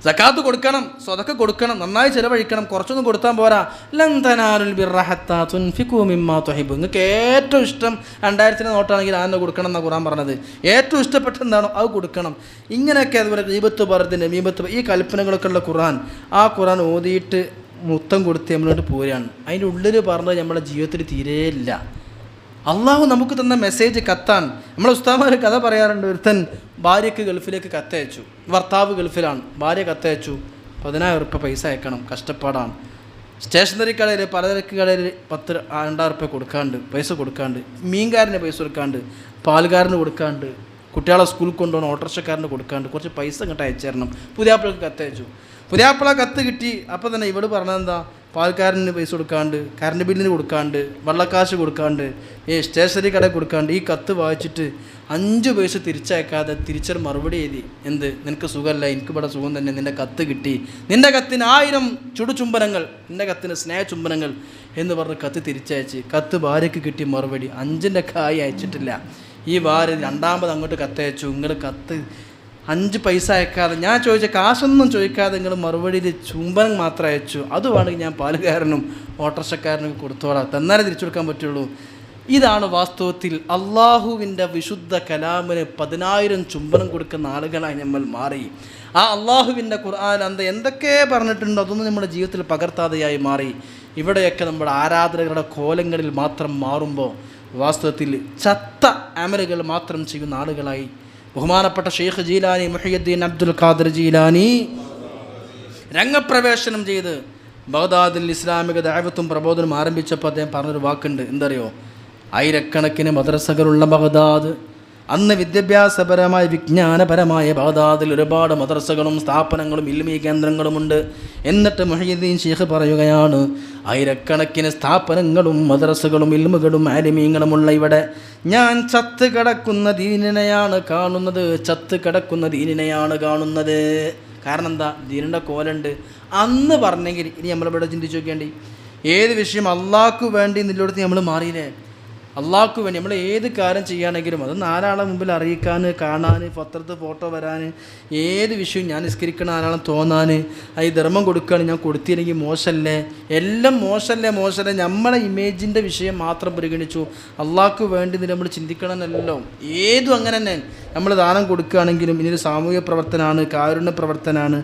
സക്കാത്ത് കൊടുക്കണം, സ്വതക്ക കൊടുക്കണം, നന്നായി ചിലവഴിക്കണം, കുറച്ചൊന്നും കൊടുത്താൽ പോരാ. ലൻ തനാലുൽ ബിർറ ഹത്താ തുൻഫിഖൂ മിമ്മാ തുഹിബ്ബു. നിങ്ങൾക്ക് ഏറ്റവും ഇഷ്ടം 2000 നോട്ടാണെങ്കിൽ ആന്നെ കൊടുക്കണം എന്നാണ് ഖുർആൻ പറഞ്ഞത്. ഏറ്റവും ഇഷ്ടപ്പെട്ട എന്താണോ അത് കൊടുക്കണം. ഇങ്ങനെയൊക്കെ അതുപോലെ ഗീബത്ത് പറഞ്ഞ് നമീമത്ത് ഈ കൽപ്പനകളൊക്കെ ഉള്ള ഖുർആൻ, ആ ഖുർആൻ ഓതിയിട്ട് മുത്തം കൊടുത്ത് നമ്മളോട്ട് പോരുകയാണ്. അതിൻ്റെ ഉള്ളിൽ പറഞ്ഞത് നമ്മുടെ ജീവിതത്തിൽ തീരെയില്ല. അള്ളാഹു നമുക്ക് തന്ന മെസ്സേജ് കത്താൻ. നമ്മളെ ഉസ്താദന്മാർ കഥ പറയാറുണ്ട്. ഒരുത്തൻ ഭാര്യയ്ക്ക് ഗൾഫിലേക്ക് കത്തയച്ചു. ഭർത്താവ് ഗൾഫിലാണ്, ഭാര്യ കത്തയച്ചു. 10,000 ഉറുപ്പ്യ പൈസ അയക്കണം, കഷ്ടപ്പാടാണ്. സ്റ്റേഷനറി കടയിൽ, പലചരക്ക് കടയിൽ 2,000 ഉറുപ്പ്യ കൊടുക്കാണ്ട്, പൈസ കൊടുക്കാണ്ട്, മീൻകാരന് പൈസ കൊടുക്കാണ്ട്, പാൽക്കാരന് കൊടുക്കാണ്ട്, കുട്ടികളെ സ്കൂളിൽ കൊണ്ടുപോകണം, ഓട്ടോറിക്ഷക്കാരന് കൊടുക്കാണ്ട്, കുറച്ച് പൈസ ഇങ്ങോട്ട് അയച്ചു തരണം. പുതിയാപ്പിളക്ക് കത്തയച്ചു. പുതിയാപ്പിള കത്ത് കിട്ടി. അപ്പോൾ തന്നെ ഇവിടെ പറഞ്ഞതെന്താ, പാൽക്കാരന് പൈസ കൊടുക്കാണ്ട്, കറണ്ട് ബില്ലിന് കൊടുക്കാണ്ട്, വെള്ളക്കാശ് കൊടുക്കാണ്ട്, സ്റ്റേഷനറി കടയിൽ കൊടുക്കാണ്ട്, ഈ കത്ത് വായിച്ചിട്ട് 5 പൈസ തിരിച്ചയക്കാതെ തിരിച്ചൊരു മറുപടി എഴുതി. എന്ത്, നിനക്ക് സുഖമല്ല, എനിക്ക് ഇവിടെ സുഖം തന്നെ, നിൻ്റെ കത്ത് കിട്ടി, നിൻ്റെ കത്തിന് 1000 ചുടുചുംബനങ്ങൾ, നിൻ്റെ കത്തിന് സ്നേഹചുംബനങ്ങൾ എന്ന് പറഞ്ഞ് കത്ത് തിരിച്ചയച്ച്. കത്ത് ഭാര്യയ്ക്ക് കിട്ടിയ മറുപടി 5ൻ്റെ കായ് അയച്ചിട്ടില്ല. ഈ ഭാര്യ 2ാമത് അങ്ങോട്ട് കത്തയച്ചു. നിങ്ങൾ കത്ത് 5 പൈസ അയക്കാതെ, ഞാൻ ചോദിച്ച കാശൊന്നും ചോദിക്കാതെ നിങ്ങൾ മറുപടിയിൽ ചുംബനം മാത്രം അയച്ചു. അത് വേണമെങ്കിൽ ഞാൻ പാലുകാരനും ഓട്ടോറിക്ഷക്കാരനും കൊടുത്തോളാം, തന്നാലേ തിരിച്ചു കൊടുക്കാൻ പറ്റുള്ളൂ. ഇതാണ് വാസ്തവത്തിൽ അള്ളാഹുവിൻ്റെ വിശുദ്ധ കലാമിന് 10,000 ചുംബനം കൊടുക്കുന്ന ആളുകളായി നമ്മൾ മാറി. ആ അള്ളാഹുവിൻ്റെ ഖുർആൻ എന്തൊക്കെ പറഞ്ഞിട്ടുണ്ടോ അതൊന്നും നമ്മുടെ ജീവിതത്തിൽ പകർത്താതെയായി മാറി. ഇവിടെയൊക്കെ നമ്മുടെ ആരാധനകളുടെ കോലങ്ങളിൽ മാത്രം മാറുമ്പോൾ വാസ്തവത്തിൽ ചത്ത അമലുകൾ മാത്രം ചെയ്യുന്ന ആളുകളായി ബഹുമാനപ്പെട്ട ഷെയ്ഖ് ജീലാനി മുഹയ്യദ്ദീൻ അബ്ദുൽ ഖാദിർ ജീലാനി രംഗപ്രവേശനം ചെയ്ത് ബഗ്ദാദിൽ ഇസ്ലാമിക ദഅവത്തും പ്രബോധനം ആരംഭിച്ചപ്പോൾ അദ്ദേഹം പറഞ്ഞൊരു വാക്കുണ്ട്. എന്തറിയോ? 1000കണക്കിന് മദ്രസകളുള്ള ബഗ്ദാദ്, അന്ന് വിദ്യാഭ്യാസപരമായ വിജ്ഞാനപരമായ ബഗ്ദാദിൽ ഒരുപാട് മദ്രസകളും സ്ഥാപനങ്ങളും ഇൽമീ കേന്ദ്രങ്ങളുമുണ്ട്. എന്നിട്ട് മുഹയ്യിദ്ദീൻ ഷെയ്ഖ് പറയുകയാണ്, 1000കണക്കിന് സ്ഥാപനങ്ങളും മദ്രസകളും ഇൽമുകളും ആലിമീങ്ങളുമുള്ള ഇവിടെ ഞാൻ ചത്ത് കിടക്കുന്ന ദീനിനെയാണ് കാണുന്നത്, ചത്ത് കിടക്കുന്ന ദീനിനെയാണ് കാണുന്നത്. കാരണം എന്താ? ദീനിൻ്റെ കോലുണ്ട്. അന്ന് പറഞ്ഞെങ്കിൽ ഇനി നമ്മളിവിടെ ചിന്തിച്ച് നോക്കേണ്ടി, ഏത് വിഷയം അള്ളാഹ്ക്ക് വേണ്ടി നിന്നിടത്ത് നമ്മൾ മാറിയില്ലേ? അള്ളാഹ്ക്ക് വേണ്ടി നമ്മൾ ഏത് കാര്യം ചെയ്യുകയാണെങ്കിലും അത് 4 മുമ്പിൽ അറിയിക്കാൻ, കാണാൻ, പത്രത്ത് ഫോട്ടോ വരാൻ, ഏത് വിഷയവും ഞാൻ നിസ്കരിക്കണ ആരാളും തോന്നാൻ, ഈ ധർമ്മം കൊടുക്കുകയാണ്, ഞാൻ കൊടുത്തില്ലെങ്കിൽ മോശമല്ലേ, എല്ലാം മോശമല്ലേ. നമ്മളെ ഇമേജിൻ്റെ വിഷയം മാത്രം പരിഗണിച്ചു. അള്ളാഹ്ക്ക് വേണ്ടി നമ്മൾ ചിന്തിക്കണമെന്നല്ലോ. ഏതും അങ്ങനെ തന്നെ. നമ്മൾ ദാനം കൊടുക്കുകയാണെങ്കിലും ഇനിയൊരു സാമൂഹ്യ പ്രവർത്തനമാണ്, കാരുണ്യ പ്രവർത്തനമാണ്.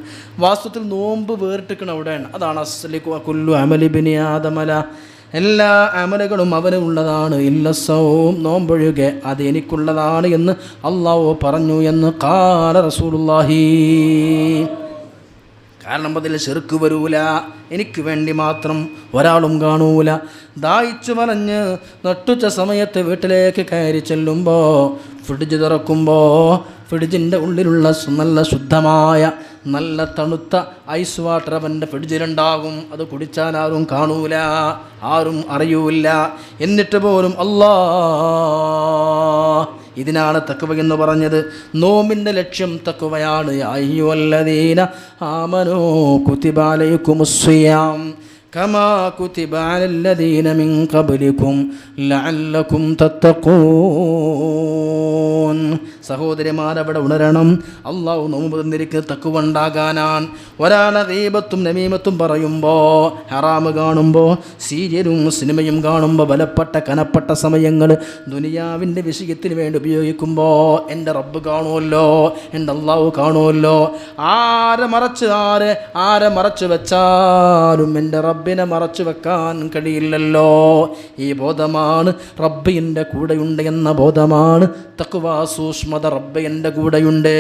വാസ്തവത്തിൽ നോമ്പ് വേറിട്ടിക്കണം അവിടെയാണ്. അതാണ് അസ്ലി കുല്ലു അമലി ബിനി ആദമല, എല്ലാ അമലുകളും അവന് ഉള്ളതാണ്, ഇല്ല സൗം, നോമ്പൊഴുകെ അത് എനിക്കുള്ളതാണ് എന്ന് അല്ലാഹു പറഞ്ഞു എന്ന് ഖാല റസൂലുള്ളാഹി. കാരണം അതിൽ ശിർക്ക് വരൂല, എനിക്ക് വേണ്ടി മാത്രം ഒരാളും കാണൂല. ദാഹിച്ചു വലഞ്ഞ് നട്ടുച്ച സമയത്ത് വീട്ടിലേക്ക് കയറി ചെല്ലുമ്പോൾ ഫ്രിഡ്ജ് തുറക്കുമ്പോൾ ഫ്രിഡ്ജിൻ്റെ ഉള്ളിലുള്ള നല്ല ശുദ്ധമായ നല്ല തണുത്ത ഐസ് വാട്ടർ അവൻ്റെ ഫ്രിഡ്ജിലുണ്ടാകും. അത് കുടിച്ചാൽ ആരും കാണൂല, ആരും അറിയൂല. എന്നിട്ട് പോലും ഇതിനാണ് തഖ്വ എന്ന് പറഞ്ഞത്. നോമ്പിൻ്റെ ലക്ഷ്യം തഖ്വയാണ്. യാ അയ്യുഹല്ലദീന ആമനൂ കുതിബ അലൈക്കുമുസ്സിയാം കമാ കുതിബ അലല്ലദീന മിൻ ഖബ്ലികും ലഅല്ലകും തത്തഖൂൻ. സഹോദരിമാരവിടെ ഉണരണം. അള്ളാഹു നോമ്പ് തന്നിരിക്കുന്നത് തഖ്വ ഉണ്ടാകാനാണ്. ഒരാളെ ഗീബത്തും നമീമത്തും പറയുമ്പോൾ, ഹറാമ് കാണുമ്പോൾ, സീരിയലും സിനിമയും കാണുമ്പോൾ, ബലപ്പെട്ട കനപ്പെട്ട സമയങ്ങൾ ദുനിയാവിൻ്റെ വിഷയത്തിന് വേണ്ടി ഉപയോഗിക്കുമ്പോൾ എൻ്റെ റബ്ബ് കാണുമല്ലോ, എൻ്റെ അള്ളാഹു കാണുമല്ലോ. ആരെ മറച്ചു വെച്ചാലും എൻ്റെ റബ്ബിനെ മറച്ചു വെക്കാൻ കഴിയില്ലല്ലോ. ഈ ബോധമാണ് റബ്ബ് എൻ്റെ കൂടെയുണ്ട് എന്ന ബോധമാണ് തഖ്വ. സൂക്ഷ്മത. റബ്ബ് എൻ്റെ കൂടെയുണ്ട്,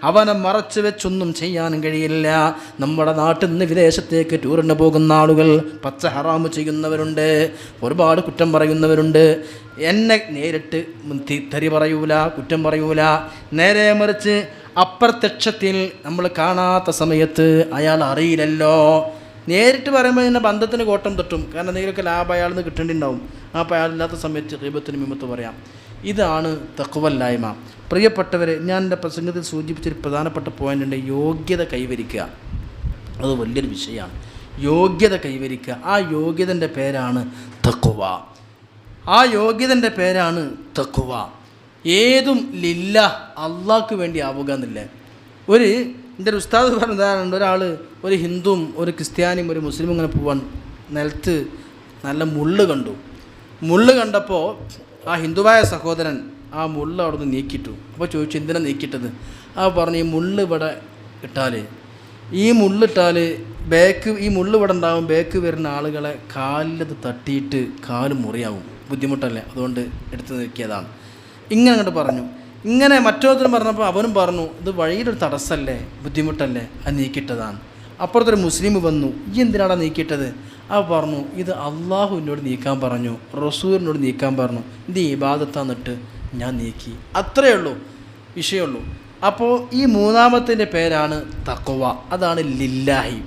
അവനെ മറച്ചു വെച്ചൊന്നും ചെയ്യാൻ കഴിയില്ല. നമ്മുടെ നാട്ടിൽ നിന്ന് വിദേശത്തേക്ക് ടൂറിന് പോകുന്ന ആളുകൾ പച്ച ഹറാമ് ചെയ്യുന്നവരുണ്ട്, ഒരുപാട് കുറ്റം പറയുന്നവരുണ്ട്. എന്നെ നേരിട്ട് തെറി പറയൂല, കുറ്റം പറയൂല. നേരെ മറിച്ച് അപ്രത്യക്ഷത്തിൽ നമ്മൾ കാണാത്ത സമയത്ത് അയാൾ അറിയില്ലല്ലോ. നേരിട്ട് പറയുമ്പോൾ തന്നെ ബന്ധത്തിന് കോട്ടം തട്ടും. കാരണം എന്തെങ്കിലുമൊക്കെ ലാഭം അയാളിൽ നിന്ന് കിട്ടേണ്ടിണ്ടാവും. അപ്പോൾ അയാളില്ലാത്ത സമയത്ത് ഗീബത്തിന് മിമ്മത്ത് പറയാം. ഇതാണ് തഖ്വല്ലായ്മ. പ്രിയപ്പെട്ടവരെ, ഞാൻ എൻ്റെ പ്രസംഗത്തിൽ സൂചിപ്പിച്ചൊരു പ്രധാനപ്പെട്ട പോയിൻ്റ് ഉണ്ട്, യോഗ്യത കൈവരിക്കുക. അത് വലിയൊരു വിഷയമാണ്. യോഗ്യത കൈവരിക്കുക, ആ യോഗ്യതൻ്റെ പേരാണ് തഖ്വ. ആ യോഗ്യതൻ്റെ പേരാണ് തഖ്വ. ഏതും ലില്ല, അള്ളാഹ്ക്ക് വേണ്ടി ആവുക എന്നില്ല. എൻ്റെ ഒരു ഉസ്താദ് പറഞ്ഞതാണ്, ഒരാൾ ഒരു ഹിന്ദുവും ഒരു ക്രിസ്ത്യാനിയും ഒരു മുസ്ലിമും ഇങ്ങനെ പോവാൻ നിലത്ത് നല്ല മുള്ള് കണ്ടു. മുള്ള് കണ്ടപ്പോൾ ആ ഹിന്ദുവായ സഹോദരൻ ആ മുള്ള് അവിടെ നിന്ന് നീക്കിയിട്ടു. അപ്പോൾ ചോദിച്ചു, എന്തിനാണ് നീക്കിയിട്ടത്? ആ പറഞ്ഞു, ഈ മുള്ള് ഇവിടെ ഇട്ടാൽ ഈ മുള്ള് ഇവിടെ ഉണ്ടാവും, ബേക്ക് വരുന്ന ആളുകളെ കാലിലത് തട്ടിയിട്ട് കാല് മുറിയാവും, ബുദ്ധിമുട്ടല്ലേ, അതുകൊണ്ട് എടുത്ത് നീക്കിയതാണ്. ഇങ്ങനെ അങ്ങോട്ട് പറഞ്ഞു. ഇങ്ങനെ മറ്റോരുത്തരും പറഞ്ഞപ്പോൾ അവനും പറഞ്ഞു, ഇത് വഴിയിലൊരു തടസ്സമല്ലേ, ബുദ്ധിമുട്ടല്ലേ, അത് നീക്കിയിട്ടതാണ്. അപ്പുറത്തൊരു മുസ്ലിം വന്നു, ഈ എന്തിനാണ് നീക്കിയിട്ടത്? ആ പറഞ്ഞു, ഇത് അള്ളാഹു എന്നോട് നീക്കാൻ പറഞ്ഞു, റസൂലിനോട് നീക്കാൻ പറഞ്ഞു, ഇത് ഇബാദത്താന്നിട്ട് ഞാൻ നീക്കി. അത്രയേ ഉള്ളൂ, വിഷയമുള്ളൂ. അപ്പോൾ ഈ മൂന്നാമത്തിൻ്റെ പേരാണ് തഖ്വ, അതാണ് ലില്ലാഹി.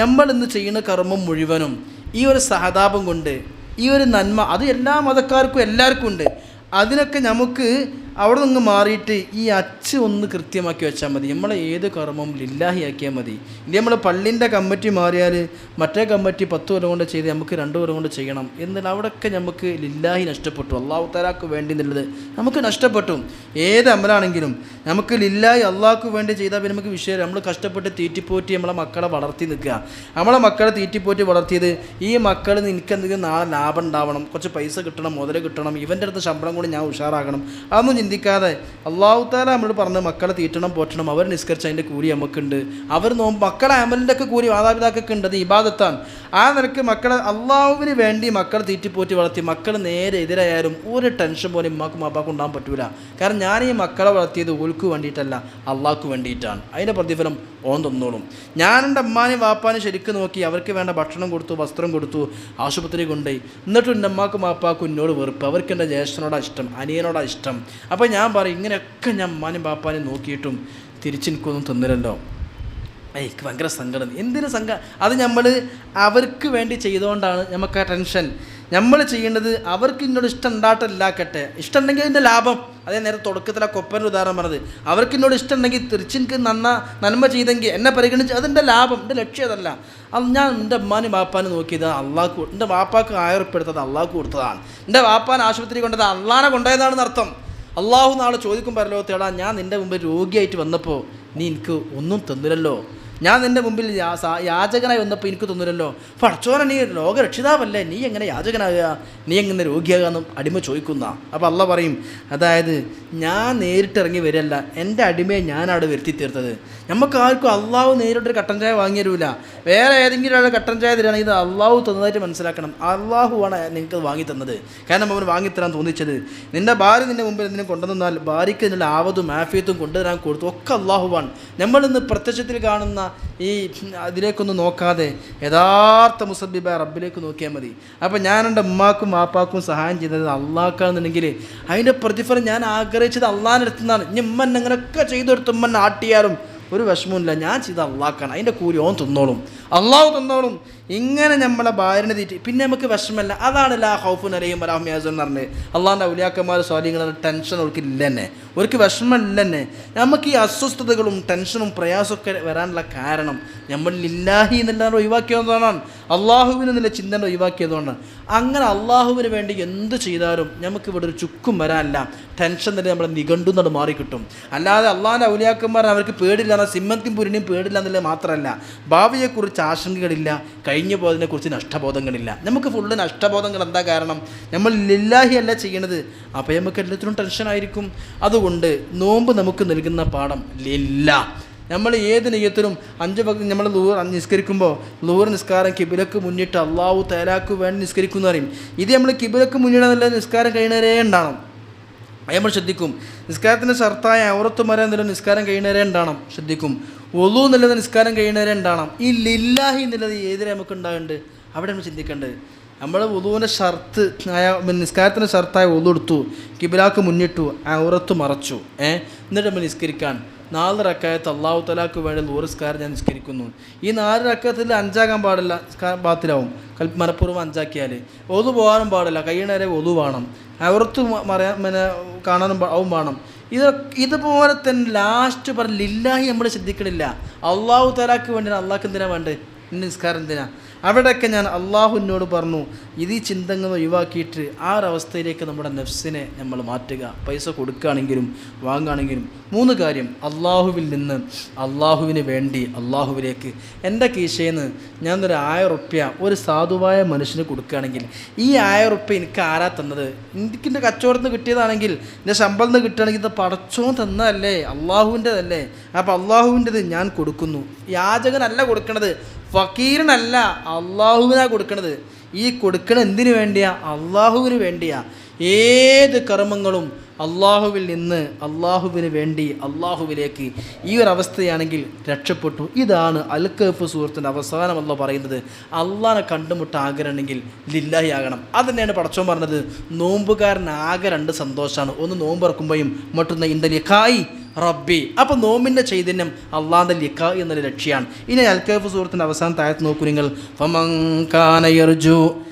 നമ്മൾ ഇന്ന് ചെയ്യുന്ന കർമ്മം മുഴുവനും ഈ ഒരു സഹതാപം കൊണ്ട്, ഈ ഒരു നന്മ, അത് എല്ലാ മതക്കാർക്കും എല്ലാവർക്കും ഉണ്ട്. അതിനൊക്കെ നമുക്ക് അവിടെ നിന്ന് മാറിയിട്ട് ഈ ഒന്ന് കൃത്യമാക്കി വെച്ചാൽ മതി. നമ്മളെ ഏത് കർമ്മം ലില്ലാഹി ആക്കിയാൽ മതി. ഇനി നമ്മൾ പള്ളിൻ്റെ കമ്മിറ്റി മാറിയാൽ മറ്റേ കമ്മിറ്റി 10 കൊല്ലം കൊണ്ട് ചെയ്ത് നമുക്ക് 2 കൊല്ലം കൊണ്ട് ചെയ്യണം എന്നാൽ അവിടെയൊക്കെ നമുക്ക് ലില്ലാഹി നഷ്ടപ്പെട്ടു, അള്ളാഹു തആലാക്ക് വേണ്ടി എന്നുള്ളത് നമുക്ക് നഷ്ടപ്പെട്ടു. ഏത് അമലാണെങ്കിലും നമുക്ക് ലില്ലാഹി അള്ളാഹ്ക്ക് വേണ്ടി ചെയ്താൽ പിന്നെ നമുക്ക് വിഷയം. നമ്മൾ കഷ്ടപ്പെട്ട് തീറ്റിപ്പോറ്റി നമ്മളെ മക്കളെ വളർത്തി നിൽക്കുക. നമ്മളെ മക്കളെ തീറ്റിപ്പോറ്റി വളർത്തിയത് ഈ മക്കളിൽ നിന്ന് എനിക്കെന്തെങ്കിലും നാളെ ലാഭം ഉണ്ടാവണം, കുറച്ച് പൈസ കിട്ടണം, മുതൽ കിട്ടണം, ഇവൻ്റെ അടുത്ത് ശമ്പളം കൂടി ഞാൻ ഉഷാറാകണം, അതൊന്നും ചിന്തിക്കാതെ അള്ളാഹു തആല നമ്മൾ പറഞ്ഞ് മക്കളെ തീറ്റണം പോറ്റണം, അവർ നിസ്കരിച്ച് അതിൻ്റെ കൂലി നമുക്കുണ്ട്, അവർ മക്കളെ അമലിൻ്റെ ഒക്കെ കൂലി മാതാപിതാക്കൾക്ക് ഉണ്ട്, അത് ഇബാദത്താണ്. ആ നിലക്ക് മക്കളെ അള്ളാഹുവിന് വേണ്ടി മക്കളെ തീറ്റിപ്പോറ്റി വളർത്തി മക്കൾ നേരെ എതിരായാലും ഒരു ടെൻഷൻ പോലെ ഉമ്മാക്കും അപ്പാക്കും ഉണ്ടാകാൻ പറ്റൂല. കാരണം ഞാൻ ഈ മക്കളെ വളർത്തിയത് ഓൽക്ക് വേണ്ടിയിട്ടല്ല, അള്ളാഹ്ക്ക് വേണ്ടിയിട്ടാണ്. അതിൻ്റെ പ്രതിഫലം ഓൻ തന്നോളും. ഞാൻ എൻ്റെ അമ്മാനും വാപ്പാനും ശരിക്കും നോക്കി, അവർക്ക് വേണ്ട ഭക്ഷണം കൊടുത്തു, വസ്ത്രം കൊടുത്തു, ആശുപത്രി കൊണ്ടുപോയി. എന്നിട്ടും എൻ്റെ അമ്മാക്കും വാപ്പാക്കും എന്നോട് വെറുപ്പ്, അവർക്ക് എൻ്റെ ജ്യേഷ്ഠനോടാണ് ഇഷ്ടം, അനിയനോടാണ് ഇഷ്ടം. അപ്പോൾ ഞാൻ പറയും, ഇങ്ങനെയൊക്കെ ഞാൻ അമ്മാനും വാപ്പാനും നോക്കിയിട്ടും തിരിച്ചെനിക്കൊന്നും തന്നില്ലല്ലോ. എനിക്ക് ഭയങ്കര സങ്കടം. എന്തിനു അത് നമ്മൾ അവർക്ക് വേണ്ടി ചെയ്തുകൊണ്ടാണ് നമുക്ക് ആ ടെൻഷൻ. നമ്മൾ ചെയ്യേണ്ടത് അവർക്ക് ഇന്നോട് ഇഷ്ടം ഉണ്ടായിട്ടില്ലാക്കട്ടെ, ഇഷ്ടമുണ്ടെങ്കിൽ അതിൻ്റെ ലാഭം. അതേ നേരം തുടക്കത്തിൽ ആ കൊപ്പൻ്റെ ഉദാഹരണം പറഞ്ഞത്, അവർക്ക് എന്നോട് ഇഷ്ടമുണ്ടെങ്കിൽ തിരിച്ചെനിക്ക് നന്മ ചെയ്തെങ്കിൽ എന്നെ പരിഗണിച്ച് അതിൻ്റെ ലാഭം. എൻ്റെ ലക്ഷ്യം അതല്ല. അത് ഞാൻ എൻ്റെ അമ്മാനും വാപ്പാനും നോക്കിയത് അള്ളാഹ്ക്ക്, എൻ്റെ വാപ്പാക്ക് 1000 ഉറുപ്പിക എടുത്തത് അള്ളാഹ്ക്ക് കൊടുത്തതാണ്, എൻ്റെ വാപ്പാൻ ആശുപത്രി കൊണ്ടത് അള്ളാഹനെ കൊണ്ടുപോയതാണെന്ന് അർത്ഥം. അള്ളാഹു നാളെ ചോദിക്കും പരലോകത്തേടാ, ഞാൻ നിൻ്റെ മുമ്പിൽ രോഗിയായിട്ട് വന്നപ്പോൾ നീ എനിക്ക് ഒന്നും തന്നില്ലല്ലോ, ഞാൻ നിൻ്റെ മുമ്പിൽ യാചകനായി വന്നപ്പോൾ എനിക്ക് തന്നില്ലല്ലോ, പടച്ചോനെ നീ ലോകരക്ഷിതാവല്ലേ, നീ എങ്ങനെ യാചകനാകുക, നീ എങ്ങനെ രോഗിയാകാമെന്നും അടിമ ചോദിക്കുന്ന. അപ്പോൾ അള്ളാഹ് പറയും, അതായത് ഞാൻ നേരിട്ടിറങ്ങി വരില്ല, എൻ്റെ അടിമയെ ഞാനവിടെ വരുത്തി തീർത്തത്. നമുക്ക് ആർക്കും അള്ളാഹു നേരിട്ടൊരു കട്ടൻ ചായ വാങ്ങി തരൂല. വേറെ ഏതെങ്കിലും ഒരാൾ കട്ടൻ ചായ തരികയാണെങ്കിൽ ഇത് അള്ളാഹു തന്നതായിട്ട് മനസ്സിലാക്കണം. അള്ളാഹുവാണ് നിങ്ങൾക്ക് വാങ്ങി തന്നത്. കാരണം അവൻ വാങ്ങിത്തരാൻ തോന്നിച്ചത്. നിൻ്റെ ഭാര്യ നിൻ്റെ മുമ്പിൽ എന്തിനും കൊണ്ടുവന്നാൽ ഭാര്യയ്ക്ക് നിന്നുള്ള ആവതും ആഫിയത്തും കൊണ്ടുവരാൻ കൊടുത്തു, ഒക്കെ അള്ളാഹുവാണ്. നമ്മളിന്ന് പ്രത്യക്ഷത്തിൽ കാണുന്ന ഈ അതിലേക്കൊന്നും നോക്കാതെ യഥാർത്ഥ മുസബ്ബിബായ റബ്ബിലേക്ക് നോക്കിയാൽ മതി. അപ്പോൾ ഞാൻ എൻ്റെ ഉമ്മാക്കും വാപ്പാക്കും സഹായം ചെയ്തത് അള്ളാഹ്ക്കാണെന്നുണ്ടെങ്കിൽ അതിൻ്റെ പ്രതിഫലം ഞാൻ ആഗ്രഹിച്ചത് അള്ളാഹിൻ്റെ അടുത്തുനിന്നാണ്. ഇനി ഉമ്മൻ അങ്ങനെയൊക്കെ ചെയ്തെടുത്ത് ഉമ്മൻ ആട്ടിയാലും ഒരു വിഷമമില്ല, ഞാൻ ചെയ്ത അള്ളാഹ്ക്കാണ്, അതിൻ്റെ കൂലി ഓൻ തന്നോളും, അള്ളാഹു തന്നോളും. ഇങ്ങനെ നമ്മളെ ഭാര്യനെ തീറ്റി പിന്നെ നമുക്ക് വിഷമല്ല. അതാണ് ലാ ഖൗഫുൻ അലൈഹിം വലാ ഹും യഹ്സനൂൻ എന്ന് പറഞ്ഞത്. അള്ളാഹിൻ്റെ ഔലിയാക്കന്മാർ സ്വാലിഹീങ്ങൾ ടെൻഷൻ അവർക്ക് ഇല്ല തന്നെ, അവർക്ക് വിഷമമില്ല തന്നെ. നമുക്ക് ഈ അസ്വസ്ഥതകളും ടെൻഷനും പ്രയാസമൊക്കെ വരാനുള്ള കാരണം നമ്മൾ ലില്ലാഹി എന്നുള്ളത് ഒഴിവാക്കിയതുകൊണ്ടാണ്, അള്ളാഹുവിന് എന്നുള്ള ചിന്തന ഒഴിവാക്കിയതുകൊണ്ടാണ്. അങ്ങനെ അള്ളാഹുവിന് വേണ്ടി എന്ത് ചെയ്താലും നമുക്ക് ഇവിടെ ഒരു ചുക്കും വരാനില്ല, ടെൻഷൻ തന്നെ നമ്മളെ നിഘണ്ടുന്നത് മാറിക്കിട്ടും. അല്ലാതെ അള്ളാഹിൻ്റെ ഔലിയാക്കന്മാർ അവർക്ക് പേടില്ല, സിംഹത്തിനും പുരിനെയും പേടില്ല എന്നുള്ളത് മാത്രമല്ല, ഭാവിയെക്കുറിച്ച് ആശങ്കകളില്ല, കഴിഞ്ഞു പോയതിനെക്കുറിച്ച് നഷ്ടബോധങ്ങളില്ല. നമുക്ക് ഫുള്ള് നഷ്ടബോധങ്ങൾ. എന്താ കാരണം? നമ്മൾ ലില്ലാഹി അല്ല ചെയ്യണത്. അപ്പോൾ നമുക്ക് എല്ലാത്തിനും ടെൻഷനായിരിക്കും. അതുകൊണ്ട് നോമ്പ് നമുക്ക് നൽകുന്ന പാഠം ലില്ലാ. നമ്മൾ ഏത് നെയ്യത്തിനും 5 വക്ത് നമ്മൾ നിസ്കരിക്കുമ്പോൾ ലൂർ നിസ്കാരം കിബിലക്ക് മുന്നിട്ട് അള്ളാഹു തആലാക്ക് വേണ്ടി നിസ്കരിക്കുന്നു പറയും. ഇത് നമ്മൾ കിബിലക്ക് മുന്നിടുന്നില്ല, നിസ്കാരം കഴിയുന്നവരേ ഉണ്ടാകണം. അത് നമ്മൾ ശ്രദ്ധിക്കും. നിസ്കാരത്തിൻ്റെ ഷർത്തായ ഔറത്ത് മര എന്നുള്ള നിസ്കാരം കഴിയുന്നവരെ ഉണ്ടാകണം, ശ്രദ്ധിക്കും. ഒളു എന്നുള്ളത് നിസ്കാരം കഴിയുന്നവരെ ഉണ്ടാകണം. ഈ ലില്ലാഹി എന്നുള്ളത് ഏതിനെ നമുക്ക് ഉണ്ടാകുന്നുണ്ട്, അവിടെ നമ്മൾ ചിന്തിക്കേണ്ടത്. നമ്മൾ ഒളുവിൻ്റെ ഷർത്ത് ആയ നിസ്കാരത്തിൻ്റെ ഷർത്തായ ഒളു എടുത്തു, കിബിലാക്ക് മുന്നിട്ടു, ഔറത്ത് മറച്ചു, എന്നിട്ട് നമ്മൾ നിസ്കരിക്കാൻ 4 റക്അത്ത് അള്ളാഹു തആലാക്ക് വേണ്ടി ലൂർ നിസ്കാരം ഞാൻ നിസ്കരിക്കുന്നു. ഈ 4 റക്അത്തിൽ 5 പാടില്ല, ബാത്തിലാവും. മനഃപൂർവ്വം 5 ഒളു പോകാനും പാടില്ല, കഴിയണവരെ ഒളു വേണം. ഔറത്ത് കാണാനും ആവും വേണം. ഇതുപോലെ തന്നെ ലാസ്റ്റ് പറഞ്ഞ ലില്ലാഹി നമ്മൾ ശ്രദ്ധിക്കണില്ല. അള്ളാഹു തആലക്ക് വേണ്ടിയാണ്. അള്ളാഹ്ക്ക് എന്തിനാ വേണ്ടത്? നിസ്കാരം എന്തിനാ? അവിടെയൊക്കെ ഞാൻ അള്ളാഹുവിനോട് പറഞ്ഞു, ഇത് ഈ ചിന്തങ്ങൾ ഒഴിവാക്കിയിട്ട് ആ ഒരവസ്ഥയിലേക്ക് നമ്മുടെ നഫ്സിനെ നമ്മൾ മാറ്റുക. പൈസ കൊടുക്കുകയാണെങ്കിലും വാങ്ങുകയാണെങ്കിലും 3 കാര്യം: അള്ളാഹുവിൽ നിന്ന് അള്ളാഹുവിന് വേണ്ടി അള്ളാഹുവിലേക്ക്. എൻ്റെ കീശയിൽ നിന്ന് ഞാനൊരു 1000 റുപ്യ ഒരു സാധുവായ മനുഷ്യന് കൊടുക്കുകയാണെങ്കിൽ ഈ 1000 റുപ്യ എനിക്ക് ആരാ തന്നത്? എനിക്കെൻ്റെ കച്ചവടത്തിൽ നിന്ന് കിട്ടിയതാണെങ്കിൽ, എൻ്റെ ശമ്പളം നിന്ന് കിട്ടുകയാണെങ്കിൽ ഇത് പടച്ചോൻ തന്നതല്ലേ, അള്ളാഹുവിൻ്റെതല്ലേ. അപ്പോൾ അള്ളാഹുവിൻ്റെത് ഞാൻ കൊടുക്കുന്നു. യാചകനല്ല കൊടുക്കണത്, ഫക്കീറിനല്ല, അള്ളാഹുവിനാണ് കൊടുക്കണത്. ഈ കൊടുക്കണ എന്തിനു വേണ്ടിയാ? അള്ളാഹുവിന് വേണ്ടിയാ. ഏത് കർമ്മങ്ങളും അള്ളാഹുവിൽ നിന്ന് അള്ളാഹുവിന് വേണ്ടി അള്ളാഹുവിലേക്ക്. ഈ ഒരു അവസ്ഥയാണെങ്കിൽ രക്ഷപ്പെട്ടു. ഇതാണ് അൽ കഹ്ഫ് സൂറത്തിൻ്റെ അവസാനം അള്ളാഹ് പറയുന്നത്. അള്ളാഹിനെ കണ്ടുമുട്ട ആഗ്രഹമുണ്ടെങ്കിൽ ലില്ലാഹി ആകണം. അതുതന്നെയാണ് പടച്ചോൻ പറഞ്ഞത്. നോമ്പുകാരന് ആകെ 2 സന്തോഷമാണ്. ഒന്ന് നോമ്പ് ഇറക്കുമ്പോഴും മറ്റൊന്ന് ഇന്ദ ലിഖായി റബ്ബി. അപ്പോൾ നോമ്പിൻ്റെ ചൈതന്യം അള്ളാഹിൻ്റെ ലിഖാ എന്നൊരു ലക്ഷ്യമാണ്. ഇനി അൽ കഹ്ഫ് സൂറത്തിൻ്റെ അവസാനം താഴത്ത് നോക്കൂ നിങ്ങൾ. ഫമൻ കാന യർജു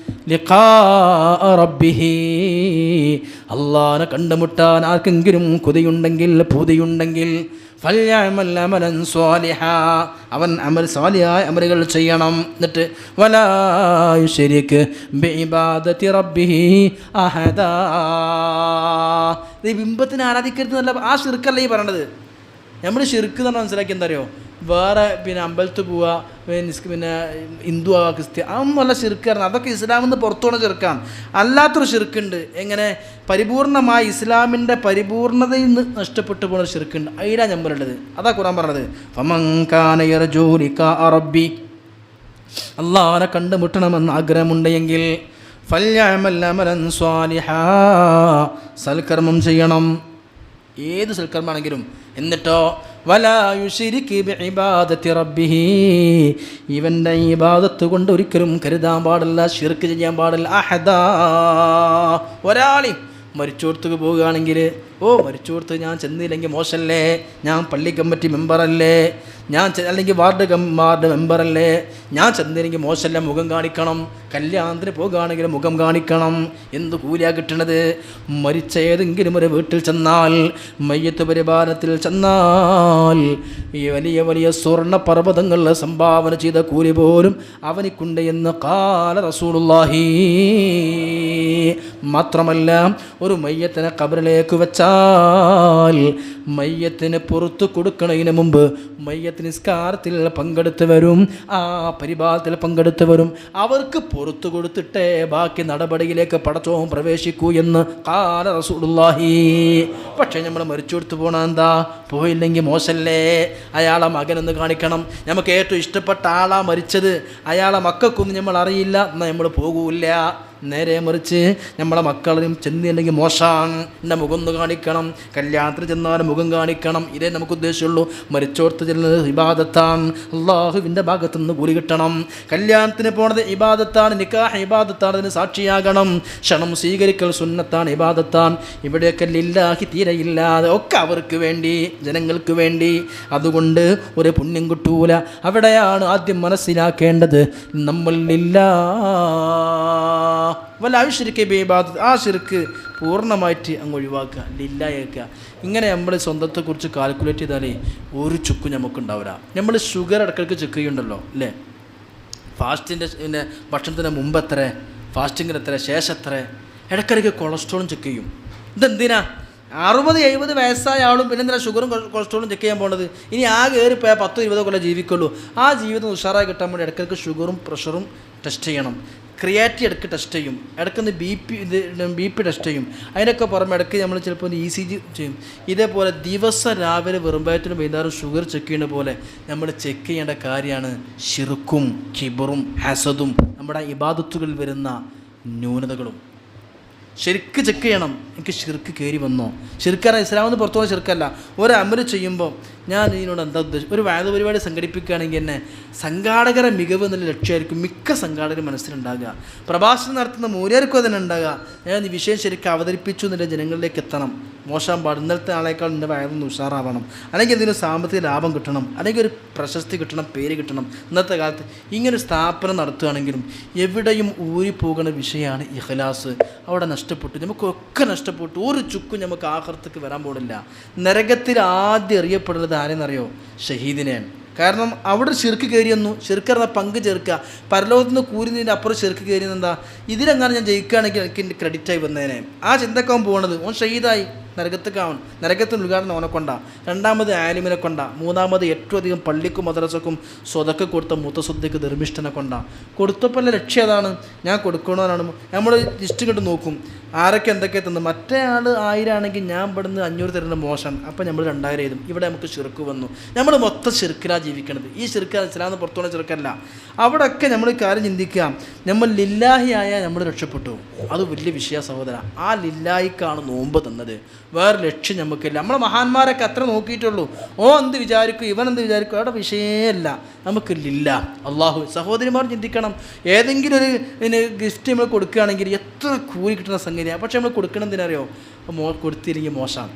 ലിഖാ റബ്ബിഹി. അള്ളാഹിനെ കണ്ടുമുട്ടാൻ ആർക്കെങ്കിലും കൊതിയുണ്ടെങ്കിൽ പൂതിയുണ്ടെങ്കിൽ ഫൽയഅമൽ അമലൻ സ്വാലിഹാ, അവൻ സ്വാലിഹായ അമലുകൾ ചെയ്യണം. എന്നിട്ട് വലാ യുശ്രിക് ബിഇബാദത്തി റബ്ബിഹി അഹദാ. ഈ ബിംബത്തിനെ ആരാധിക്കരുത് എന്നല്ല, ആ ശിർക്കല്ല ഈ പറയണത്. നമ്മൾ ശിർക്ക് എന്ന് പറഞ്ഞാൽ മനസ്സിലാക്കി എന്താ അറിയോ? വേറെ അമ്പലത്തിൽ പോവുക, പിന്നെ ഹിന്ദു ആവുക, ക്രിസ്ത്യൻ, അതൊന്നുമല്ല ശിർക്ക്. അതൊക്കെ ഇസ്ലാമിൽ നിന്ന് പുറത്തുപോണ ശിർക്കാണ്. അല്ലാത്തൊരു ശിർക്കുണ്ട്. എങ്ങനെ? പരിപൂർണമായി ഇസ്ലാമിൻ്റെ പരിപൂർണതയിൽ നിന്ന് നഷ്ടപ്പെട്ടു പോകുന്ന ഒരു ശിർക്കുണ്ട്. അതിലാണ് നമ്പറുള്ളത്. അതാ ഖുർആൻ പറഞ്ഞത്. ഫമൻ കാന യർജു ലിഖാ റബ്ബി. അല്ലാഹുവിനെ കണ്ടുമുട്ടണമെന്ന് ആഗ്രഹമുണ്ടെങ്കിൽ ഫൽയഅമൽ അമലൻ സ്വാലിഹാ, സൽക്കർമ്മം ചെയ്യണം. ഏത് സൽക്കർമ്മമാണെങ്കിലും. എന്നിട്ടോ വലാ യുശ്രിക് ബിഇബാദത്തി റബ്ബിഹി, ഇവൻ്റെ ഇബാദത്ത് കൊണ്ട് ഒരിക്കലും കരുതാൻ പാടില്ല, ശിർക്ക് ചെയ്യാൻ പാടില്ല. അഹദാ, ഒരാളെയും. മരിച്ചോടത്തേക്ക് പോവുകയാണെങ്കിൽ, മരിച്ചോടത്ത് ഞാൻ ചെന്നില്ലെങ്കിൽ മോശമല്ലേ, ഞാൻ പള്ളി കമ്മിറ്റി മെമ്പറല്ലേ, ഞാൻ അല്ലെങ്കിൽ വാർഡ് മെമ്പറല്ലേ, ഞാൻ ചെന്നില്ലെങ്കിൽ മോശമല്ല, മുഖം കാണിക്കണം. കല്യാണത്തിന് പോകുകയാണെങ്കിൽ മുഖം കാണിക്കണം. എന്ത് കൂലിയാണ് കിട്ടണത്? മരിച്ച ഏതെങ്കിലും ഒരു വീട്ടിൽ ചെന്നാൽ, മയ്യത്ത് പരിപാലനത്തിൽ ചെന്നാൽ, ഈ വലിയ വലിയ സ്വർണ്ണ പർവ്വതങ്ങൾ സംഭാവന ചെയ്ത കൂലി പോലും അവനിക്കുണ്ട് എന്ന് ഖാല റസൂലുള്ളാഹി. മാത്രമല്ല, ഒരു മയ്യത്തിനെ ഖബറിലേക്ക് വെച്ചാൽ മയ്യത്തിന് പുറത്തു കൊടുക്കുന്നതിന് മുമ്പ് മയ്യത്ത് നിസ്കാരത്തിൽ പങ്കെടുത്തവരും ആ പരിപാലനത്തിൽ പങ്കെടുത്തവരും അവർക്ക് പുറത്തു കൊടുത്തിട്ടേ ബാക്കി നടപടിയിലേക്ക് പടച്ചോൻ പ്രവേശിക്കൂ എന്ന് ഖാല റസൂലുള്ളാഹി. പക്ഷേ നമ്മൾ മരിച്ചു കൊടുത്തു പോകണം. എന്താ? പോയില്ലെങ്കിൽ മോശമല്ലേ, അയാളെ മകനൊന്ന് കാണിക്കണം. നമുക്ക് ഏറ്റവും ഇഷ്ടപ്പെട്ട ആളാ മരിച്ചത്, അയാളെ മക്കൾക്കൊന്നും നമ്മൾ അറിയില്ല, എന്നാൽ നമ്മൾ പോകൂല്ല. നേരെ മറിച്ച് നമ്മളെ മക്കളും ചെന്നില്ലെങ്കിൽ മോശമാണ്, എൻ്റെ മുഖം ഒന്ന് കാണിക്കണം. കല്യാണത്തിന് ചെന്നാലും മുഖം കാണിക്കണം. ഇതേ നമുക്ക് ഉദ്ദേശമുള്ളൂ. മരിച്ചോർത്ത് ചെല്ലുന്നത് ഇബാദത്താണ്, അള്ളാഹുവിൻ്റെ ഭാഗത്തുനിന്ന് കൂലി കിട്ടണം. കല്യാണത്തിന് പോണത് ഇബാദത്താണ്, നിക്കാഹ് ഇബാദത്താണ്, അതിന് സാക്ഷിയാകണം. ക്ഷണം സ്വീകരിക്കൽ സുന്നത്താണ്, ഇബാദത്താണ്. ഇവിടെയൊക്കെ ലില്ലാഹി തീരെയില്ലാതെ ഒക്കെ അവർക്ക് വേണ്ടി, ജനങ്ങൾക്ക് വേണ്ടി. അതുകൊണ്ട് ഒരു പുണ്യം കിട്ടൂല. അവിടെയാണ് ആദ്യം മനസ്സിലാക്കേണ്ടത്. നമ്മൾ വലായുശ്രിക ബിഇബാദത്ത്, ആ ശിർക്ക് പൂർണ്ണമായിട്ട് അങ്ങ് ഒഴിവാക്കുക, ലില്ലായേക്കുക. ഇങ്ങനെ നമ്മൾ സ്വന്തത്തെക്കുറിച്ച് കാൽക്കുലേറ്റ് ചെയ്താലേ ഒരു ചുക്കും നമുക്കുണ്ടാവില്ല. നമ്മൾ ഷുഗർ ഇടയ്ക്കിടയ്ക്ക് ചെക്ക് ചെയ്യുന്നുണ്ടല്ലോ അല്ലേ? ഫാസ്റ്റിൻ്റെ പിന്നെ ഭക്ഷണത്തിന് മുമ്പ് എത്ര, ഫാസ്റ്റിങ്ങിന് എത്ര, ശേഷം എത്ര, ഇടയ്ക്കിടയ്ക്ക് കൊളസ്ട്രോളും ചെക്ക് ചെയ്യും. ഇതെന്തിനാ? 60-70 വയസ്സായ ആളും പിന്നെന്തിനാ ഷുഗറും കൊളസ്ട്രോളും ചെക്ക് ചെയ്യാൻ പോകുന്നത്? ഇനി ആകെ ഏറിപ്പോയാൽ 10-20 കൊല്ലം ജീവിക്കുള്ളൂ. ആ ജീവിതം ഉഷാറായി കിട്ടാൻ വേണ്ടി ഇടയ്ക്കിടയ്ക്ക് ഷുഗറും പ്രഷറും ടെസ്റ്റ് ചെയ്യണം. ക്രിയാറ്റി ഇടയ്ക്ക് ടെസ്റ്റ് ചെയ്യും, ഇടയ്ക്കൊന്ന് ബി പി ടെസ്റ്റ് ചെയ്യും. അതിനൊക്കെ പുറമെ ഇടയ്ക്ക് നമ്മൾ ചിലപ്പോൾ ECG ചെയ്യും. ഇതേപോലെ ദിവസം രാവിലെ വെറുമ്പായത്തിനും വൈകുന്നേരം ഷുഗർ ചെക്ക് ചെയ്യുന്ന പോലെ നമ്മൾ ചെക്ക് ചെയ്യേണ്ട കാര്യമാണ് ശിർക്കും കിബറും ഹസദും, നമ്മുടെ ഇബാദത്തുകളിൽ വരുന്ന ന്യൂനതകളും. ശിർക്ക് ചെക്ക് ചെയ്യണം. എനിക്ക് ശിർക്ക് കയറി വന്നോ? ശിർക്കാണ് ഇസ്ലാമിൽ നിന്ന് പുറത്തു പോകുന്ന ശിർക്കല്ല. ഒരു അമല് ചെയ്യുമ്പോൾ ഞാൻ ഇതിനോട് എന്താ ഉദ്ദേശം? ഒരു വായന പരിപാടി സംഘടിപ്പിക്കുകയാണെങ്കിൽ തന്നെ സംഘാടകരെ മികവ് എന്നുള്ള ലക്ഷ്യമായിരിക്കും മിക്ക സംഘാടകരും മനസ്സിലുണ്ടാകുക. പ്രഭാഷണം നടത്തുന്ന മൂല്യർക്കും അതിനുണ്ടാകുക. ഞാൻ ഈ വിഷയം ശരിക്കും അവതരിപ്പിച്ചു എന്നുള്ള ജനങ്ങളിലേക്ക് എത്തണം. മോശം പാടും, ഇന്നലത്തെ ആളേക്കാൾ എൻ്റെ വയറൊന്ന് ഉഷാറാവണം, അല്ലെങ്കിൽ എന്തെങ്കിലും സാമ്പത്തിക ലാഭം കിട്ടണം, അല്ലെങ്കിൽ ഒരു പ്രശസ്തി കിട്ടണം, പേര് കിട്ടണം. ഇന്നത്തെ കാലത്ത് ഇങ്ങനൊരു സ്ഥാപനം നടത്തുകയാണെങ്കിലും എവിടെയും ഊരിപ്പോകുന്ന വിഷയമാണ് ഇഖ്ലാസ്. അവിടെ നഷ്ടപ്പെട്ടു, നമുക്കൊക്കെ നഷ്ടപ്പെട്ടു. ഒരു ചുക്കും നമുക്ക് ആഖിറത്തേക്ക് വരാൻ പോണില്ല. നരകത്തിൽ ആദ്യം അറിയപ്പെടുന്നത് ആരെന്നറിയോ? ഷഹീദിനെയാണ്. കാരണം അവിടെ ശിർക്ക് കയറിയെന്നു, ശിർക്ക് പറഞ്ഞാൽ പങ്ക് ചേർക്കുക, പരലോകത്ത് നിന്ന് കൂരുന്നതിൻ്റെ അപ്പുറം ശിർക്ക് കയറിയെന്ന് എന്താ? ഇതിലെങ്ങനെ ഞാൻ ജയിക്കുകയാണെങ്കിൽ എനിക്ക് എൻ്റെ ക്രെഡിറ്റായി വന്നേനെ. ആ ചിന്തക്കാവൻ പോകുന്നത് ഓൻ ഷഹീദായി നരകത്തേക്കാവൻ, നരകത്തിന് ഉദ്ഘാടനം ഓനെ കൊണ്ട, രണ്ടാമത് ആലിമിനെ കൊണ്ട, മൂന്നാമത് ഏറ്റവും അധികം പള്ളിക്കും മദ്രസക്കും സ്വതക്ക് കൊടുത്ത മുത്തസ്വദ്ദക്ക് ധർമ്മിഷ്ഠനെ കൊണ്ട. കൊടുത്തപ്പോൾ ലക്ഷ്യം അതാണ്, ഞാൻ കൊടുക്കണമെന്നാണ്. നമ്മൾ ലിസ്റ്റ് കണ്ട് നോക്കും ആരൊക്കെ എന്തൊക്കെ തന്നു. മറ്റേ ആൾ 1000 ആണെങ്കിൽ ഞാൻ ഇവിടുന്ന് 500 തരുന്ന മോശം, അപ്പം നമ്മൾ 2000 എഴുതും. ഇവിടെ നമുക്ക് ശിർക്ക് വന്നു. നമ്മൾ മൊത്തം ശിർക്കിലാണ് ജീവിക്കണത്. ഈ ശിർക്ക് ഇസ്ലാമിന് പുറത്തുള്ള ശിർക്കല്ല. അവിടെയൊക്കെ നമ്മൾ കാര്യം ചിന്തിക്കുക, നമ്മൾ ലില്ലാഹി ആയാൽ നമ്മൾ രക്ഷപ്പെട്ടു. അത് വലിയ വിഷയ സഹോദര. ആ ലില്ലാഹിക്കാണ് നോമ്പ് തന്നത്, വേറെ ലക്ഷ്യം നമുക്കില്ല. നമ്മളെ മഹാന്മാരൊക്കെ അത്ര നോക്കിയിട്ടുള്ളൂ. ഓ എന്ത് വിചാരിക്കും, ഇവൻ എന്ത് വിചാരിക്കും, അവിടെ വിഷയമല്ല. നമുക്കില്ല. അള്ളാഹു സഹോദരിമാർ ചിന്തിക്കണം, ഏതെങ്കിലും ഒരു ഗിഫ്റ്റ് നമ്മൾ കൊടുക്കുകയാണെങ്കിൽ എത്ര കൂലി കിട്ടുന്ന സംഗതിയാണ്. പക്ഷെ നമ്മൾ കൊടുക്കണമെന്തിനറിയോ? കൊടുത്തില്ലെങ്കിൽ മോശമാണ്.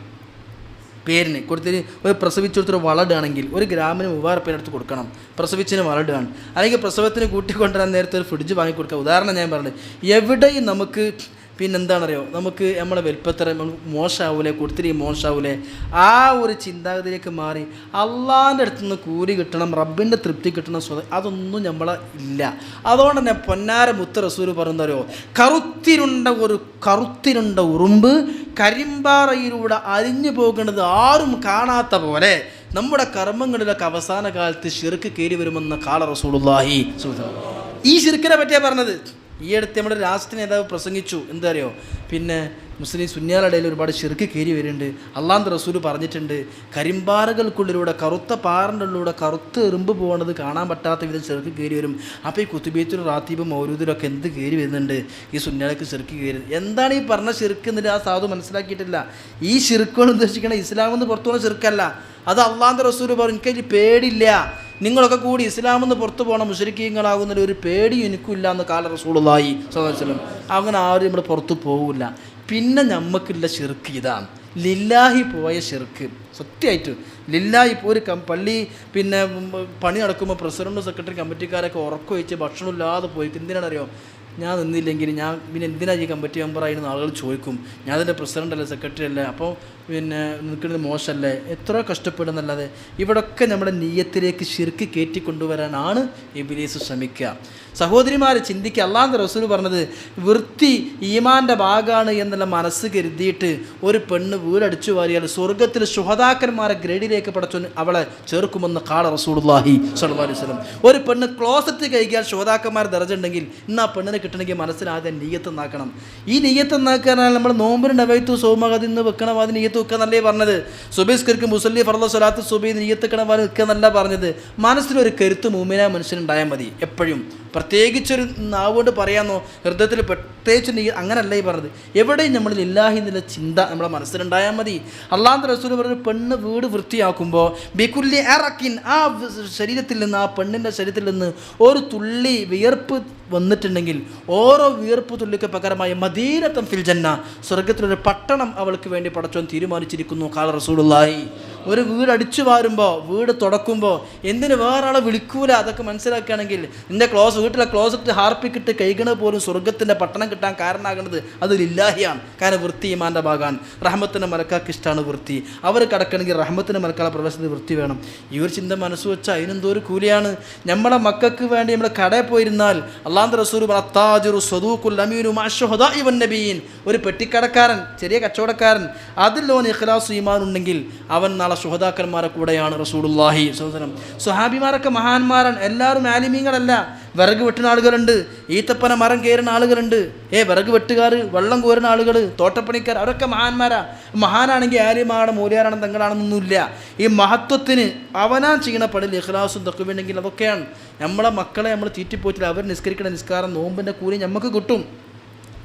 പേരിന് കൊടുത്തിട്ട് ഒരു പ്രസവിച്ചെടുത്തൊരു വളടുകയാണെങ്കിൽ 1 ഗ്രാമിന് 3000 രൂപ അടുത്ത് കൊടുക്കണം. പ്രസവിച്ചിന് വളടുകയാണ്, അല്ലെങ്കിൽ പ്രസവത്തിന് കൂട്ടിക്കൊണ്ടുവരാൻ നേരത്തെ ഒരു ഫ്രിഡ്ജ് വാങ്ങിക്കൊടുക്കുക. ഉദാഹരണം ഞാൻ പറഞ്ഞത്. എവിടെയും നമുക്ക് പിന്നെന്താണെന്നറിയോ, നമുക്ക് നമ്മളെ വലുപ്പത്ര മോശമാവൂലേ, കൊടുത്തിരി മോശമാവൂലേ, ആ ഒരു ചിന്താഗതിയിലേക്ക് മാറി അള്ളാൻ്റെ അടുത്ത് നിന്ന് കൂലി കിട്ടണം, റബ്ബിൻ്റെ തൃപ്തി കിട്ടണം, അതൊന്നും നമ്മളെ ഇല്ല. അതുകൊണ്ട് തന്നെ പൊന്നാര മുത്ത റസൂൽ പറയുന്നതറിയോ, കറുത്തിരുണ്ട ഉറുമ്പ് കരിമ്പാറയിലൂടെ അരിഞ്ഞു പോകുന്നത് ആരും കാണാത്ത പോലെ നമ്മുടെ കർമ്മങ്ങളിലൊക്കെ അവസാന കാലത്ത് ശിർക്ക് കയറി വരുമെന്ന് ഖാല റസൂലുള്ളാഹി. ഈ ശിർക്കിനെ പറ്റിയാണ് പറഞ്ഞത്. ഈ അടുത്ത് നമ്മുടെ രാഷ്ട്രീയ നേതാവ് പ്രസംഗിച്ചു. എന്താ അറിയോ, പിന്നെ മുസ്ലിം സുന്നിയാളിടയിൽ ഒരുപാട് ശിർക്ക് കയറി വരുന്നുണ്ട്. അള്ളാഹുവിൻ്റെ റസൂൽ പറഞ്ഞിട്ടുണ്ട്, കരിമ്പാറകൾക്കുള്ളിലൂടെ, കറുത്ത പാറിൻ്റെ ഉള്ളിലൂടെ കറുത്ത് എറുമ്പ് പോകുന്നത് കാണാൻ പറ്റാത്ത വിധം ശിർക്ക് കയറി വരും. അപ്പോൾ ഈ കുത്തുബീത്തുൽ റാത്തീബ് മൗലൂദിലൊക്കെ എന്ത് കയറി വരുന്നുണ്ട്, ഈ സുന്നിയാൾക്ക് ശിർക്ക് കയറി. എന്താണ് ഈ പറഞ്ഞ ശിർക്ക് എന്നിട്ട് ആ സാധു മനസ്സിലാക്കിയിട്ടില്ല. ഈ ശിർക്കുകൾ ഉദ്ദേശിക്കണ ഇസ്ലാമെന്ന് പുറത്തുള്ള ശിർക്കല്ല. അത് അള്ളാഹുവിൻ്റെ റസൂൽ പറഞ്ഞു, എനിക്കതിൽ പേടില്ല, നിങ്ങളൊക്കെ കൂടി ഇസ്ലാമെന്ന് പുറത്തു പോകണം, മുശ്രിക്കീങ്ങളാകുന്നതിൽ ഒരു പേടി എനിക്കില്ല എന്ന് ഖാല റസൂലുള്ളാഹി സ്വല്ലല്ലാഹു അലൈഹി വസല്ലം. അങ്ങനെ ആരും നമ്മൾ പുറത്തു പോകില്ല. പിന്നെ നമുക്കുള്ള ശിർക്ക് ഇതാണ്, ലില്ലാഹി പോയ ശിർക്ക്. സത്യമായിട്ട് ലില്ലാഹി ഒരു പള്ളി പിന്നെ പണി നടക്കുമ്പോൾ പ്രസിഡന്റ് സെക്രട്ടറി കമ്മിറ്റിക്കാരൊക്കെ ഉറക്കമൊഴിച്ച് ഭക്ഷണമില്ലാതെ പോയിട്ട് എന്തിനാണെന്നറിയോ, ഞാൻ നിന്നില്ലെങ്കിൽ ഞാൻ പിന്നെ എന്തിനാണ് ഈ കമ്മിറ്റി മെമ്പറായിരുന്നു ആളുകൾ ചോദിക്കും. ഞാൻ അതിൻ്റെ പ്രസിഡൻ്റ് അല്ലേ, സെക്രട്ടറി അല്ലേ, അപ്പോൾ പിന്നെ നിൽക്കുന്നത് മോശമല്ലേ, എത്ര കഷ്ടപ്പെടുന്നല്ലാതെ. ഇവിടൊക്കെ നമ്മുടെ നീയത്തിലേക്ക് ശിർക്ക് കയറ്റിക്കൊണ്ടുവരാനാണ് ഇബ്ലീസ് ശ്രമിക്കുക. സഹോദരിമാരെ ചിന്തിക്കുക, അള്ളാഹുവിൻ്റെ റസൂൽ പറഞ്ഞത് വൃത്തി ഈമാൻ്റെ ഭാഗമാണ് എന്നുള്ള മനസ്സ് കരുതിയിട്ട് ഒരു പെണ്ണ് വീടടിച്ചു വാരിയാൽ സ്വർഗത്തിൽ ശുഹദാക്കന്മാരെ ഗ്രേഡിലേക്ക് പടച്ചു അവളെ ചേർക്കുമെന്ന് ഖാല റസൂലുള്ളാഹി സ്വല്ലല്ലാഹു അലൈഹി വസല്ലം. ഒരു പെണ്ണ് ക്ലോസറ്റ് കഴിക്കാൻ ശുഹദാക്കന്മാർ ദർജ ഉണ്ടെങ്കിൽ ഇന്ന് ആ പെണ്ണിനെ കിട്ടണമെങ്കിൽ മനസ്സിൽ ആദ്യം നീയത്ത് നാക്കണം. ഈ നീയത്ത് നാക്കാനാണ് നമ്മൾ നോമ്പിന് നവൈത്തു സൗമഗതി എന്ന് വെക്കണം, അത് നീയത്ത് വെക്കുക എന്നല്ലേ പറഞ്ഞത്. സുബൈസ്കർക്ക് മുസല്ലി ഫർള സ്വലാത്ത് സുബൈ നീയത്ത് വെക്കണം വെക്കുക എന്നല്ല പറഞ്ഞത്. മനസ്സിലൊരു കരുത്ത് മുഅ്മിനായ മനുഷ്യനുണ്ടായാൽ മതി എപ്പോഴും. പ്രത്യേകിച്ചൊരു നാവുകൊണ്ട് പറയാമെന്നോ ഹൃദയത്തിൽ പ്രത്യേകിച്ച് നീ അങ്ങനല്ല ഈ പറഞ്ഞത്. എവിടെയും നമ്മൾ ലില്ലാഹി എന്നുള്ള ചിന്ത നമ്മുടെ മനസ്സിലുണ്ടായാൽ മതി. അള്ളാഹുവിൻ്റെ റസൂൽ പറഞ്ഞ പെണ്ണ് വീട് വൃത്തിയാക്കുമ്പോൾ ബികുല്ലി അറക്കിൻ, ആ ശരീരത്തിൽ നിന്ന്, ആ പെണ്ണിൻ്റെ ശരീരത്തിൽ നിന്ന് ഒരു തുള്ളി വിയർപ്പ് വന്നിട്ടുണ്ടെങ്കിൽ ഓരോ വിയർപ്പ് തുള്ളിക്ക് പകരമായി മദീനത്തൻ ഫിൽ ജന്ന, സ്വർഗത്തിലൊരു പട്ടണം അവൾക്ക് വേണ്ടി പടച്ചോൻ തീരുമാനിച്ചിരിക്കുന്നു ഖാല റസൂലുള്ളാഹി. ഒരു വീട് അടിച്ചു വാരുമ്പോൾ, വീട് തുടക്കുമ്പോൾ എന്തിന് വേറെ ആളെ വിളിക്കൂല, അതൊക്കെ മനസ്സിലാക്കുകയാണെങ്കിൽ നിൻ്റെ വീട്ടിലെ ക്ലോസറ്റ് ഹാർപ്പിക്കിട്ട് കൈകണ പോലും സ്വർഗത്തിൻ്റെ പട്ടണം കിട്ടാൻ കാരണമാകുന്നത് അത് ലില്ലാഹിയാണ്. കാരണം വൃത്തി ഈമാൻ്റെ ഭാഗമാണ്. റഹ്മത്തിൻ്റെ മലക്കാർക്ക് ഇഷ്ടമാണ് വൃത്തി. അവർ കടക്കണമെങ്കിൽ റഹ്മത്തിൻ്റെ മലക്കാളെ പ്രവേശനത്തിൽ വൃത്തി വേണം. ഈ ഒരു ചിന്ത മനസ്സ് വെച്ചാൽ അതിനെന്തോ ഒരു കൂലിയാണ്. നമ്മളെ മക്കൾക്ക് വേണ്ടി നമ്മൾ കടയിൽ പോയിരുന്നാൽ അള്ളാഹുവിൻ്റെ റസൂൽ അത്താജിറു സ്വദൂഖുൽ അമീനു മഅശ്ശുഹദാഇ വന്നബിയീൻ, ഒരു പെട്ടിക്കടക്കാരൻ, ചെറിയ കച്ചവടക്കാരൻ, അതിലോന് ഇഖ്ലാസ് ഈമാൻ ഉണ്ടെങ്കിൽ അവൻ നാളെ ശുഹദാക്കന്മാരെ കൂടെയാണ് റസൂലുള്ളാഹി സ്വല്ലല്ലാഹു അലൈഹി വസല്ലം. സ്വഹാബിമാരൊക്കെ മഹാന്മാരാണ്. എല്ലാവരും ആലിമീങ്ങളല്ല. വിറക് വെട്ടുന്ന ആളുകളുണ്ട്, ഈത്തപ്പന മരം കയറുന്ന ആളുകളുണ്ട്, വിറക് വെട്ടുകാർ, വെള്ളം കോരുന്ന ആളുകൾ, തോട്ടപ്പണിക്കാർ, അവരൊക്കെ മഹാന്മാരാ. മഹാനാണെങ്കിൽ ആലിമാണ്, മൂല്യാരാണ്, തങ്ങളാണെന്നൊന്നുമില്ല. ഈ മഹത്വത്തിന് അവനാൻ ചെയ്യുന്ന പണിയിൽ ഇഖ്ലാസും തഖ്വയുണ്ടെങ്കിൽ അതൊക്കെയാണ്. നമ്മളെ മക്കളെ നമ്മൾ തീറ്റിപ്പോറ്റില്ല, അവർ നിസ്കരിക്കുന്ന നിസ്കാരം നോമ്പിൻ്റെ കൂലി നമുക്ക് കിട്ടും.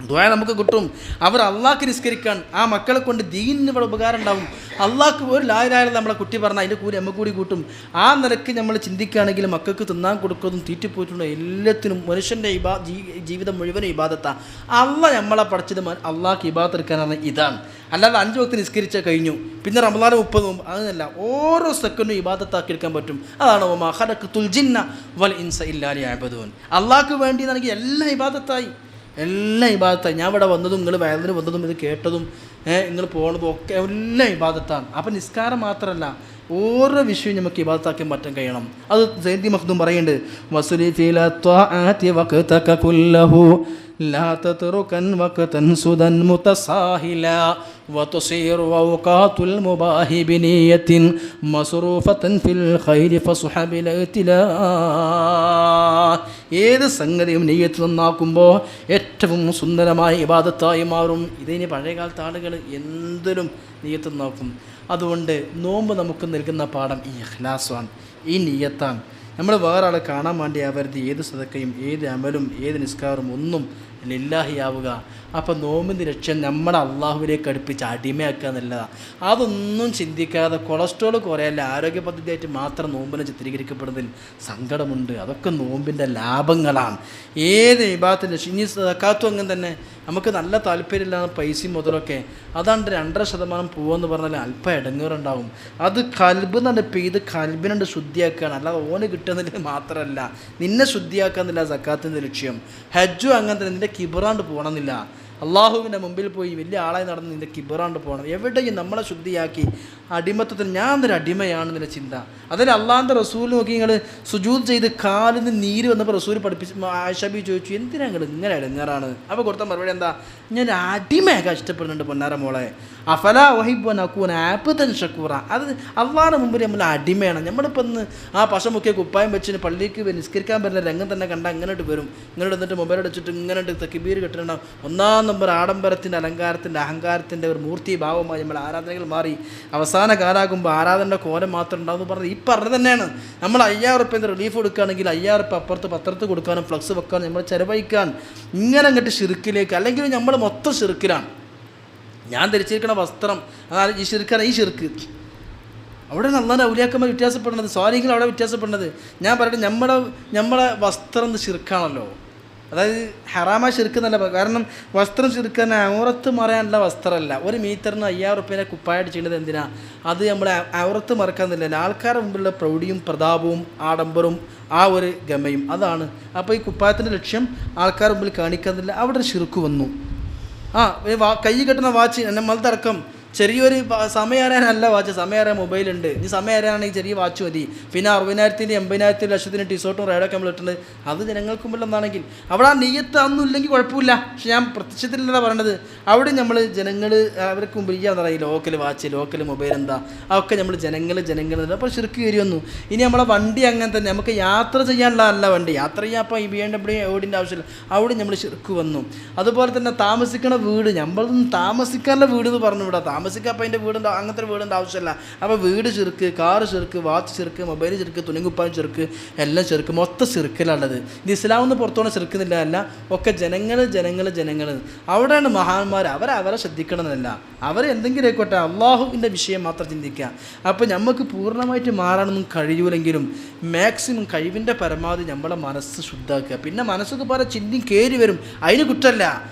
ദുആ നമുക്ക് കിട്ടും. അവർ അള്ളാഹ്ക്ക് നിസ്കരിക്കാൻ ആ മക്കളെ കൊണ്ട് ദീനിന് ഇവിടെ ഉപകാരം ഉണ്ടാവും. അള്ളാഹ്ക്ക് ഒരു ലാ ഇലാഹ ഇല്ലല്ലാഹ് നമ്മളെ കുട്ടി പറഞ്ഞാൽ അതിൻ്റെ കൂടി നമുക്ക് കൂടി കൂട്ടും. ആ നിലയ്ക്ക് നമ്മൾ ചിന്തിക്കുകയാണെങ്കിൽ മക്കൾക്ക് തിന്നാൻ കൊടുക്കുന്നതും തീറ്റിപ്പോയിട്ടുള്ള എല്ലാത്തിനും മനുഷ്യൻ്റെ ജീവിതം മുഴുവനും ഇബാദത്താണ്. അള്ളാഹ് നമ്മളെ പഠിച്ചത് അള്ളാഹ്ക്ക് ഇബാദത്ത് എടുക്കാനാണ് ഇതാണ്. അല്ലാതെ 5 വക്ത് നിസ്കരിച്ചാൽ കഴിഞ്ഞു പിന്നെ റമളാൻ 30 അതൊന്നല്ല. ഓരോ സെക്കൻഡും ഇബാദത്താക്കി എടുക്കാൻ പറ്റും. അതാണ് വമാ ഖലഖതുൽ ജിന്ന വൽ ഇൻസ ഇല്ലാ ലിയഅ്ബുദൂൻ. അള്ളാഹ്ക്ക് വേണ്ടി എനിക്ക് എല്ലാം ഇബാദത്തായി, എല്ലാം ഇബാദത്താണ്. ഞാൻ ഇവിടെ വന്നതും നിങ്ങൾ വയലിന് വന്നതും ഇത് കേട്ടതും നിങ്ങൾ പോണതും ഒക്കെ എല്ലാം ഇബാദത്താണ്. അപ്പം നിസ്കാരം മാത്രമല്ല ഓരോ വിഷയവും നമുക്ക് ഇബാദത്താക്കി മാറ്റാൻ കഴിയണം. അത് സയ്യിദി മഖ്ദൂം പറയുന്നുണ്ട്, വസുലി ഫിൽ ത്വാഅതി വഖതക കുല്ലഹു ലാ തത്റുകൻ വഖതൻ സുദൻ മുതസാഹില വതുസീറു ഔഖാതുൽ മുബാഹി ബിനിയത്തിൻ മസ്റൂഫതൻ ഫിൽ ഖൈരി ഫസുഹബിൽ ഇത്തിലാ. ഏത് സംഗതിയും നിയ്യത്ത് നന്നാക്കുമ്പോൾ ഏറ്റവും സുന്ദരമായ ഇബാദത്തായി മാറും. ഇതിന് പഴയകാലത്തെ ആളുകൾ എന്തിനും നിയ്യത്ത് നന്നാക്കും. അതുകൊണ്ട് നോമ്പ് നമുക്ക് നൽകുന്ന പാഠം ഈ ഇഖ്ലാസാണ്, ഈ നിയ്യത്താണ്. നമ്മൾ വേറെ ആളെ കാണാൻ വേണ്ടി ആവരുത് ഏത് സദക്കയും ഏത് അമലും ഏത് നിസ്കാരവും ഒന്നും ലില്ലാഹി ആവുക. അപ്പം നോമ്പിൻ്റെ ലക്ഷ്യം നമ്മളെ അള്ളാഹുവിലേക്ക് അടുപ്പിച്ച് അടിമയാക്കുക എന്നുള്ളതാണ്. അതൊന്നും ചിന്തിക്കാതെ കൊളസ്ട്രോൾ കുറയല്ല ആരോഗ്യ പദ്ധതിയായിട്ട് മാത്രം നോമ്പിനെ ചിത്രീകരിക്കപ്പെടുന്നതിൽ സങ്കടമുണ്ട്. അതൊക്കെ നോമ്പിൻ്റെ ലാഭങ്ങളാണ്. ഏത് വിഭാഗത്തിൻ്റെ ഇനി സക്കാത്തും അങ്ങനെ തന്നെ. നമുക്ക് നല്ല താല്പര്യമില്ലാതെ പൈസയും മുതലൊക്കെ അതാണ്ട് 2.5% പോവെന്ന് പറഞ്ഞാൽ അല്പം ഇടങ്ങേറുണ്ടാവും. അത് കൽബ് തന്നെ പെയ്ത് കൽബിനുണ്ട് ശുദ്ധിയാക്കുകയാണ്. അല്ലാതെ ഓന് കിട്ടുന്നതിൽ മാത്രമല്ല നിന്നെ ശുദ്ധിയാക്കുക എന്നില്ല സക്കാത്തിൻ്റെ ലക്ഷ്യം. ഹജ്ജും അങ്ങനെ തന്നെ. നിൻ്റെ കിബറാണ്ട് പോകണമെന്നില്ല. അള്ളാഹുവിൻ്റെ മുമ്പിൽ പോയി വലിയ ആളായി നടന്ന് നിൻ്റെ കിബറാണ്ട് പോകണം. എവിടെയും നമ്മളെ ശുദ്ധിയാക്കി അടിമത്തത്തിൽ ഞാൻ ഒരു അടിമയാണെന്നുള്ള ചിന്ത. അതിൽ അള്ളാഹിൻ്റെ റസൂൽ നോക്കി നിങ്ങൾ സുജൂദ് ചെയ്ത് കാലിന് നീര് വന്നപ്പോൾ റസൂൽ പഠിപ്പിച്ച് ആയിഷബി ചോദിച്ചു, എന്തിനാ നിങ്ങൾ ഇങ്ങനെ ഇടങ്ങാറാണ്? അപ്പോൾ കൊടുത്ത മറുപടി എന്താ, ഞാൻ അടിമയൊക്കെ ഇഷ്ടപ്പെടുന്നുണ്ട് പൊന്നാര മോളെ. അഫല വഹിബ് നക്കൂൻ ആപ്പത്തൻ ഷക്കൂറ. അത് അള്ളാഹിൻ്റെ മുമ്പിൽ നമ്മൾ അടിമയാണ്. നമ്മളിപ്പോൾ ഒന്ന് ആ പശമുക്കിയ കുപ്പായം വെച്ചിട്ട് പള്ളിക്ക് നിസ്കരിക്കാൻ പറ്റുന്ന രംഗം തന്നെ കണ്ടാൽ ഇങ്ങോട്ട് വരും. ഇങ്ങോട്ട് എന്നിട്ട് മൊബൈൽ അടിച്ചിട്ട് ഇങ്ങനെ തക്ബീർ കെട്ടിട്ടുണ്ടാവും. 1-ാം നമ്പർ ആഡംബരത്തിൻ്റെ അലങ്കാരത്തിൻ്റെ അഹങ്കാരത്തിൻ്റെ ഒരു മൂർത്തി ഭാവമായി നമ്മൾ ആരാധനകൾ മാറി. അവസാന കാലാകുമ്പോൾ ആരാധനയുടെ കോലം മാത്രം ഉണ്ടാവും എന്ന് പറഞ്ഞത് ഈ പറഞ്ഞത് തന്നെയാണ്. നമ്മൾ 5000 റുപ്യ റിലീഫ് കൊടുക്കുകയാണെങ്കിൽ 5000 റുപ്യ അപ്പുറത്ത് പത്രത്ത് കൊടുക്കാനും ഫ്ലക്സ് വെക്കാനും നമ്മൾ ചിലവഴിക്കാൻ ഇങ്ങനെ അങ്ങോട്ട് ഷിർക്കിലേക്ക്, അല്ലെങ്കിൽ നമ്മൾ മൊത്തം ഷിർക്കിലാണ്. ഞാൻ ധരിച്ചിരിക്കുന്ന വസ്ത്രം അതാണ് ഈ ഷിർക്കാണ്. ഈ ഷിർക്ക് അവിടെ നന്നാണ് ഔലിയാക്കന്മാർ വ്യത്യാസപ്പെടുന്നത്, സ്വാലിഹികൾ അവിടെ വ്യത്യാസപ്പെടുന്നത്. ഞാൻ പറയട്ടെ, നമ്മളെ വസ്ത്രം ഷിർക്കാണല്ലോ. അതായത് ഹറാമ ഷിർക്ക് എന്നല്ല. കാരണം വസ്ത്രം ഷിർക്കാൻ ഔറത്ത് മറയാനുള്ള വസ്ത്രമല്ല. ഒരു മീറ്ററിന് 5000 റുപ്യേനെ കുപ്പായിട്ട് ചെയ്യുന്നത് എന്തിനാ? അത് നമ്മളെ ഔറത്ത് മറക്കാന്നില്ല. ആൾക്കാരുടെ മുമ്പിലുള്ള പ്രൗഢിയും പ്രതാപവും ആഡംബരവും ആ ഒരു ഗമയും അതാണ്. അപ്പോൾ ഈ കുപ്പായത്തിൻ്റെ ലക്ഷ്യം ആൾക്കാരുടെ മുമ്പിൽ കാണിക്കാന്നില്ല. അവിടെ ഒരു ഷിർക്ക് വന്നു. കൈ കെട്ടുന്ന വാച്ച് നമ്മളതടക്കം ചെറിയൊരു സമയം അറിയാനല്ല വാച്ച്, സമയം അറിയാൻ മൊബൈലുണ്ട്. ഇനി സമയം അറിയാനാണെങ്കിൽ ചെറിയ വാച്ച് മതി. പിന്നെ 60,000 80,000 ലക്ഷത്തിന് ടീഷർട്ടും റൈഡൊക്കെ നമ്മൾ ഇട്ടുണ്ട്. അത് ജനങ്ങൾക്ക് മുമ്പിൽ എന്നാണെങ്കിൽ അവിടെ ആ നെയ്യത്ത് അതൊന്നും ഇല്ലെങ്കിൽ കുഴപ്പമില്ല. പക്ഷെ ഞാൻ പ്രത്യക്ഷത്തിലല്ല പറയണത്. അവിടെ നമ്മൾ ജനങ്ങൾ അവർക്ക് മുമ്പിൽ ചെയ്യാന്ന് പറയും ലോക്കൽ വാച്ച് ലോക്കൽ മൊബൈൽ എന്താ അതൊക്കെ നമ്മൾ ജനങ്ങൾ അപ്പോൾ ശിർക്ക് കയറി വന്നു. ഇനി നമ്മളെ വണ്ടി അങ്ങനെ തന്നെ. നമുക്ക് യാത്ര ചെയ്യാനുള്ള വണ്ടി യാത്ര ചെയ്യാൻ അപ്പോൾ ഈ BMW ഓടിൻ്റെ ആവശ്യമില്ല. അവിടെ നമ്മൾ ശിർക്ക് വന്നു. അതുപോലെ തന്നെ താമസിക്കുന്ന വീട്, നമ്മളൊന്നും താമസിക്കാനുള്ള വീട് എന്ന് പറഞ്ഞു വിടാം. താമസിക്കാൻ അപ്പോൾ അതിൻ്റെ വീടുണ്ട് അങ്ങനത്തെ ഒരു വീടിൻ്റെ ആവശ്യമില്ല. അപ്പോൾ വീട് ചെറുക്ക്, കാറ് ചെറുക്ക്, വാച്ച് ചെറുക്ക്, മൊബൈൽ ചെറുക്ക്, തുണിക്കുപ്പായം ചെറുക്ക്, എല്ലാം ചെറുക്ക്, മൊത്തം ചെറുക്കലുള്ളത്. ഇത് ഇസ്ലാമെന്ന് പുറത്തോടെ ചെറുക്കുന്നില്ല. അല്ല, ഒക്കെ ജനങ്ങൾ. അവിടെയാണ് മഹാന്മാർ. അവരെ ശ്രദ്ധിക്കണമെന്നല്ല, അവർ എന്തെങ്കിലും ആയിക്കോട്ടെ അള്ളാഹുവിൻ്റെ വിഷയം മാത്രം ചിന്തിക്കുക. അപ്പോൾ നമുക്ക് പൂർണ്ണമായിട്ട് മാറാനൊന്നും കഴിയൂലെങ്കിലും മാക്സിമം കഴിവിൻ്റെ പരമാവധി നമ്മളെ മനസ്സ് ശുദ്ധാക്കുക. പിന്നെ മനസ്സൊക്കെ പോലെ ചിന്തി കയറി വരും, അതിന് കുറ്റമല്ല.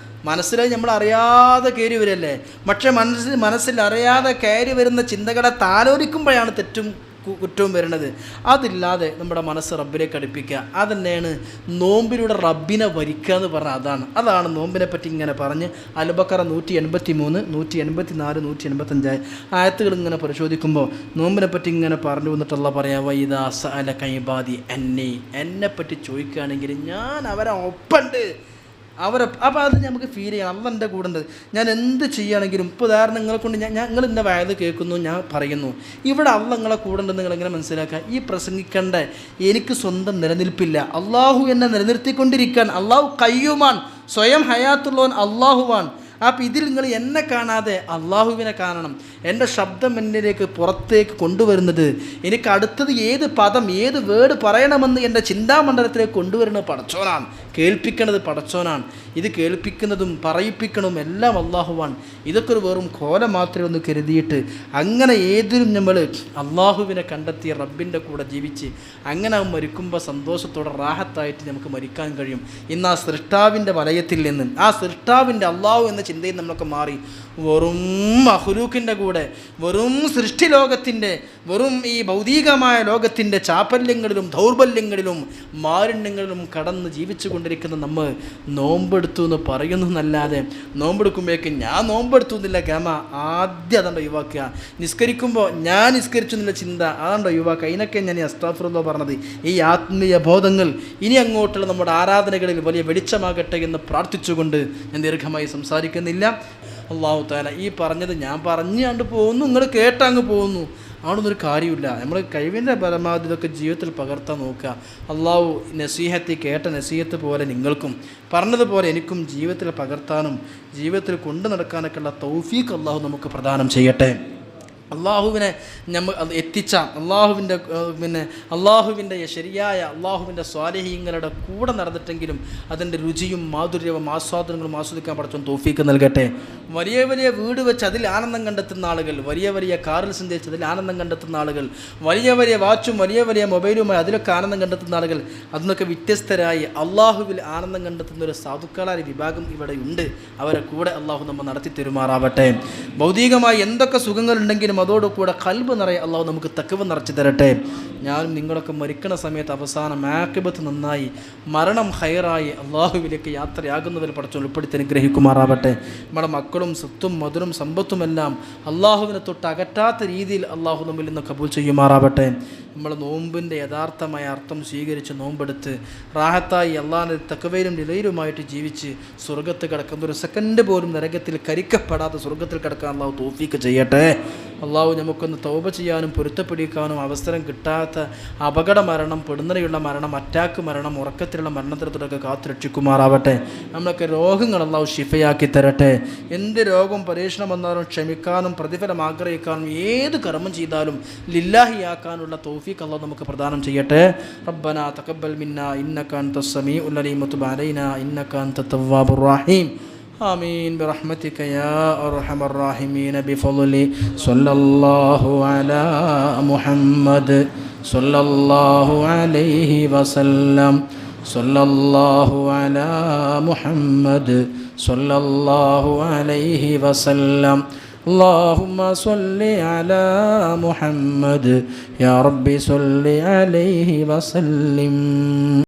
മനസ്സിലായി നമ്മൾ അറിയാതെ കയറി വരല്ലേ. പക്ഷേ മനസ്സിൽ അറിയാതെ കയറി വരുന്ന ചിന്തകളെ താലോലിക്കുമ്പോഴാണ് തെറ്റും കുറ്റവും വരുന്നത്. അതില്ലാതെ നമ്മുടെ മനസ്സ് റബ്ബിലേക്ക് അടുപ്പിക്കുക. അതന്നെയാണ് നോമ്പിലൂടെ റബ്ബിനെ വരിക്കുക എന്ന് പറഞ്ഞാൽ. അതാണ് നോമ്പിനെ പറ്റി ഇങ്ങനെ പറഞ്ഞ് അൽ-ബഖറ 183, 184, 185 ആയത്തുകൾ ഇങ്ങനെ പരിശോധിക്കുമ്പോൾ നോമ്പിനെ പറ്റി ഇങ്ങനെ പറഞ്ഞു വന്നിട്ടുള്ള പറയാം, വൈദാ സഅലക ഇബാദി അന്നി, എന്നെപ്പറ്റി ചോദിക്കുകയാണെങ്കിൽ ഞാൻ അവരെ ഒപ്പുണ്ട്. അപ്പോൾ അത് നമുക്ക് ഫീൽ ചെയ്യണം. അള്ള എൻ്റെ കൂടെ ഉണ്ട്. ഞാൻ എന്ത് ചെയ്യുകയാണെങ്കിലും ഇപ്പോൾ ഉദാഹരണം നിങ്ങളെ കൊണ്ട് നിങ്ങൾ ഇന്ന വയത് കേൾക്കുന്നു, ഞാൻ പറയുന്നു, ഇവിടെ അള്ള നിങ്ങളെ കൂടെ ഉണ്ടെന്ന് നിങ്ങളെങ്ങനെ മനസ്സിലാക്കുക? ഈ പ്രസംഗിക്കേണ്ട എനിക്ക് സ്വന്തം നിലനിൽപ്പില്ല. അള്ളാഹു എന്നെ നിലനിർത്തിക്കൊണ്ടിരിക്കാൻ. അള്ളാഹു കയ്യുമാൻ, സ്വയം ഹയാത്തുള്ളവൻ അള്ളാഹുവാൻ. അപ്പോൾ ഇതിൽ നിങ്ങൾ എന്നെ കാണാതെ അള്ളാഹുവിനെ കാണണം. എൻ്റെ ശബ്ദം എന്നിലേക്ക് പുറത്തേക്ക് കൊണ്ടുവരുന്നത്, എനിക്ക് അടുത്തത് ഏത് പദം ഏത് വേർഡ് പറയണമെന്ന് എൻ്റെ ചിന്താമണ്ഡലത്തിലേക്ക് കൊണ്ടുവരുന്നത് പടച്ചോനാണ്. കേൾപ്പിക്കണത് പടച്ചോനാണ്, ഇത് കേൾപ്പിക്കുന്നതും പറയിപ്പിക്കണതും എല്ലാം അള്ളാഹുവാണ്. ഇതൊക്കെ ഒരു വെറും കോലം മാത്രമേ ഒന്ന് കരുതിയിട്ട് അങ്ങനെ ഏതിലും നമ്മൾ അള്ളാഹുവിനെ കണ്ടെത്തിയ റബ്ബിൻ്റെ കൂടെ ജീവിച്ച് അങ്ങനെ മരിക്കുമ്പോൾ സന്തോഷത്തോടെ റാഹത്തായിട്ട് നമുക്ക് മരിക്കാൻ കഴിയും. ഇന്ന് ആ സൃഷ്ടാവിൻ്റെ വലയത്തിൽ നിന്ന്, ആ സൃഷ്ടാവിൻ്റെ അള്ളാഹു എന്ന ചിന്തയിൽ നമ്മളൊക്കെ മാറി വെറും മഖ്ലൂക്കിൻ്റെ കൂടെ, വെറും സൃഷ്ടിലോകത്തിൻ്റെ, വെറും ഈ ഭൗതികമായ ലോകത്തിൻ്റെ ചാപല്യങ്ങളിലും ദൗർബല്യങ്ങളിലും മാലിന്യങ്ങളിലും കടന്ന് ജീവിച്ചു കൊണ്ടിരിക്കുന്ന നമ്മൾ നോമ്പെടുത്തു എന്ന് പറയുന്നു എന്നല്ലാതെ, നോമ്പെടുക്കുമ്പോഴേക്കും ഞാൻ നോമ്പെടുത്തു എന്നില്ല ഗമ ആദ്യം അതാണ്ടോ ഒഴിവാക്കുക. നിസ്കരിക്കുമ്പോൾ ഞാൻ നിസ്കരിച്ചു എന്നുള്ള ചിന്ത അതാണ്ടോ ഒഴിവാക്കുക. അതിനൊക്കെ ഞാൻ അസ്തഗ്ഫിറുല്ലാഹ് പറഞ്ഞത്. ഈ ആത്മീയ ബോധങ്ങൾ ഇനി അങ്ങോട്ടുള്ള നമ്മുടെ ആരാധനകളിൽ വലിയ വെളിച്ചമാകട്ടെ എന്ന് പ്രാർത്ഥിച്ചുകൊണ്ട് ഞാൻ ദീർഘമായി സംസാരിക്കുന്നില്ല. അല്ലാഹു തആല ഈ പറഞ്ഞത് ഞാൻ പറഞ്ഞാണ്ട് പോകുന്നു, നിങ്ങൾ കേട്ടങ്ങ് പോകുന്നു, ആണൊന്നൊരു കാര്യമില്ല. നമ്മൾ കഴിവിൻ്റെ പരമാവധി ഇതൊക്കെ ജീവിതത്തിൽ പകർത്താൻ നോക്കുക. അള്ളാഹു നസീഹത്ത് കേട്ട നസീഹത്ത് പോലെ നിങ്ങൾക്കും പറഞ്ഞതുപോലെ എനിക്കും ജീവിതത്തിൽ പകർത്താനും ജീവിതത്തിൽ കൊണ്ടു നടക്കാനൊക്കെയുള്ള തൗഫീഖ് അള്ളാഹു നമുക്ക് പ്രദാനം ചെയ്യട്ടെ. അള്ളാഹുവിനെ നമ്മൾ എത്തിച്ച അള്ളാഹുവിൻ്റെ ശരിയായ അള്ളാഹുവിൻ്റെ സ്വാലിഹീങ്ങളുടെ കൂടെ നടന്നിട്ടെങ്കിലും അതിൻ്റെ രുചിയും മാധുര്യവും ആസ്വാദനങ്ങളും ആസ്വദിക്കാൻ പടച്ചോൻ തൗഫീഖ് നൽകട്ടെ. വലിയ വലിയ വീട് വെച്ച് അതിൽ ആനന്ദം കണ്ടെത്തുന്ന ആളുകൾ, വലിയ വലിയ കാറിൽ സഞ്ചരിച്ച് അതിൽ ആനന്ദം കണ്ടെത്തുന്ന ആളുകൾ, വലിയ വലിയ വാച്ചും വലിയ വലിയ മൊബൈലുമായി അതിലൊക്കെ ആനന്ദം കണ്ടെത്തുന്ന ആളുകൾ, അതിനൊക്കെ വ്യത്യസ്തരായി അള്ളാഹുവിൽ ആനന്ദം കണ്ടെത്തുന്ന ഒരു സാധുക്കളായ വിഭാഗം ഇവിടെ ഉണ്ട്. അവരെ കൂടെ അള്ളാഹു നമ്മൾ നടത്തി തെരുമാറാവട്ടെ. ഭൗതികമായി എന്തൊക്കെ സുഖങ്ങളുണ്ടെങ്കിലും അതോടുകൂടെ ഖൽബ് നിറയെ അള്ളാഹു നമുക്ക് തഖ്വ നിറച്ച് തരട്ടെ. ഞാനും നിങ്ങളൊക്കെ മരിക്കണ സമയത്ത് അവസാനം ആഖിബത്ത് നന്നായി മരണം ഖൈറായി അള്ളാഹുവിലേക്ക് യാത്രയാകുന്നതിൽ പടച്ചോൻ ഉൾപ്പെടുത്തി അനുഗ്രഹിക്കുമാറാവട്ടെ. നമ്മുടെ മക്കളും സ്വത്തും മധുരം സമ്പത്തുമെല്ലാം അള്ളാഹുവിനെ തൊട്ട് അകറ്റാത്ത രീതിയിൽ അള്ളാഹു നമ്മിൽ നിന്ന് കബൂൽ ചെയ്യുമാറാവട്ടെ. നമ്മൾ നോമ്പിൻ്റെ യഥാർത്ഥമായ അർത്ഥം സ്വീകരിച്ച് നോമ്പെടുത്ത് റാഹത്തായി അള്ളാഹിൻ്റെ തഖ്വയിലും നിലയിലുമായിട്ട് ജീവിച്ച് സ്വർഗ്ഗത്ത് കിടക്കുന്ന ഒരു സെക്കൻഡ് പോലും നരകത്തിൽ കരിക്കപ്പെടാതെ സ്വർഗ്ഗത്തിൽ കിടക്കാൻ അള്ളാഹു തൗഫീഖ് ചെയ്യട്ടെ. അള്ളാഹു നമുക്കൊന്ന് തൗബ ചെയ്യാനും പൊരുത്തപ്പെടിക്കാനും അവസരം കിട്ടാത്ത അപകട മരണം, പെടുന്നതിനുള്ള മരണം, അറ്റാക്ക് മരണം, ഉറക്കത്തിലുള്ള മരണത്തിലൊക്കെ കാത്തുരക്ഷിക്കുമാറാവട്ടെ. നമ്മളൊക്കെ രോഗങ്ങൾ അള്ളാഹു ശിഫയാക്കി തരട്ടെ. എന്ത് രോഗം പരീക്ഷണം വന്നാലും ക്ഷമിക്കാനും പ്രതിഫലം ആഗ്രഹിക്കാനും ഏത് കർമ്മം ചെയ്താലും ലില്ലാഹിയാക്കാനുള്ള തൗഫീഖ് അള്ളാഹു നമുക്ക് പ്രദാനം ചെയ്യട്ടെ. റബ്ബനാ തഖബ്ബൽ മിന്നാ ഇന്നക അൻതസ് സമീഉൽ അലീം വതുബ് അലൈനാ ഇന്നക അൻതത് തവ്വാബുർ റഹീം. آمين برحمتك يا أرحم الراحمين بفضل صلى الله على محمد صلى الله عليه وسلم صلى الله على محمد صلى الله عليه وسلم اللهم صل على محمد يا رب صل عليه وسلم.